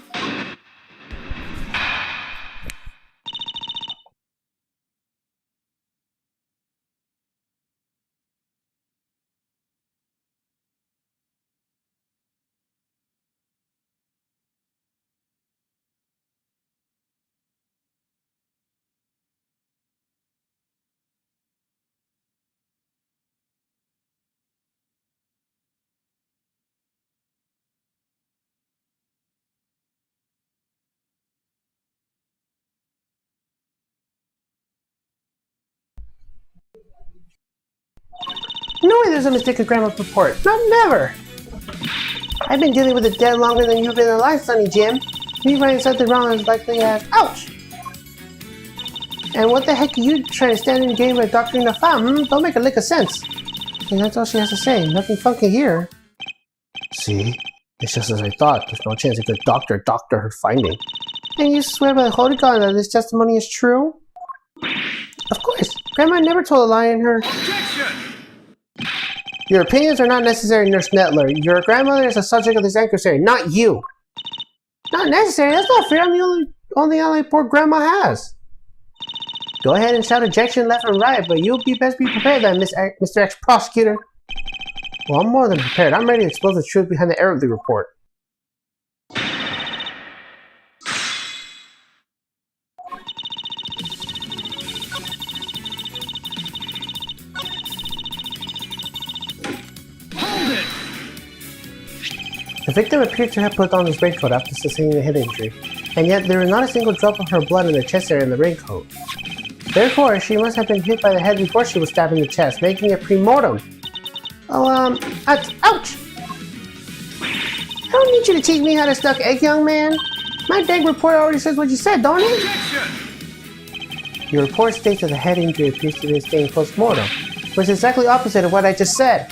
No way there's a mistake in Grandma's report. Not never! I've been dealing with it dead longer than you've been alive, Sonny Jim. Me writing something wrong as likely as ouch! And what the heck are you trying to stand in the game with doctoring the file? Don't make a lick of sense. And that's all she has to say. Nothing funky here. See? It's just as I thought. There's no chance a good doctor her finding. And you swear by the Holy God that this testimony is true? Of course. Grandma never told a lie in her... Objection! Your opinions are not necessary, Nurse Nettler. Your grandmother is the subject of this inquiry, not you. Not necessary? That's not fair. I'm the only ally poor Grandma has. Go ahead and shout objection left and right, but you'll best be prepared then, Mr. Ex-Prosecutor. Well, I'm more than prepared. I'm ready to expose the truth behind the error of the report. The victim appeared to have put on his raincoat after sustaining a head injury, and yet there was not a single drop of her blood in the chest area in the raincoat. Therefore, she must have been hit by the head before she was stabbed in the chest, making it pre-mortem. Oh, ouch! I don't need you to teach me how to suck egg, young man. My dang report already says what you said, don't it? Your report states that the head injury appears to be a stain post-mortem, which is exactly opposite of what I just said.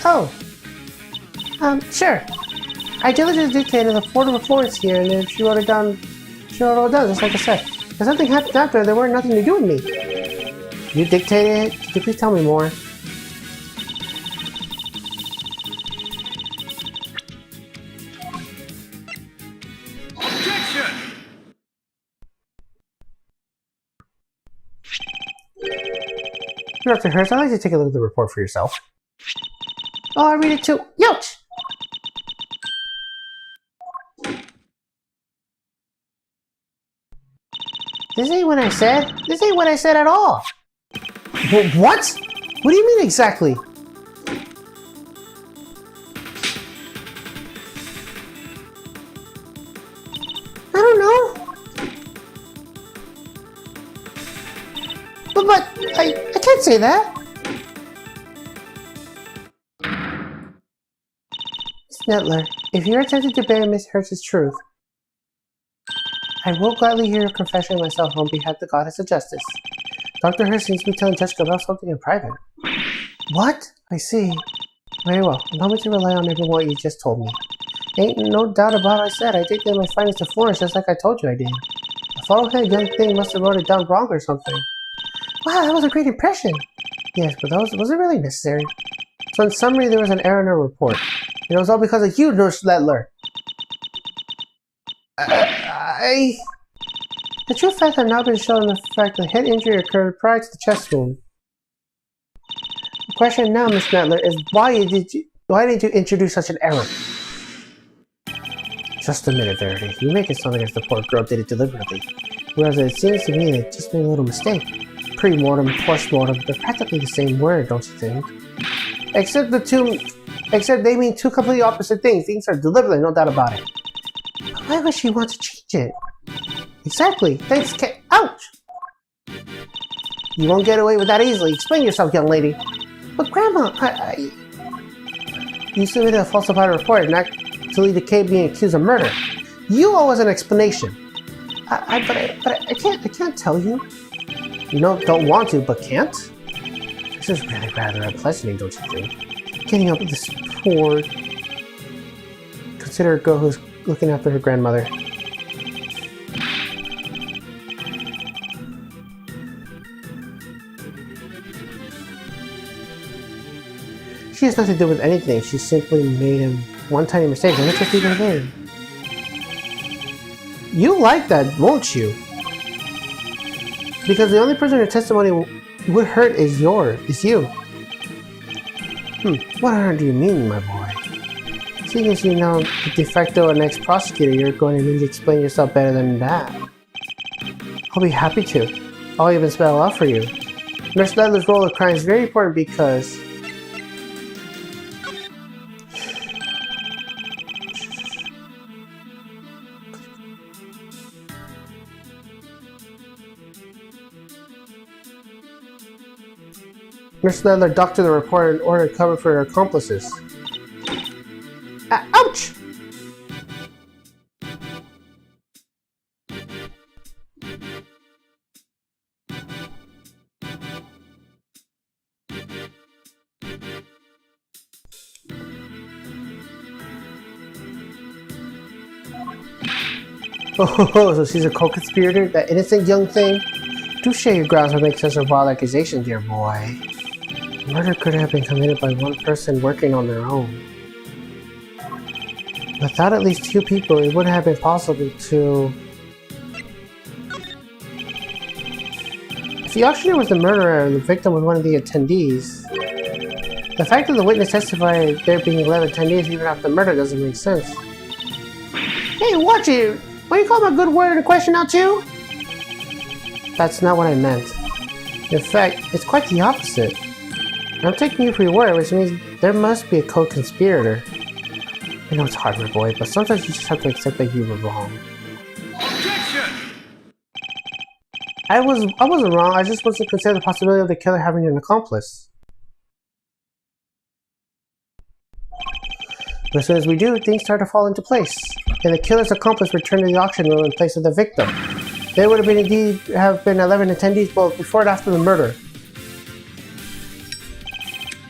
Oh. Sure. I diligently dictated the report of reports here, and then she wrote it down, just like I said. If something happened after, there weren't nothing to do with me. You dictated it? Could you please tell me more? Objection! Dr. Hurst, I'd like to take a look at the report for yourself. Oh, I read it too. Youch! This ain't what I said. This ain't what I said at all. What? What do you mean exactly? I don't know. But I can't say that. Snetler, if you're attempting to bury Miss Hurst's truth, I will gladly hear your confession myself on behalf of the goddess of justice. Dr. Hurst seems to be telling Jessica about something in private. What? I see. Very well. Allow me to rely on everyone what you just told me. Ain't no doubt about what I said. I did get my findings to Florence just like I told you I did. The followhead young thing must have wrote it down wrong or something. Wow, that was a great impression. Yes, but was it really necessary? So in summary, there was an error in her report. And it was all because of you, Nurse Ledler. The true fact had not been shown in the fact that the head injury occurred prior to the chest wound. The question now, Miss Nadler, is why did you introduce such an error? Just a minute, Verity. You make it sound like the poor girl did it deliberately. Whereas it seems to me they just made a little mistake. Pre-mortem, post-mortem, they're practically the same word, don't you think? Except they mean two completely opposite things. Things are deliberately, no doubt about it. Why would she want to change it? Exactly. Thanks, ouch! You won't get away with that easily. Explain yourself, young lady. But Grandma, You submitted a falsified report and actually decayed being accused of murder. You owe us an explanation. But I can't tell you. You don't want to, but can't? This is really rather unpleasant, don't you think? Getting up with this poor... Consider a girl who's looking after her grandmother. She has nothing to do with anything. She simply made him one tiny mistake, and let's just leave it in. You like that, won't you? Because the only person your testimony would hurt is you. What harm do you mean, my boy? Seeing as you know the de facto and ex-prosecutor, you're going to need to explain yourself better than that. I'll be happy to. I'll even spell it out for you. Nurse Ledler's role of crime is very important because... Nurse Ledler doctored the report in order to cover for her accomplices. Ouch! Oh, so she's a co-conspirator? That innocent young thing? Do share your grounds for making such a wild accusation, dear boy. Murder could have been committed by one person working on their own. Without at least two people, it wouldn't have been possible to... If the auctioneer was the murderer and the victim was one of the attendees, the fact that the witness testified there being 11 attendees even after the murder doesn't make sense. Hey, watch it! What do you call my good word in a question now too? That's not what I meant. In fact, it's quite the opposite. I'm taking you for your word, which means there must be a co-conspirator. I know it's hard, my boy, but sometimes you just have to accept that you were wrong. Objection! I wasn't wrong, I just wasn't considering the possibility of the killer having an accomplice. But as soon as we do, things start to fall into place, and the killer's accomplice returned to the auction room in place of the victim. There would have been indeed have been 11 attendees both before and after the murder.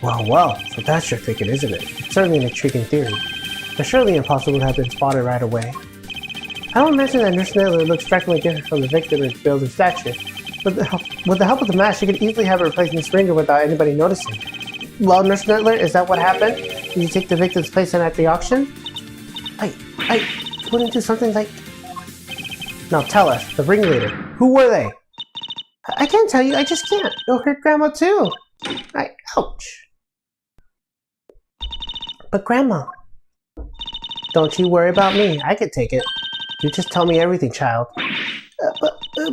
Well, so that's your thinking, isn't it? It's certainly an intriguing theory. But surely impossible to have been spotted right away. I don't mention that Nurse Nettler looks strikingly different from the victim in build and stature. With the help of the mask, she could easily have replaced Miss Ringer without anybody noticing. Well, Nurse Nettler, is that what happened? Did you take the victim's place at the auction? I wouldn't do something like... Now tell us, the ringleader. Who were they? I can't tell you, I just can't. It'll hurt Grandma too. Ouch. But Grandma... Don't you worry about me, I can take it. You just tell me everything, child.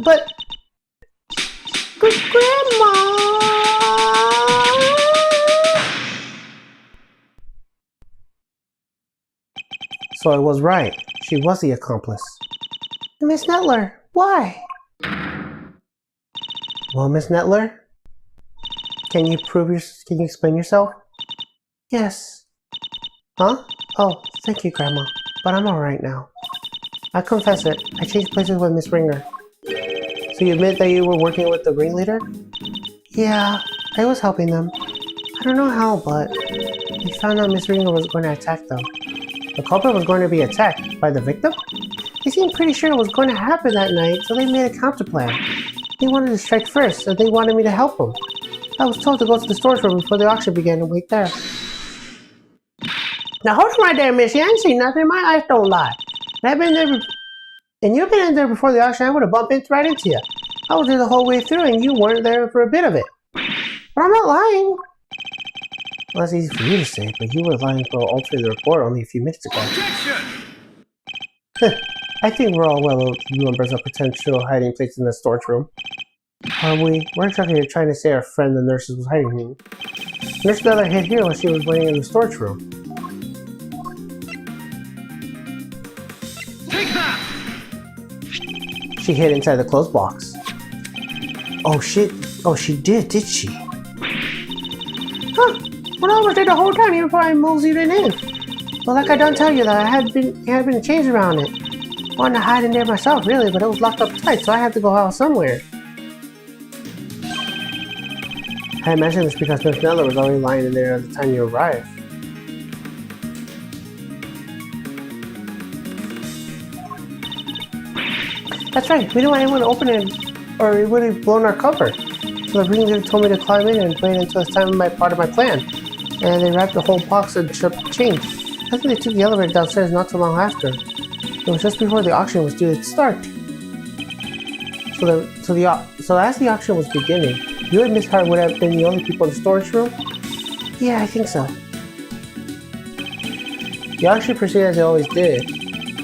But... Grandma... So I was right. She was the accomplice. Miss Nettler, why? Well, Miss Nettler? Can you explain yourself? Yes. Huh? Oh, thank you, Grandma. But I'm alright now. I confess it. I changed places with Miss Ringer. So you admit that you were working with the ringleader? Yeah, I was helping them. I don't know how, but we found out Miss Ringer was going to attack them. The culprit was going to be attacked by the victim? They seemed pretty sure it was going to happen that night, so they made a counterplan. They wanted to strike first, so they wanted me to help them. I was told to go to the storage room before the auction began and wait there. Now hold on right there, Miss. You ain't seen nothing. My eyes don't lie. And I've been there, and you've been in there before the auction. I would have bumped right into you. I was there the whole way through, and you weren't there for a bit of it. But I'm not lying. Well, that's easy for you to say, but you were lying for altering the report only a few minutes ago. I think we're all well numbers of potential hiding places in the storage room. Are we? We're exactly trying to say our friend the nurse was hiding me. Nurse Nettler hid here while she was waiting in the storage room. Take that! She hid inside the clothes box. Oh shit! Oh, she did she? Huh? Well, I was there the whole time, even before I moseyed in. Well, like I done tell you that I had been a change around it. Wanted to hide in there myself, really, but it was locked up tight, so I had to go out somewhere. I imagine it's because Nurse Nettler was already lying in there at the time you arrived. That's right, we didn't want anyone to open it, or it would have blown our cover. So the ringleader told me to climb in and wait until it's time part of my plan. And they wrapped the whole box and shipped the chain. I think they took the elevator downstairs not too long after. It was just before the auction was due to start. So as the auction was beginning, you and Miss Hart would have been the only people in the storage room? Yeah, I think so. The auction proceeded as it always did.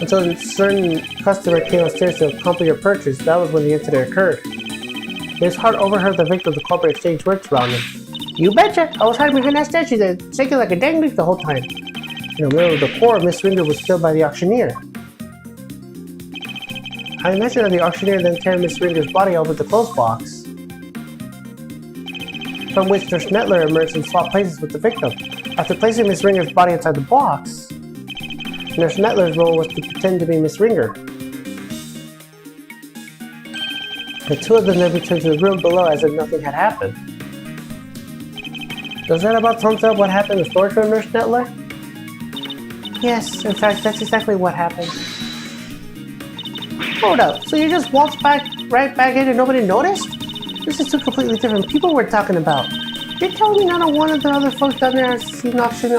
Until a certain customer came upstairs to complete her purchase, that was when the incident occurred. Miss Hart overheard the victim of the culprit exchange words around him. You betcha! I was hiding behind that statue that shaking like a dang leaf the whole time. In the middle of the pour, Miss Ringer was killed by the auctioneer. I imagine that the auctioneer then carried Miss Ringer's body over the clothes box, from which Nurse Nettler emerged and swapped places with the victim. After placing Miss Ringer's body inside the box, Nurse Nettler's role was to pretend to be Miss Ringer. The two of them then returned to the room below as if nothing had happened. Does that about sum up what happened in the storage room, Nurse Nettler? Yes, in fact, that's exactly what happened. Hold up, so you just walked right back in and nobody noticed? This is two completely different people we're talking about. You're telling me not a one of the other folks down there has seen the auction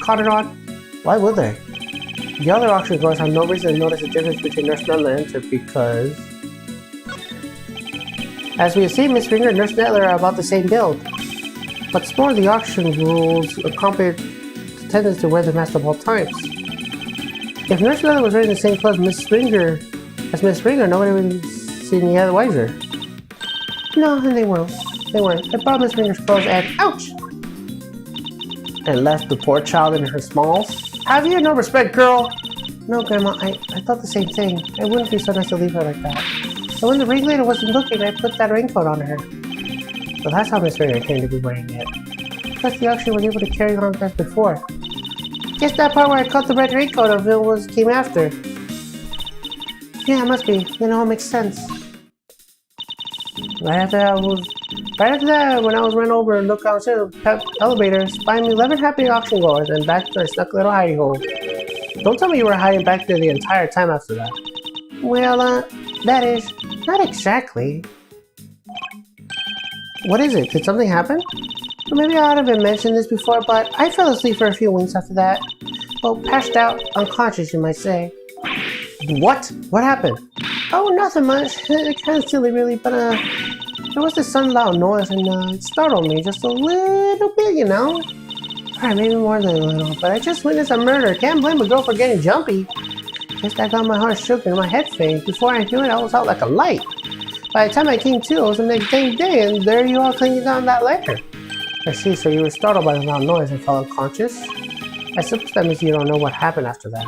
caught it on? Why would they? The other auction goers have no reason to notice the difference between Nurse Nettler and Enter because... As we have seen, Miss Ringer and Nurse Nettler are about the same build. What's more, the auction rules accompany the tendency to wear the mask at all times. If Nurse Nettler was wearing the same clothes as Miss Ringer, nobody would see any other wiser. No, and they weren't. They brought Miss Ringer's clothes and ouch! And left the poor child in her smalls. Have you no respect, girl? No, Grandma, I thought the same thing. I wouldn't be so nice to leave her like that. So when the ringleader wasn't looking, I put that raincoat on her. So that's how Miss Ringer came to be wearing it. Plus the auction was able to carry on as before. Guess that part where I cut the red raincoat of it came after. Yeah, it must be. Then it all makes sense. Right after that, when I was run over and looked outside the elevators, find me 11 happy auction goers and back to a snug little hidey hole. Don't tell me you were hiding back there the entire time after that. Well, that is, not exactly. What is it? Did something happen? Well, maybe I ought to have mentioned this before, but I fell asleep for a few winks after that. Well, passed out, unconscious, you might say. What? What happened? Oh, nothing much. Kind of silly, really, but, there was this sudden loud noise and, it startled me just a little bit, you know? Alright, maybe more than a little, but I just witnessed a murder. Can't blame a girl for getting jumpy. Guess that got my heart shook and my head faint. Before I knew it, I was out like a light. By the time I came to, it was the next day, and there you are clinging down that ladder. I see, so you were startled by the loud noise and fell unconscious? I suppose that means you don't know what happened after that.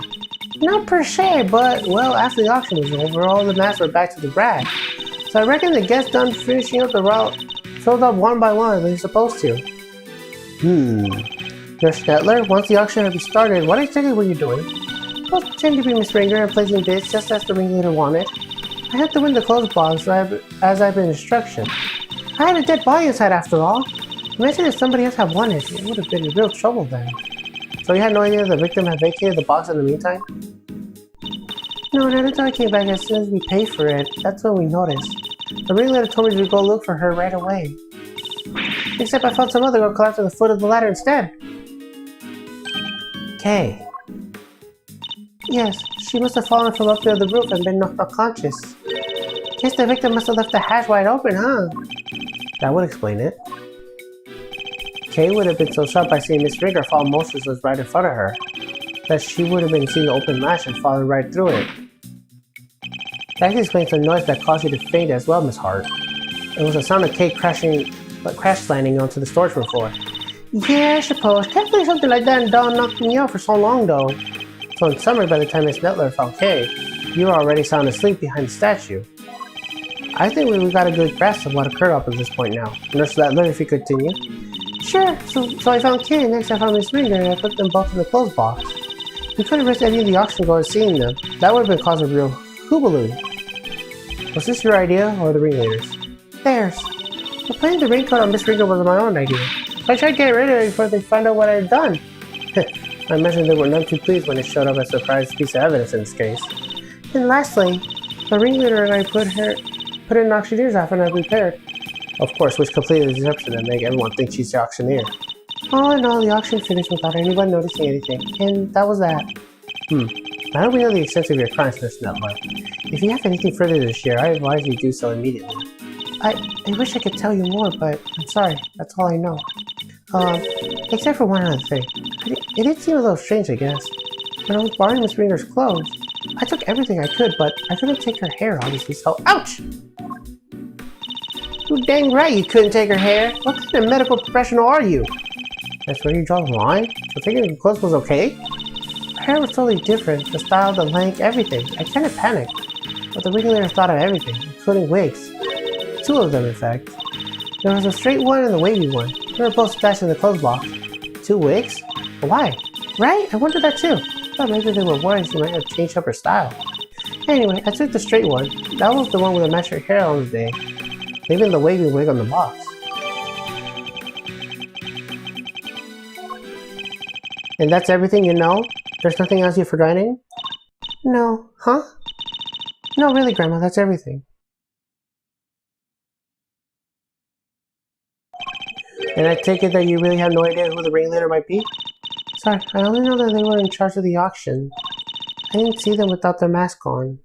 Not per se, but, well, after the auction was over, all the masks were back to the brag. So I reckon the guests done finishing up the route filled up one by one as they're supposed to. Nurse Nettler, once the auction had restarted, what exactly were you doing? I was pretending to be Miss Ringer and placing bids just as the ringleader wanted. I had to win the clothes box as I've been instructed. I had a dead body inside after all. Imagine if somebody else had won it, it would have been in real trouble then. So you had no idea the victim had vacated the box in the meantime? No, not until I came back as soon as we paid for it. That's when we noticed. The ringleader told me to go look for her right away. Except I found some other girl collapsed at the foot of the ladder instead. Kay. Yes, she must have fallen from up there the roof and been knocked unconscious. Guess the victim must have left the hatch wide open, huh? That would explain it. Kay would have been so shocked by seeing Miss Ringer fall motionless right in front of her that she would have been seeing the open latch and fallen right through it. That explains the noise that caused you to faint as well, Miss Hart. It was the sound of Kay crash landing onto the storage room floor. Yeah, I suppose. Can't believe something like that and Dawn knocked me out for so long, though. So in summary, by the time Miss Nettler found Kay, you were already sound asleep behind the statue. I think we got a good grasp of what occurred up at this point now. Nurse Nettler, if you continue. Sure, so I found Kay, and next I found Miss Ringer, and I put them both in the clothes box. We couldn't risk any of the auction goers seeing them. That would have been causing a real hoobaloo. Was this your idea, or the ringleader's? Theirs. But putting the raincoat on Miss Ringer was my own idea. I tried to get rid of it before they found out what I had done. I imagine they were none too pleased when it showed up as a surprise piece of evidence in this case. And lastly, the ringleader and I put in an auctioneer's outfit and repaired. Of course, which completed the deception and make everyone think she's the auctioneer. All in all, the auction finished without anyone noticing anything, and that was that. Now that we know the extent of your crimes, Nurse Nettler, if you have anything further to share, I advise you do so immediately. I wish I could tell you more, but I'm sorry, that's all I know. Except for one other thing. It did seem a little strange, I guess. When I was borrowing Miss Ringer's clothes, I took everything I could, but I couldn't take her hair, obviously, so ouch! You dang right you couldn't take her hair. What kind of medical professional are you? That's where you draw the line? So taking her clothes was okay? Her hair was totally different, the style, the length, everything. I kind of panicked. But the ringleader thought of everything, including wigs. 2 of them, in fact. There was a straight one and a wavy one. They were both stashed in the clothes box. 2 wigs? Why? Right? I wondered that too. I thought maybe they were worried she might have changed up her style. Anyway, I took the straight one. That was the one with the matched hair on the day. Leaving the wavy wig on the box. And that's everything you know? There's nothing else you're forgetting? No. Huh? No, really, Grandma, that's everything. And I take it that you really have no idea who the ringleader might be? Sorry, I only know that they were in charge of the auction. I didn't see them without their mask on.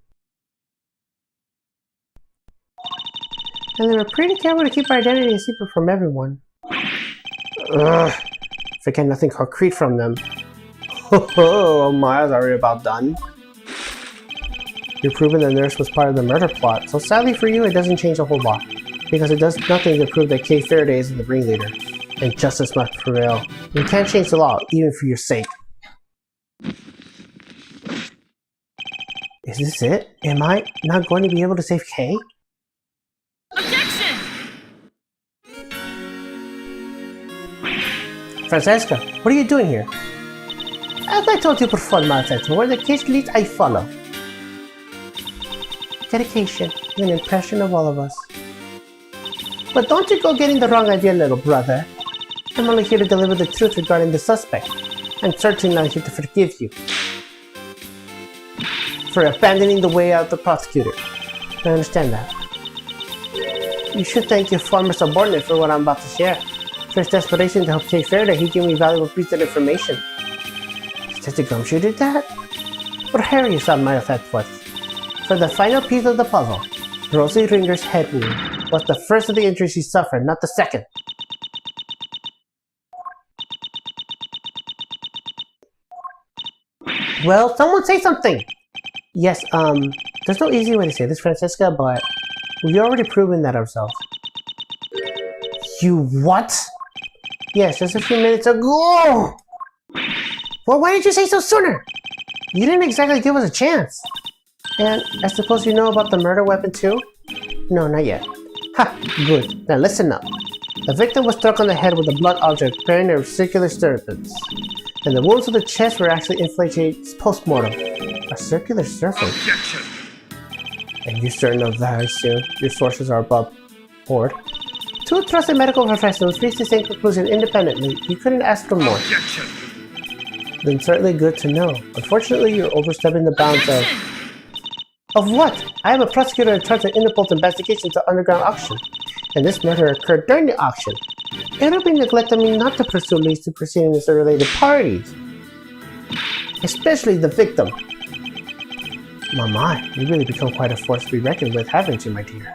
And they were pretty careful to keep our identity a secret from everyone. Ugh. Forget nothing concrete from them. Oh my, I was already about done. You're proving the nurse was part of the murder plot, so sadly for you, it doesn't change a whole lot. Because it does nothing to prove that Kay Faraday is the ringleader, and justice must prevail. You can't change the law, even for your sake. Is this it? Am I not going to be able to save Kay? Objection! Francesca, what are you doing here? As I told you before, Malfetti, where the case leads, I follow. Dedication is an impression of all of us. But don't you go getting the wrong idea, little brother. I'm only here to deliver the truth regarding the suspect. I'm certainly not here to forgive you for abandoning the way out of the prosecutor. I understand that. You should thank your former subordinate for what I'm about to share. For his desperation to help Kay Faraday, he gave me valuable piece of information. Did the gumshoe do that? Or Harry thought might have had what? For the final piece of the puzzle, Rosie Ringer's head wound was the first of the injuries she suffered, not the second. Well, someone say something! Yes, there's no easy way to say this, Francisca, but we've already proven that ourselves. You what? Yes, just a few minutes ago! Well, why didn't you say so sooner? You didn't exactly give us a chance. And I suppose you know about the murder weapon too? No, not yet. Ha! Good. Now listen up. The victim was struck on the head with a blunt object bearing a circular surface. And the wounds to the chest were actually inflated post-mortem. A circular surface? Objection! And you're certain of that, I assume? Your sources are above board. Two trusted medical professionals reached the same conclusion independently. You couldn't ask for more. Objection! Then certainly good to know. Unfortunately, you're overstepping the bounds of... Of what? I am a prosecutor in charge of Interpol's investigation to underground auction. And this murder occurred during the auction. It would be neglect of me not to pursue leads to proceedings of related parties. Especially the victim. My, you've really become quite a force to be reckoned with, haven't you, my dear?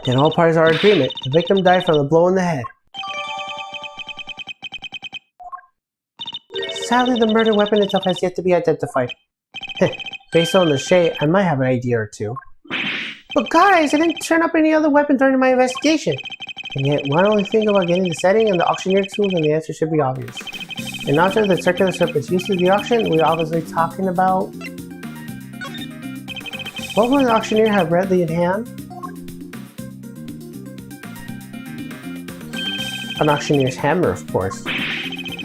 In all parties are in agreement. The victim died from a blow in the head. Sadly, the murder weapon itself has yet to be identified. Based on the shade, I might have an idea or two. But guys, I didn't turn up any other weapon during my investigation. And yet, why don't we think about getting the setting and the auctioneer tools, and the answer should be obvious. In object the circular surface used in the auction, we're obviously talking about... What would the auctioneer have readily in hand? An auctioneer's hammer, of course.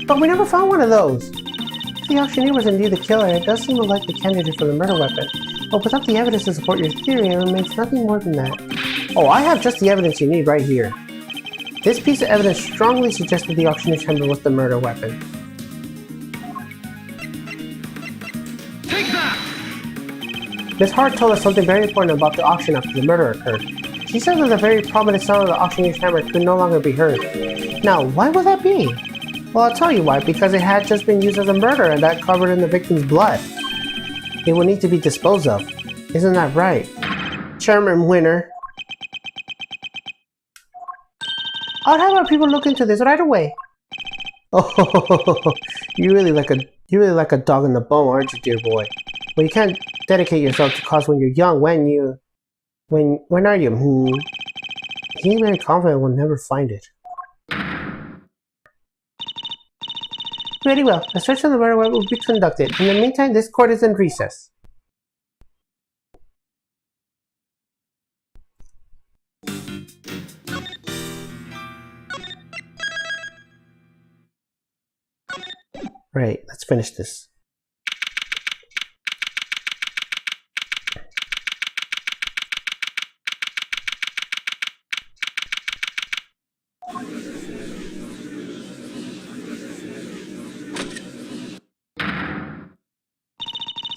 But we never found one of those! If the auctioneer was indeed the killer, it does seem a likely candidate for the murder weapon. But without the evidence to support your theory, it remains nothing more than that. Oh, I have just the evidence you need right here. This piece of evidence strongly suggested the auctioneer's hammer was the murder weapon. Take that! Miss Hart told us something very important about the auction after the murder occurred. She said that the very prominent sound of the auctioneer's hammer could no longer be heard. Now, why would that be? Well, I'll tell you why, because it had just been used as a murder and that covered in the victim's blood. It will need to be disposed of. Isn't that right? Chairman Winner. I'll have our people look into this right away. Oh, you really like a dog in the bone, aren't you, dear boy? Well, you can't dedicate yourself to cause when you're young. When are you? He's very confident we'll never find it. Very well. A search on the murder weapon will be conducted. In the meantime, this court is in recess. Right, let's finish this.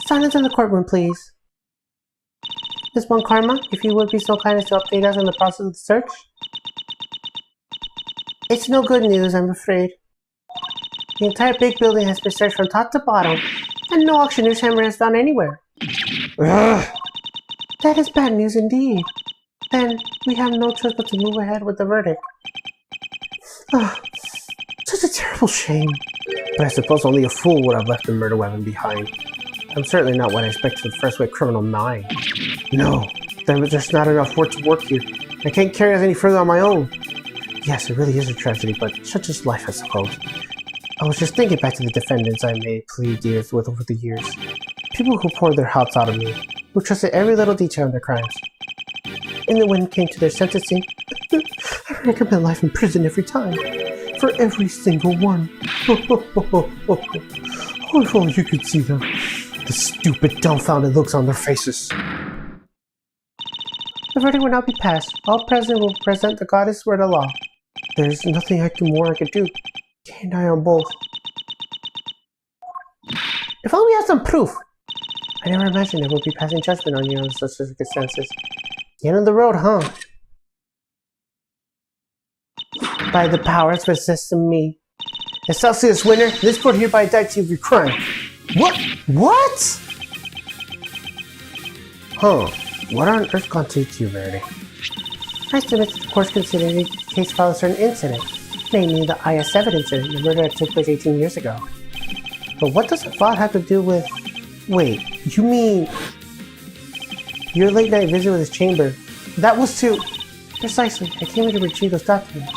Silence in the courtroom, please. Miss Von Karma, if you would be so kind as to update us on the process of the search. It's no good news, I'm afraid. The entire big building has been searched from top to bottom, and no auctioneer's hammer is found anywhere. Ugh. That is bad news indeed. Then, we have no choice but to move ahead with the verdict. Such a terrible shame. But I suppose only a fool would have left the murder weapon behind. I'm certainly not what I expected for the first-rate criminal mind. No, there's not enough work to work here. I can't carry us any further on my own. Yes, it really is a tragedy, but such is life, I suppose. I was just thinking back to the defendants I made plea deals with over the years. People who poured their hearts out of me, who trusted every little detail of their crimes. And then when it came to their sentencing, I recommend life in prison every time. For every single one. Oh, if only you could see them. The stupid, dumbfounded looks on their faces. The verdict will now be passed. All present will present the goddess word of law. There's nothing more I can do. Can't I on both? If only we had some proof! I never imagined it would be passing judgment on you under such circumstances. The end of the road, huh? By the powers possessed in me. Excelsius winner, this court hereby indicts you of your crime. What? What? Huh. What on earth constitutes you, Verity? I submit that the court's considering the case file a certain incident, namely the IS-7 incident, the murder that took place 18 years ago. But what does the file have to do with... Wait, you mean... Your late night visit with his chamber? That was to... Precisely, I came here to retrieve those documents.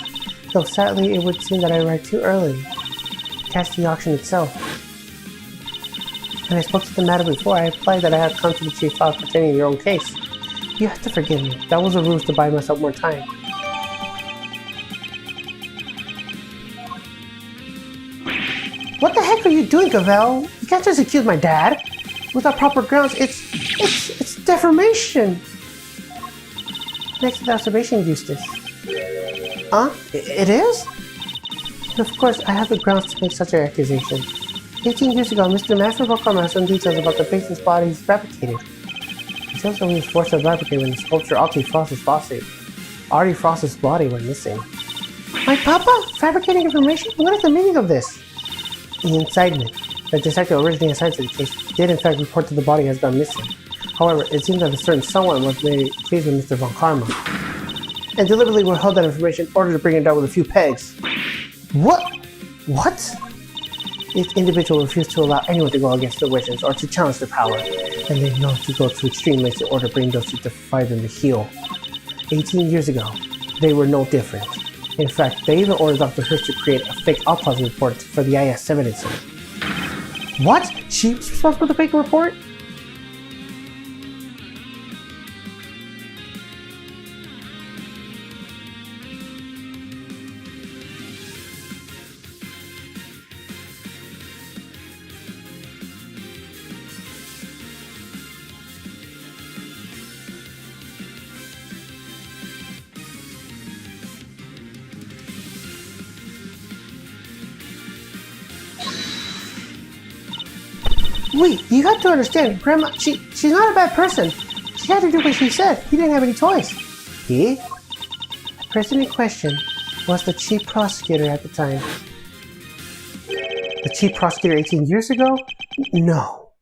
Though sadly, it would seem that I arrived too early to catch the auction itself. When I spoke to the matter before, I implied that I had come to retrieve files pertaining to your own case. You have to forgive me. That was a ruse to buy myself more time. What the heck are you doing, Gavel? You can't just accuse my dad. Without proper grounds, it's defamation. Next to the observation, Eustace. Huh? It is? And of course, I have the grounds to make such an accusation. 18 years ago, Mr. Master Bokama has some details about the patient's body he's fabricated. He tells me he was forced to fabricate when the sculpture Artie Frost's body went missing. My papa? Fabricating information? What is the meaning of this? The incitement. The detective originally assigned to the case did in fact report that the body has gone missing. However, it seems that a certain someone was made pleased with Mr. Von Karma, and deliberately withheld that information in order to bring it down with a few pegs. What? What? This individual refused to allow anyone to go against their wishes or to challenge their power, and they know to go to extreme lengths in order to bring those who defy them to heel. 18 years ago, they were no different. In fact, they even ordered Dr. Hurst to create a fake autopsy report for the IS-7 incident. What? She was responsible for the fake report? Wait, you have to understand, Grandma, she's not a bad person. She had to do what she said. He didn't have any choice. He? The person in question was the chief prosecutor at the time. The chief prosecutor 18 years ago? No.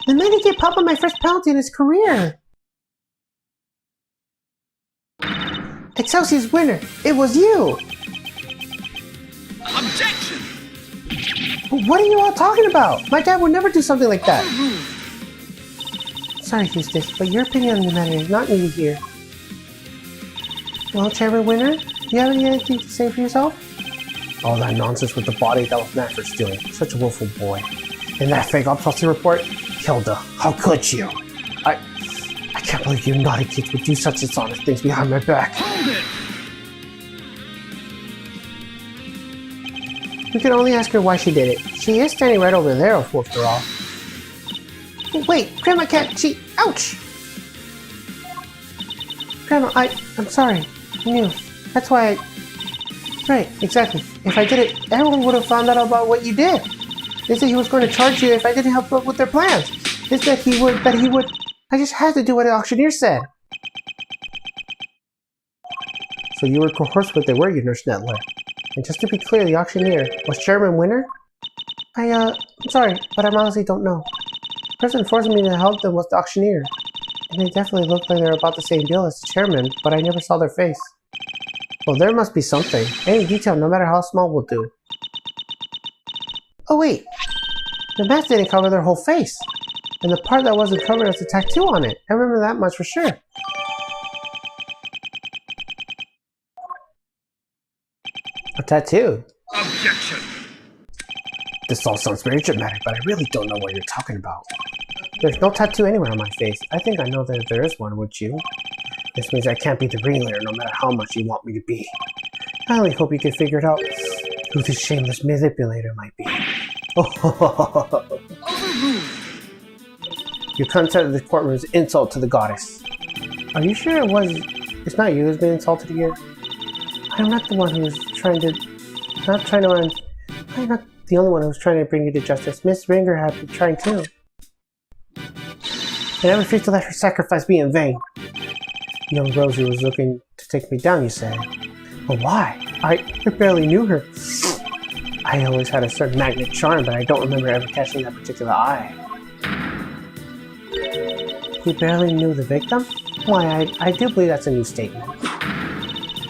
The man who gave Papa my first penalty in his career. Excelsius winner, it was you! Objection! What are you all talking about? My dad would never do something like that. Sorry, Eustace, but your opinion on the matter is not needed here. Well, Chairman Winner, do you have anything to say for yourself? All that nonsense with the body, that was Manfred's doing. Such a willful boy. And that fake autopsy report? Hilda, how could you? I can't believe you naughty kids would do such dishonest things behind my back. Hold it! We can only ask her why she did it. She is standing right over there, after all. Wait, Grandma can't. Ouch! Grandma, I'm sorry. I knew. That's why Right, exactly. If I did it, everyone would have found out about what you did. They said he was going to charge you if I didn't help with their plans. They said he would. I just had to do what the auctioneer said. So you were coerced with it, were you, Nurse Nettler? And just to be clear, the auctioneer was Chairman Winner? I'm sorry, but I honestly don't know. The person forcing me to help them was the auctioneer. And they definitely looked like they were about the same bill as the chairman, but I never saw their face. Well, there must be something. Any detail, no matter how small, will do. Oh wait! The mask didn't cover their whole face. And the part that wasn't covered has a tattoo on it. I remember that much for sure. A tattoo? Objection! This all sounds very dramatic, but I really don't know what you're talking about. There's no tattoo anywhere on my face. I think I know that there is one, would you? This means I can't be the ringleader no matter how much you want me to be. I only hope you can figure it out who this shameless manipulator might be. Overruled! Your content of the courtroom is insult to the goddess. Are you sure it's not you who's being insulted here? I'm not the one who's trying to... I'm not the only one who's trying to bring you to justice. Miss Ringer had been trying too. And I refuse to let her sacrifice be in vain. Young Rosie was looking to take me down, you say? But why? I barely knew her. I always had a certain magnet charm, but I don't remember ever catching that particular eye. You barely knew the victim? Why, I do believe that's a new statement.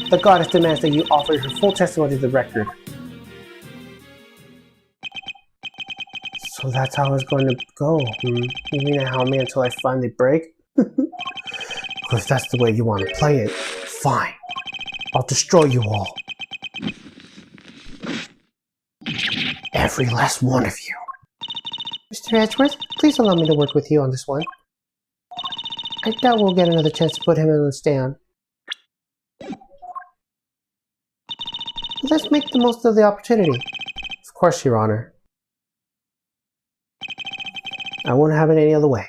The goddess demands that you offer her full testimony to the record. So that's how it's going to go. You mean to help me until I finally break? If that's the way you want to play it, fine. I'll destroy you all. Every last one of you. Mr. Edgeworth, please allow me to work with you on this one. I doubt we'll get another chance to put him in the stand. Let's make the most of the opportunity. Of course, Your Honor. I won't have it any other way.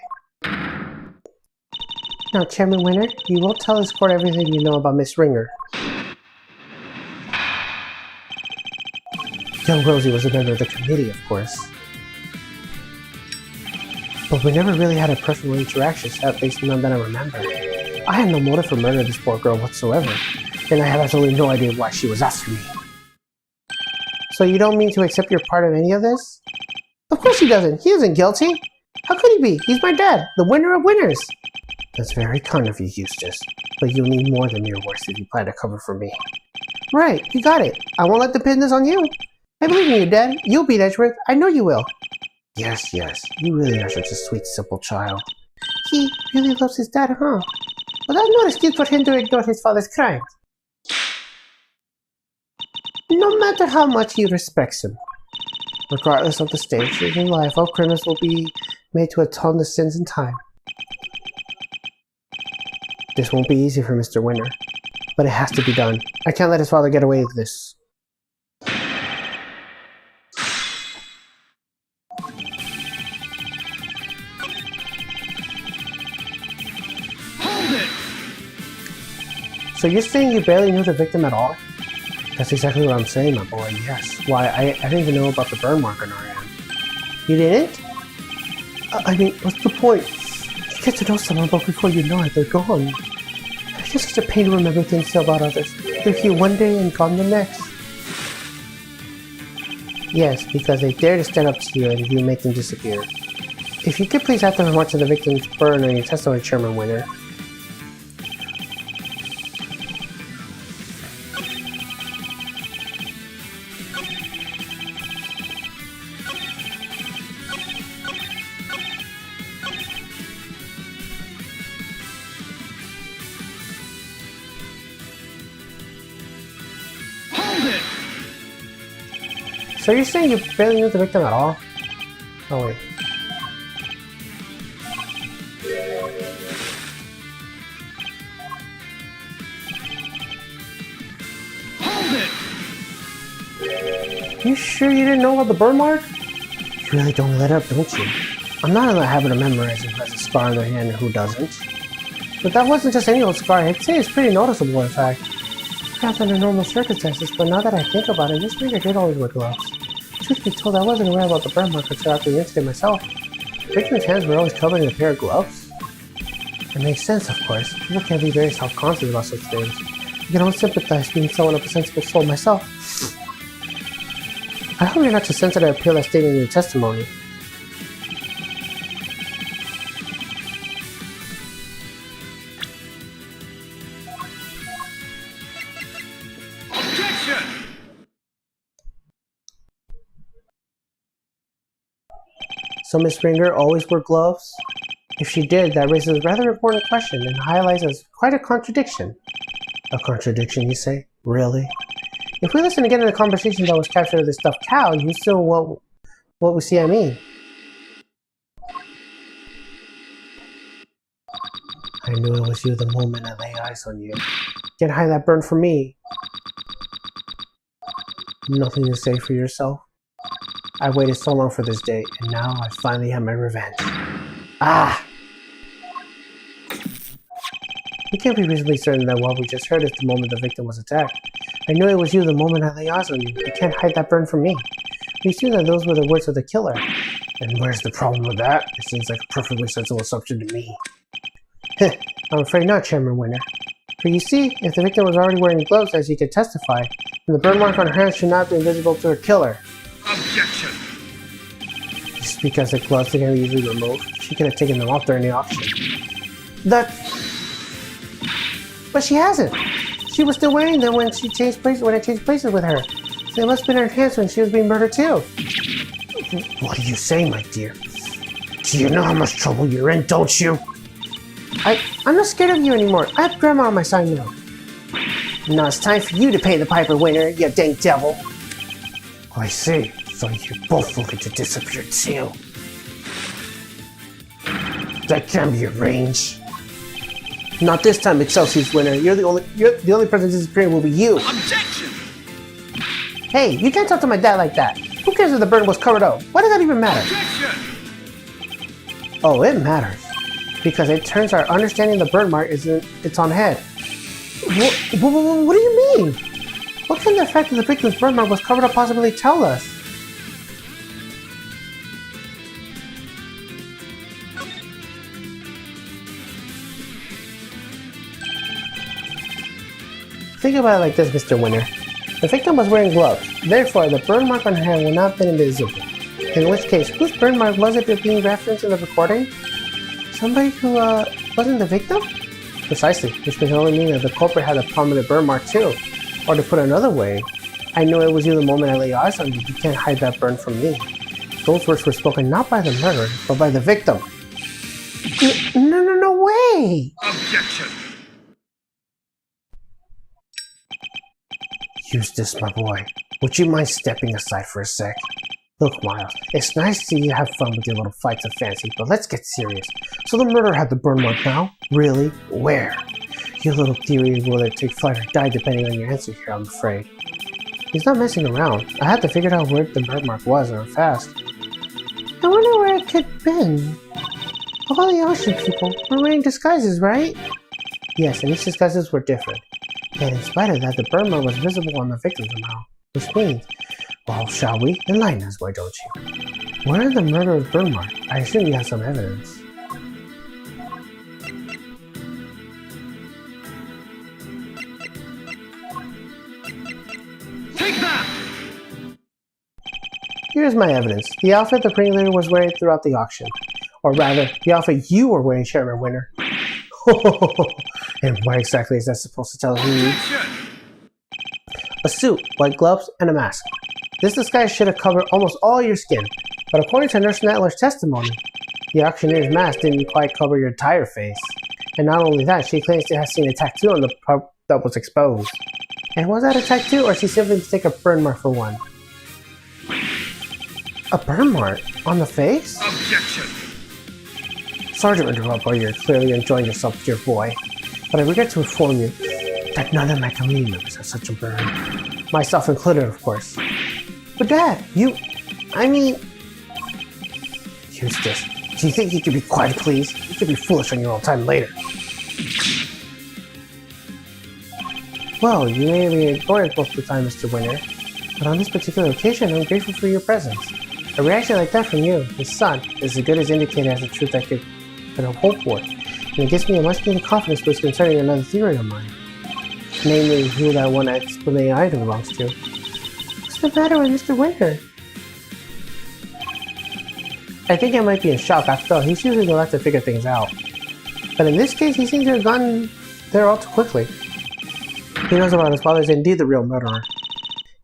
Now, Chairman Winner, you will tell this court everything you know about Miss Ringer. Young Rosie was a member of the committee, of course. But we never really had a personal interaction, at least none that I remember. I had no motive for murdering this poor girl whatsoever, and I have absolutely no idea why she was after me. So you don't mean to accept your part of any of this? Of course he doesn't. He isn't guilty. How could he be? He's my dad, the winner of winners. That's very kind of you, Eustace. But you'll need more than your worst if you plan to cover for me. Right, you got it. I won't let the business on you. I believe in you, Dad. You'll beat Edgeworth. I know you will. Yes, you really are such a sweet, simple child. He really loves his dad, huh? But that's no excuse for him to ignore his father's crimes. No matter how much he respects him. Regardless of the stage in life, all criminals will be made to atone their sins in time. This won't be easy for Mr. Winner, but it has to be done. I can't let his father get away with this. So you're saying you barely knew the victim at all? That's exactly what I'm saying, my boy, yes. Why, I didn't even know about the burn mark on our hand. You didn't? I mean, what's the point? You get to know someone, but before you know it, they're gone. It's just such a pain to remember things about others. They're here one day and gone the next. Yes, because they dare to stand up to you and you make them disappear. If you could please add the remarks of the victim's burn on your testimony, Chairman Winner. So you're saying you barely knew the victim at all? Oh wait. You sure you didn't know about the burn mark? You really don't let up, don't you? I'm not in the habit of memorizing who has a scar on their hand and who doesn't. But that wasn't just any old scar, I'd say it's pretty noticeable in fact. Perhaps under normal circumstances, but now that I think about it, Miss Ringer did always wear gloves. Truth be told, I wasn't aware about the burn mark until after the incident myself. The victim's hands were always covered in a pair of gloves. It makes sense, of course. People can be very self-conscious about such things. I can only sympathize being someone of a sensible soul myself. I hope you're not too sensitive to appeal that statement in your testimony. So Miss Ringer always wore gloves? If she did, that raises a rather important question and highlights as quite a contradiction. A contradiction, you say? Really? If we listen again to the conversation that was captured with the stuffed cow, you still what we see I mean. I knew it was you the moment I lay eyes on you. Can't hide that burn from me. Nothing to say for yourself? I waited so long for this day, and now I finally have my revenge. Ah! We can't be reasonably certain that what we just heard is the moment the victim was attacked. I knew it was you the moment I lay eyes on you. You can't hide that burn from me. We assume that those were the words of the killer. And where's the problem with that? It seems like a perfectly sensible assumption to me. Heh, I'm afraid not, Chairman Winner. For you see, if the victim was already wearing gloves, as you could testify, then the burn mark on her hands should not be invisible to her killer. Objection! Just because the gloves can be easily removed, she could have taken them off during the auction. But she hasn't! She was still wearing them when I changed places with her. So they must have been in her hands when she was being murdered too. What are you saying, my dear? Do you know how much trouble you're in, don't you? I'm not scared of you anymore. I have Grandma on my side now. Now it's time for you to pay the piper, Winner, you dang devil. I see. So you're both looking to disappear too. That can't be arranged. Not this time, Excelsior's Winner. The only person disappearing will be you. Objection! Hey, you can't talk to my dad like that. Who cares if the burn was covered up? Why does that even matter? Objection! Oh, it matters. Because it turns our understanding the burn mark it's on head. What do you mean? What can the fact that the victim's burn mark was covered up possibly tell us? Think about it like this, Mr. Winner. The victim was wearing gloves, therefore the burn mark on her hand would not have been invisible. In which case, whose burn mark was it being referenced in the recording? Somebody who wasn't the victim? Precisely, which can only mean that the culprit had a prominent burn mark too. Or to put it another way, I know it was you the moment I lay eyes on you. You can't hide that burn from me. Those words were spoken not by the murderer, but by the victim. No way! Objection! Eustace, my boy, would you mind stepping aside for a sec? Look, Miles, it's nice to see you have fun with your little fights of fancy, but let's get serious. So the murderer had the burn mark now? Really? Where? Your little theory is whether it take flight or die depending on your answer here, I'm afraid. He's not messing around. I had to figure out where the burn mark was, and I'm fast. I wonder where it could have been. All the ocean people were wearing disguises, right? Yes, and these disguises were different. And in spite of that, the burn mark was visible on the victim's mouth. Which means, well, shall we? Enlighten us, why don't you? Where is the murderer's burn mark? I assume you have some evidence. Take that! Here's my evidence. The outfit the ringleader was wearing throughout the auction. Or rather, the outfit you were wearing, Chairman Winner. And what exactly is that supposed to tell me? Objection! A suit, white gloves, and a mask. This disguise should have covered almost all your skin, but according to Nurse Nettler's testimony, the auctioneer's mask didn't quite cover your entire face. And not only that, she claims to have seen a tattoo on the part that was exposed. And was that a tattoo, or she simply mistake a burn mark for one? A burn mark? On the face? Objection! Sergeant Interrupter, you're clearly enjoying yourself, dear boy. But I regret to inform you that none of my community members have such a burn. Myself included, of course. But Dad, Eustace, do you think you could be quiet, please? You could be foolish on your own time later. Well, you may be ignored most of the time, Mr. Winner, but on this particular occasion, I'm grateful for your presence. A reaction like that from you, his son, is as good as indicated as the truth I could hope for, and it gives me a much needed confidence boost concerning another theory of mine. Namely, who that one exploding item belongs to. What's the matter with Mr. Winter? I think I might be in shock. After all, he's usually the last to figure things out. But in this case, he seems to have gotten there all too quickly. He knows about his father is indeed the real murderer.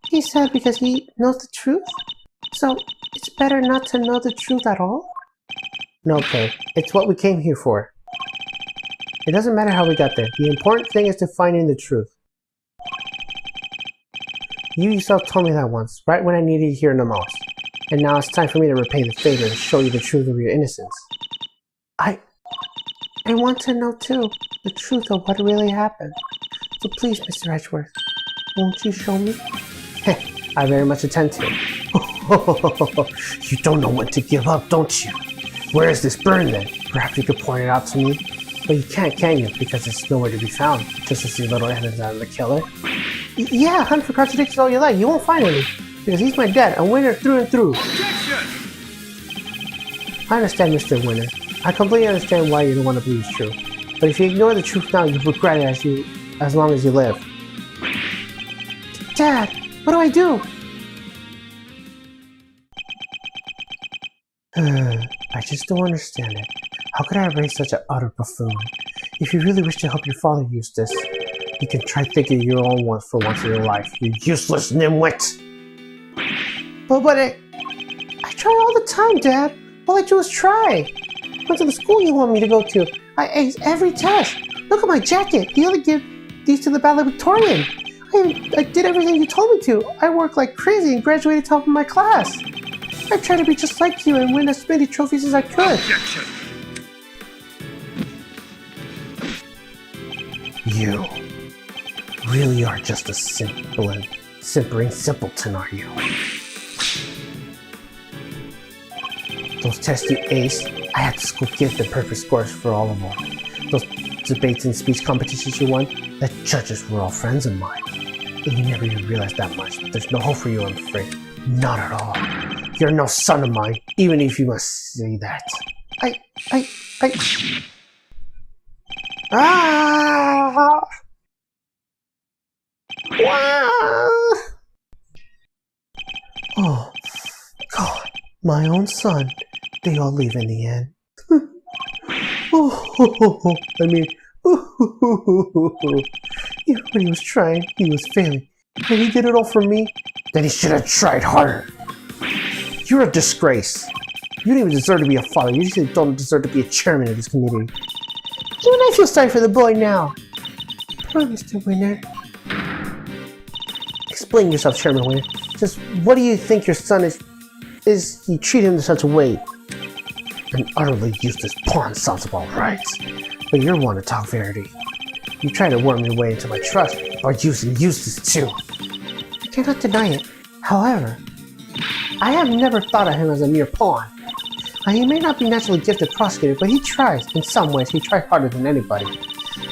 He's sad because he knows the truth? So, it's better not to know the truth at all? No, Kay. It's what we came here for. It doesn't matter how we got there. The important thing is to finding the truth. You yourself told me that once, right when I needed to hear the most. And now it's time for me to repay the favor and show you the truth of your innocence. I want to know too, the truth of what really happened. So please, Mr. Edgeworth, won't you show me? I very much intend to. You don't know when to give up, don't you? Where is this burn then? Perhaps you could point it out to me? But you can't, can you? Because it's nowhere to be found. Just to see little evidence on the killer. Yeah, hunt for contradictions all you like. You won't find any. Because he's my dad, a winner through and through. Objection! I understand, Mr. Winner. I completely understand why you don't want to believe it's true. But if you ignore the truth now, you'll regret it as long as you live. Dad, what do I do? I just don't understand it. How could I have raised such an utter buffoon? If you really wish to help your father, Eustace, you can try thinking your own one for once in your life. You useless nimwit! But I try all the time, Dad. All I do is try. Went to the school you want me to go to. I ace every test. Look at my jacket. You only give these to the valedictorian. I did everything you told me to. I worked like crazy and graduated top of my class. I tried to be just like you and win as many trophies as I could. Objection! You really are just a simpering simpleton, are you? Those tests you aced, I had the school give the perfect scores for all of them. Those debates and speech competitions you won, the judges were all friends of mine. And you never even realized that much. There's no hope for you, I'm afraid. Not at all. You're no son of mine, even if you must say that. Ah! Wow! Oh, God, my own son. They all leave in the end. When he was trying, he was failing. And he did it all for me. Then he should have tried harder. You're a disgrace. You don't even deserve to be a father. You just don't deserve to be a chairman of this community. Even I feel sorry for the boy now. Poor Mr. Winner. Explain yourself, Chairman Winner. Just what do you think your son is he treated him in such a way? An utterly useless pawn sounds about right. But you're one to talk verity. You try to worm your way into my trust by using Eustace too. I cannot deny it. However, I have never thought of him as a mere pawn. He may not be naturally gifted prosecutor, but he tries. In some ways, he tries harder than anybody.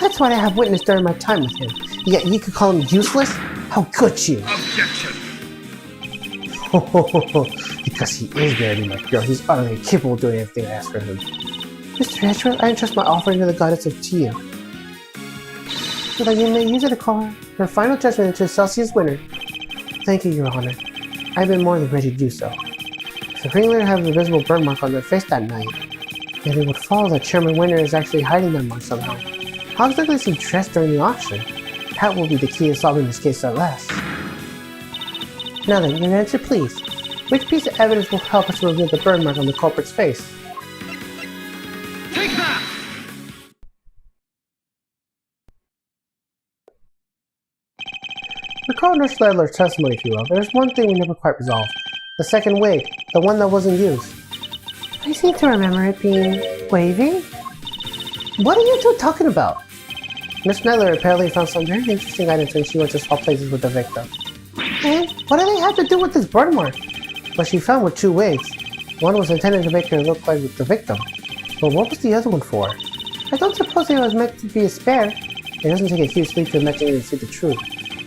That's what I have witnessed during my time with him. Yet you could call him useless? How could you? Objection! Because he is very much girl. He's utterly incapable of doing everything I ask for him. Mr. Edgeworth, I entrust my offering to the goddess of to you, so that you may use it to call her final judgment into Celsius Winner. Thank you, Your Honor. I've been more than ready to do so. The ringleader had a visible burn mark on their face that night, and it would follow that Chairman Winner is actually hiding that mark somehow. How exactly is he dressed during the auction? That will be the key to solving this case at last. Now then, your answer please. Which piece of evidence will help us reveal the burn mark on the culprit's face? Take that! Recall Nurse Ledler's testimony, if you will. There's one thing we never quite resolved. The second wig. The one that wasn't used. I seem to remember it being waving? What are you two talking about? Miss Nedler apparently found some very interesting items when she went to swap places with the victim. And what do they have to do with this burn mark? What she found were two wigs. One was intended to make her look like the victim. But what was the other one for? I don't suppose it was meant to be a spare. It doesn't take a huge leap to imagine to see the truth.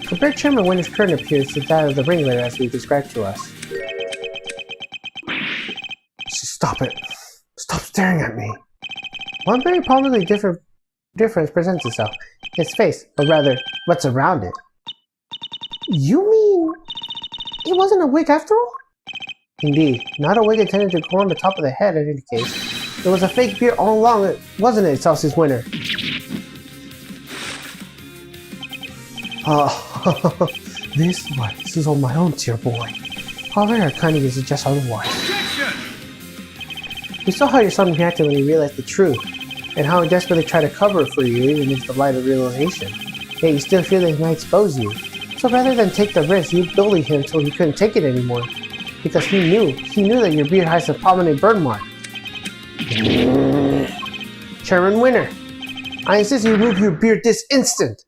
Compare Chairman Winner's curtain appears to that of the ringleader as we described to us. Stop it. Stop staring at me. One very prominently difference presents itself. His face, or rather, what's around it. You mean it wasn't a wig after all? Indeed, not a wig intended to go on the top of the head in any case. It was a fake beard all along, wasn't it, Celsius Winner? This is all my own, dear boy. How very kind of you to suggest otherwise. Objection! We saw how your son reacted when he realized the truth, and how he desperately tried to cover it for you even in the light of realization. Yet you still feel that he might expose you. So rather than take the risk, you bullied him until he couldn't take it anymore. Because he knew that your beard has a prominent burn mark. Chairman Winner, I insist you remove your beard this instant!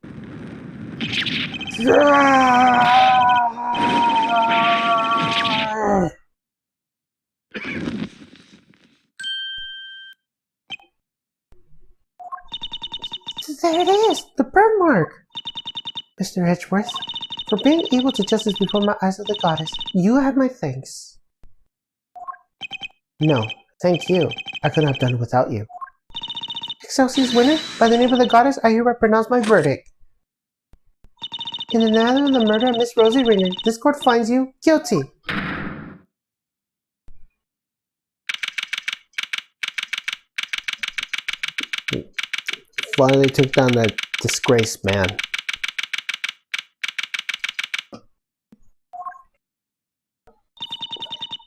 burn mark! Mr. Edgeworth, for being able to justice before my eyes of the goddess, you have my thanks. No, thank you. I could not have done it without you. Excelsior's winner, by the name of the goddess, I hereby pronounce my verdict. In the matter of the murder of Miss Rosie Ringer, this court finds you guilty. Finally took down that disgraced man.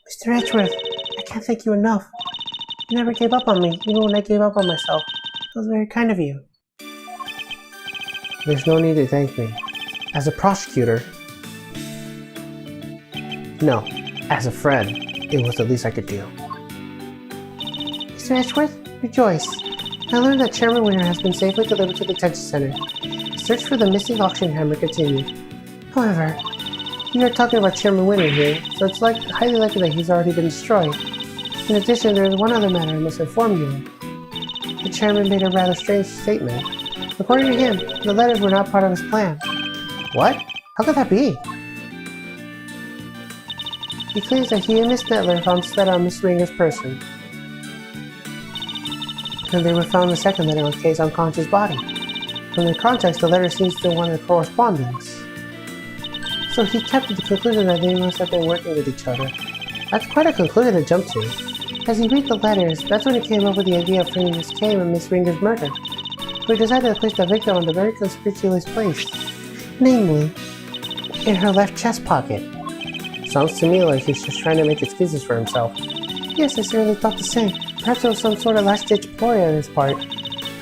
Mr. Edgeworth, I can't thank you enough. You never gave up on me, even when I gave up on myself. That was very kind of you. There's no need to thank me. As a prosecutor... No, as a friend, it was the least I could do. Mr. Edgeworth, rejoice. I learned that Chairman Winner has been safely delivered to the detention center. The search for the missing auction hammer continued. However, we are talking about Chairman Winner here, so it's highly likely that he's already been destroyed. In addition, there is one other matter I must inform you of. The chairman made a rather strange statement. According to him, the letters were not part of his plan. What? How could that be? He claims that he and Miss Nettler found the letter on Miss Ringer's person. And they were found the second letter on Kay's unconscious body. From the context, the letter seems to be one of the correspondence. So he kept to the conclusion that they must have been working with each other. That's quite a conclusion to jump to. As he read the letters, that's when he came up with the idea of framing Miss Kay and Miss Ringer's murder. So he decided to place the victim in the very conspicuous place. Namely, in her left chest pocket. Sounds to me like he's just trying to make excuses for himself. Yes, I certainly thought the same. Perhaps it was some sort of last-ditch ploy on his part.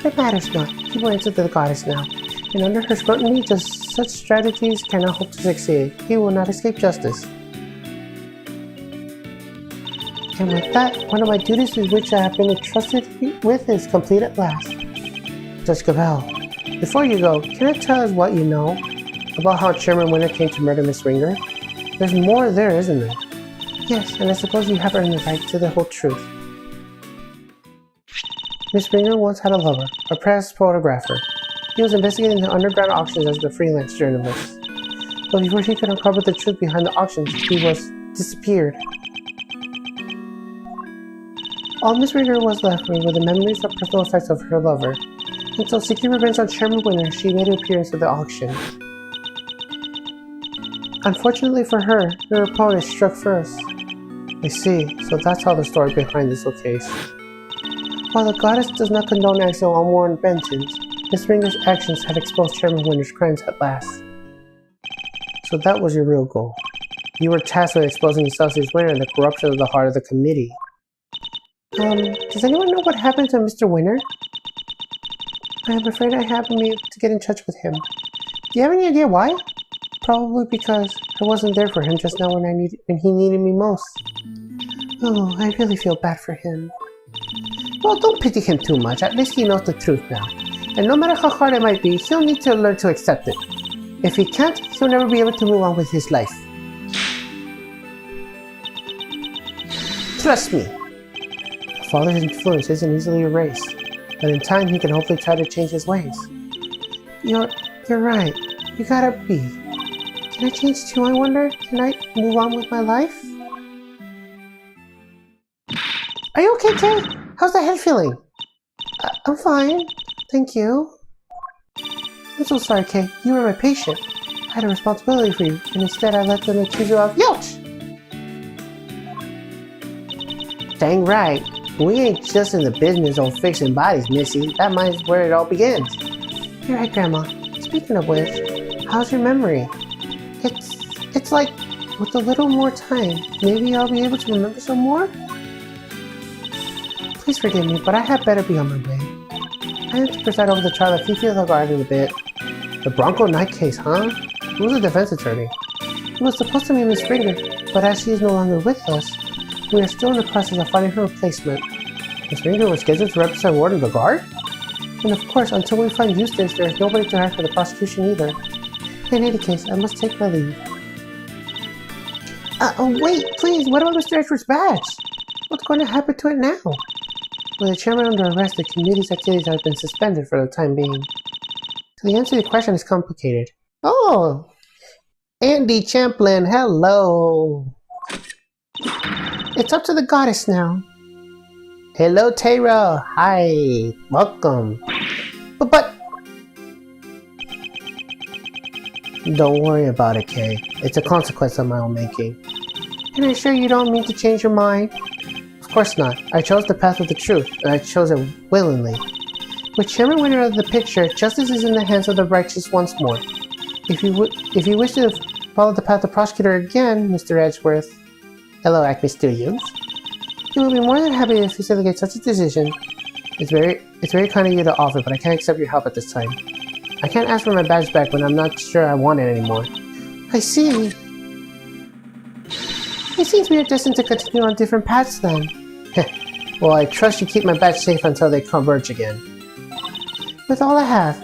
But it matters not. He will answer to the goddess now. And under her scrutiny, just such strategies cannot hope to succeed. He will not escape justice. And with that, one of my duties with which I have been entrusted with is complete at last. Judge Cavell, before you go, can you tell us what you know about how Chairman Winner came to murder Miss Ringer? There's more there, isn't there? Yes, and I suppose you have earned the right to the whole truth. Miss Ringer once had a lover, a press photographer. He was investigating the underground auctions as a freelance journalist. But before he could uncover the truth behind the auctions, he was disappeared. All Miss Ringer was left with were the memories of personal effects of her lover. And so, seeking revenge on Chairman Winner, she made an appearance at the auction. Unfortunately for her, her opponent struck first. I see, so that's how the story behind this whole case. While the goddess does not condone acts of unwarranted vengeance, Miss Ringer's actions have exposed Chairman Winner's crimes at last. So that was your real goal. You were tasked with exposing Excelsior's Winner and the corruption of the heart of the committee. Does anyone know what happened to Mr. Winner? I am afraid I haven't been able to get in touch with him. Do you have any idea why? Probably because I wasn't there for him just now when he needed me most. Oh, I really feel bad for him. Well, don't pity him too much. At least he knows the truth now. And no matter how hard it might be, he'll need to learn to accept it. If he can't, he'll never be able to move on with his life. Trust me. A father's influence isn't easily erased, but in time he can hopefully try to change his ways. You're right. You gotta be. Can I change too, I wonder? Can I move on with my life? Are you okay, Kay? How's the head feeling? I'm fine. Thank you. I'm so sorry, Kay. You were my patient. I had a responsibility for you, and instead I let them accuse you of Yelch! Dang right. We ain't just in the business of fixing bodies, Missy. That might be where it all begins. You're right, Grandma. Speaking of which, how's your memory? It's like, with a little more time, maybe I'll be able to remember some more? Please forgive me, but I had better be on my way. I am to preside over the trial of Fifi the Guard in a bit. The Bronco Knight case, huh? Who was the defense attorney? It was supposed to be Miss Ringer, but as she is no longer with us, we are still in the process of finding her replacement. Miss Ringer was scheduled to represent Ward in the Guard? And of course, until we find Eustace, there is nobody to act for the prosecution either. In any case, I must take my leave. Wait, please, what about Mr. Edgeworth's badge? What's going to happen to it now? With the chairman under arrest, the committee's activities have been suspended for the time being. The answer to the question is complicated. Oh! Andy Champlin, hello! It's up to the goddess now. Hello, Tara. Hi. Welcome. But... Don't worry about it, Kay. It's a consequence of my own making. And I'm sure you don't mean to change your mind? Of course not. I chose the path of the truth, and I chose it willingly. With chairman winner of the picture, justice is in the hands of the righteous once more. If you wish to follow the path of Prosecutor again, Mr. Edgeworth. Hello, Acme Studios. He will be more than happy to facilitate such a decision. It's very kind of you to offer, but I can't accept your help at this time. I can't ask for my badge back when I'm not sure I want it anymore. I see. It seems we are destined to continue on different paths then. Well, I trust you keep my badge safe until they converge again. With all I have.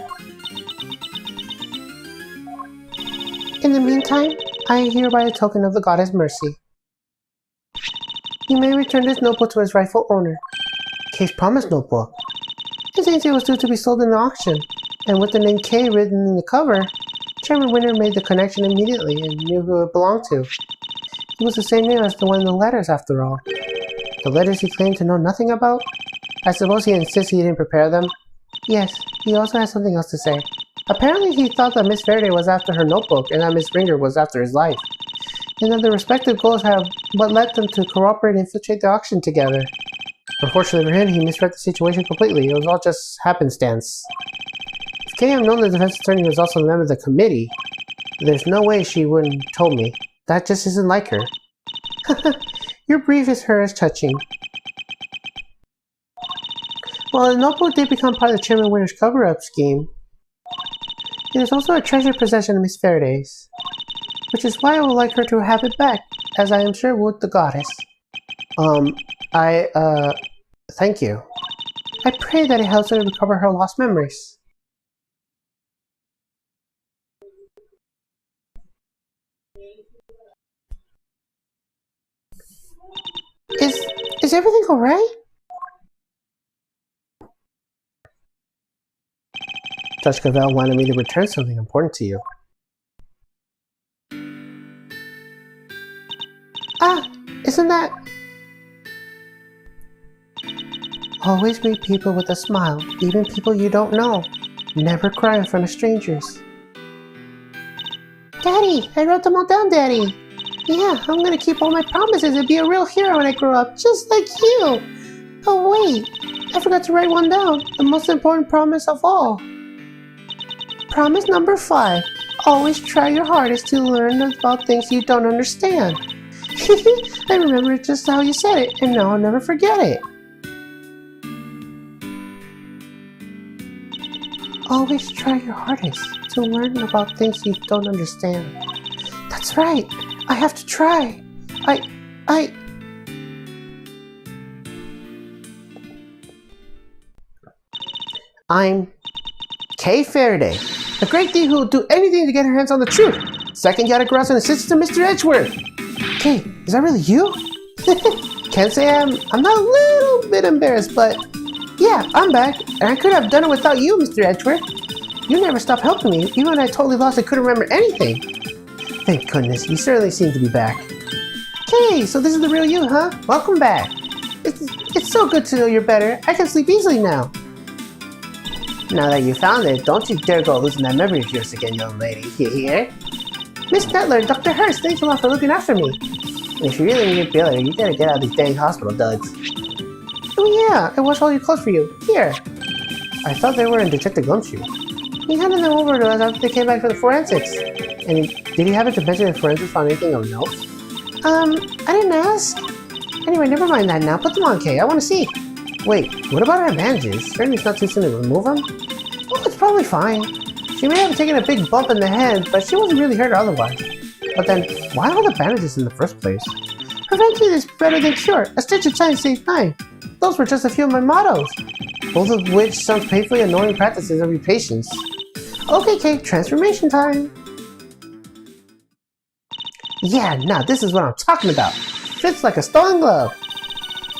In the meantime, I hereby a token of the goddess mercy. You may return this notebook to its rightful owner. Kay's promise notebook. It seems it was due to be sold in the auction, and with the name Kay written in the cover, Chairman Winner made the connection immediately and knew who it belonged to. It was the same name as the one in the letters, after all. The letters he claimed to know nothing about? I suppose he insists he didn't prepare them? Yes, he also has something else to say. Apparently he thought that Miss Faraday was after her notebook and that Miss Ringer was after his life, and that their respective goals have what led them to cooperate and infiltrate the auction together. Unfortunately for him, he misread the situation completely. It was all just happenstance. If Kay had known the defense attorney was also a member of the committee, there's no way she wouldn't have told me. That just isn't like her. Your brief is her as touching. While the notebook did become part of the Chairman Winner's cover-up scheme, it is also a treasured possession of Miss Faraday's, which is why I would like her to have it back, as I am sure would the goddess. Thank you. I pray that it helps her recover her lost memories. Is everything alright? Judge Cavell wanted me to return something important to you. Ah, isn't that... Always greet people with a smile, even people you don't know. Never cry in front of strangers. Daddy, I wrote them all down, Daddy. Yeah, I'm gonna keep all my promises and be a real hero when I grow up, just like you. Oh wait, I forgot to write one down. The most important promise of all. Promise number 5. Always try your hardest to learn about things you don't understand. I remember just how you said it, and now I'll never forget it. Always try your hardest to learn about things you don't understand. That's right. I have to try. I'm Kay Faraday, a great thief who will do anything to get her hands on the truth. Second Yatagara's an assistant to Mr. Edgeworth. Kay, is that really you? Can't say I'm not a little bit embarrassed, but yeah, I'm back, and I could have done it without you, Mr. Edgeworth. You never stopped helping me, even when I totally lost and couldn't remember anything. Thank goodness, you certainly seem to be back. Kay, so this is the real you, huh? Welcome back. It's so good to know you're better. I can sleep easily now. Now that you found it, don't you dare go losing that memory of yours again, young lady. You hear? Miss Netler, Dr. Hurst, thanks a lot for looking after me. And if you really need your feeling, you gotta get out of these dang hospital duds. Oh yeah, I washed all your clothes for you. Here. I thought they were in Detective Gumshoe. He handed them over to us after they came back for the forensics. And did he happen to mention if forensics found anything of note? I didn't ask. Anyway, never mind that now. Put them on, Kay. I want to see. Wait, what about her bandages? Certainly it's not too soon to remove them? Well, it's probably fine. She may have taken a big bump in the head, but she wasn't really hurt otherwise. But then, why all the bandages in the first place? Prevention is better than cure. A stitch of time saves 9. Those were just a few of my mottos. Both of which sound painfully annoying practices of your patience. Okay, Kay, transformation time. Yeah, now this is what I'm talking about. Fits like a stolen glove.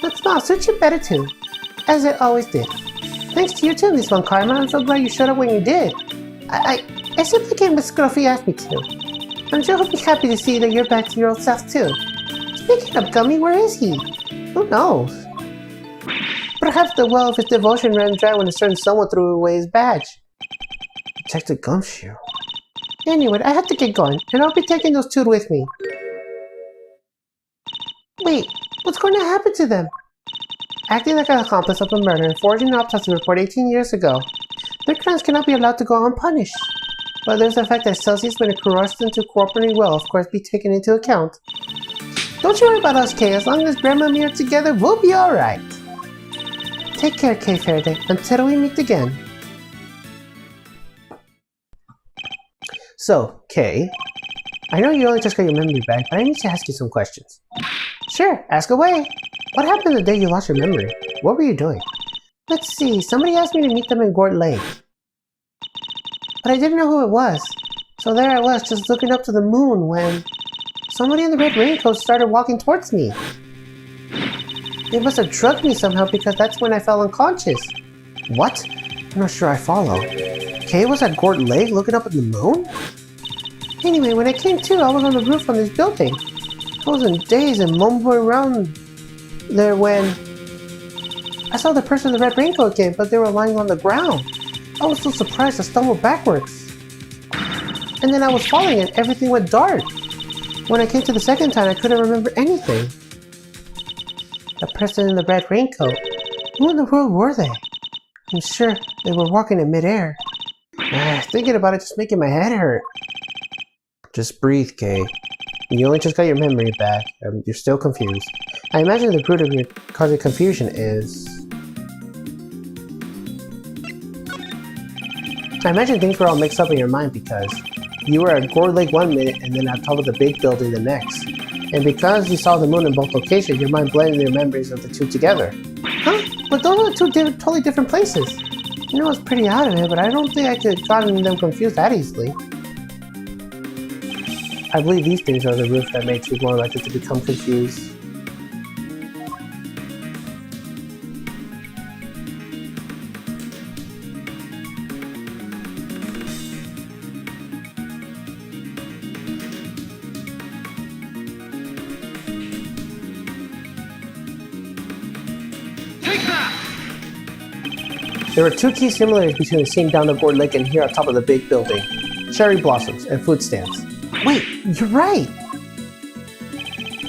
That smile suits you better too, as it always did. Thanks to your tuneless one, Karma. I'm so glad you showed up when you did. I simply came as Scruffy asked me to. I'm sure he'll be happy to see that you're back to your old self too. Speaking of Gummy, where is he? Who knows? Perhaps the well of his devotion ran dry when a certain someone threw away his badge. Detective Gumshoe. Anyway, I have to get going, and I'll be taking those two with me. Wait, what's going to happen to them? Acting like an accomplice of a murder and forging an autopsy report 18 years ago, their crimes cannot be allowed to go unpunished. But there's the fact that Celsius been coerced into cooperating will, of course, be taken into account. Don't you worry about us, Kay. As long as Grandma and me are together, we'll be alright. Take care, Kay Faraday, until we meet again. So, Kay, I know you only just got your memory back, but I need to ask you some questions. Sure, ask away. What happened the day you lost your memory? What were you doing? Let's see, somebody asked me to meet them in Gort Lake. But I didn't know who it was. So there I was, just looking up to the moon when somebody in the red raincoat started walking towards me. They must have drugged me somehow because that's when I fell unconscious. What? I'm not sure I follow. Kay was at Gort Lake looking up at the moon? Anyway, when I came to, I was on the roof of this building. I was in daze and mumbling around there when I saw the person in the red raincoat again, but they were lying on the ground. I was so surprised I stumbled backwards. And then I was falling and everything went dark. When I came to the second time, I couldn't remember anything. The person in the red raincoat. Who in the world were they? I'm sure they were walking in midair. Thinking about it just making my head hurt. Just breathe, Kay. You only just got your memory back. You're still confused. I imagine the root of your cause of confusion is... I imagine things were all mixed up in your mind because you were at Gort Lake one minute and then on top of the big building the next. And because you saw the moon in both locations, your mind blended your memories of the two together. Huh? But those are two totally different places. You know, it's pretty out of it, but I don't think I could have gotten them confused that easily. I believe these things are the roof that made you more likely to become confused. There were two key similarities between the scene down at Gort Lake and here on top of the big building. Cherry blossoms and food stands. Wait, you're right!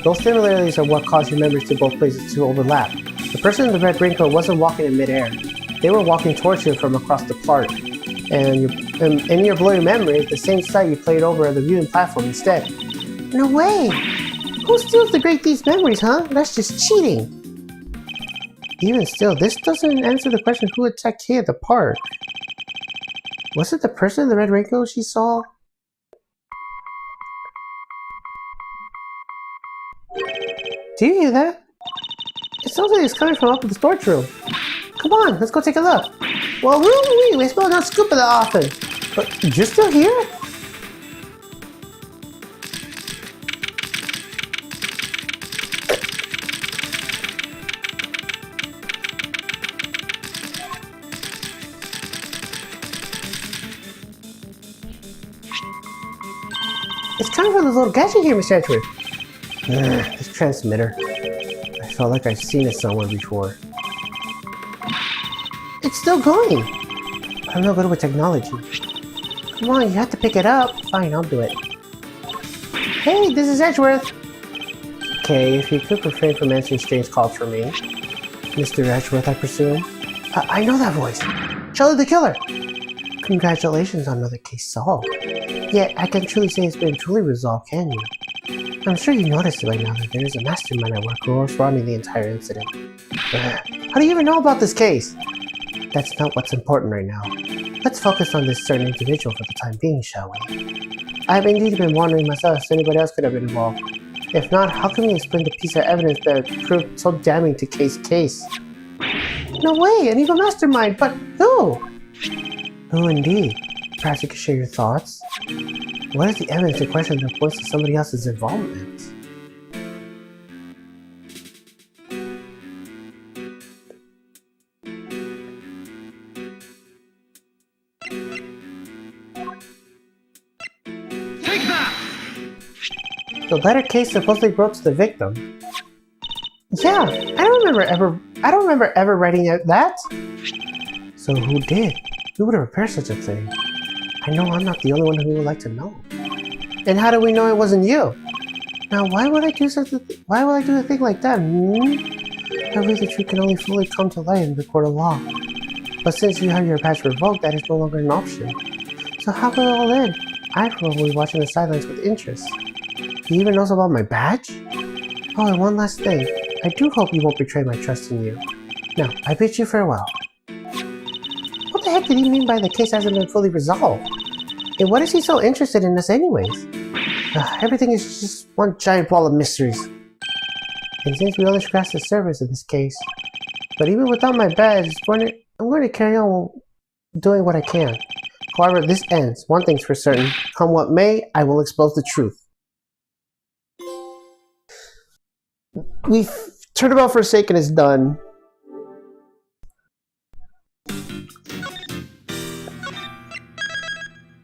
Those similarities are what caused your memories to both places to overlap. The person in the red raincoat wasn't walking in midair. They were walking towards you from across the park. And in your blurry memory, the same sight you played over at the viewing platform instead. No way! Who steals the Great Thief's memories, huh? That's just cheating! Even still, this doesn't answer the question who attacked Kay at the park. Was it the person in the red raincoat she saw? Do you hear that? It sounds like it's coming from up in the storage room. Come on, let's go take a look. Well, we smell not scoop of the often. But you're still here? It's coming from the little gadget here, Mr. Edgeworth. This transmitter. I felt like I've seen it somewhere before. It's still going. I'm not good with technology. Come on, you have to pick it up. Fine, I'll do it. Hey, this is Edgeworth. Okay, if you could refrain from answering strange calls for me. Mr. Edgeworth, I presume? I know that voice. Charlie the Killer! Congratulations on another case solved. Yet, I can truly say it's been truly resolved, can you? I'm sure you noticed by now that there is a mastermind at work who was running the entire incident. How do you even know about this case? That's not what's important right now. Let's focus on this certain individual for the time being, shall we? I've indeed been wondering myself if anybody else could have been involved. If not, how can we explain the piece of evidence that proved so damning to Kay's case? No way, an evil mastermind, but who? Who indeed? Perhaps you could share your thoughts? What is the evidence in question that points to somebody else's involvement? The letter K supposedly wrote to the victim. Yeah, I don't remember ever writing that. So who did? Who would have prepared such a thing? I know I'm not the only one who would like to know. And how do we know it wasn't you? Now, why would I do a thing like that? I believe the truth can only fully come to light in the court of law. But since you have your badge revoked, that is no longer an option. So how will it all end? I will be watching the sidelines with interest. He even knows about my badge? Oh, and one last thing. I do hope you won't betray my trust in you. Now, I bid you farewell. What the heck did he mean by the case hasn't been fully resolved? And what is he so interested in us anyways? Everything is just one giant ball of mysteries. And since we only scratched the surface of this case, but even without my badge, I'm going to carry on doing what I can. However, this ends. One thing's for certain. Come what may, I will expose the truth. Turnabout Forsaken is done.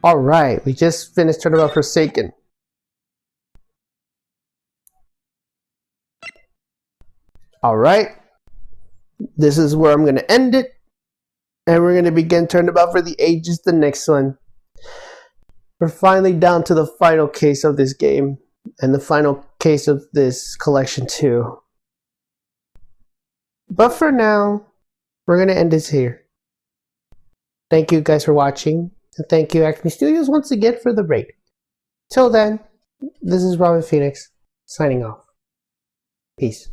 Alright, we just finished Turnabout Forsaken. Alright, this is where I'm going to end it. And we're going to begin Turnabout for the Ages, the next one. We're finally down to the final case of this game. And the final case of this collection too. But for now, we're going to end this here. Thank you guys for watching. And thank you Acme Studios once again for the raid. Till then, this is Robin Phoenix, signing off. Peace.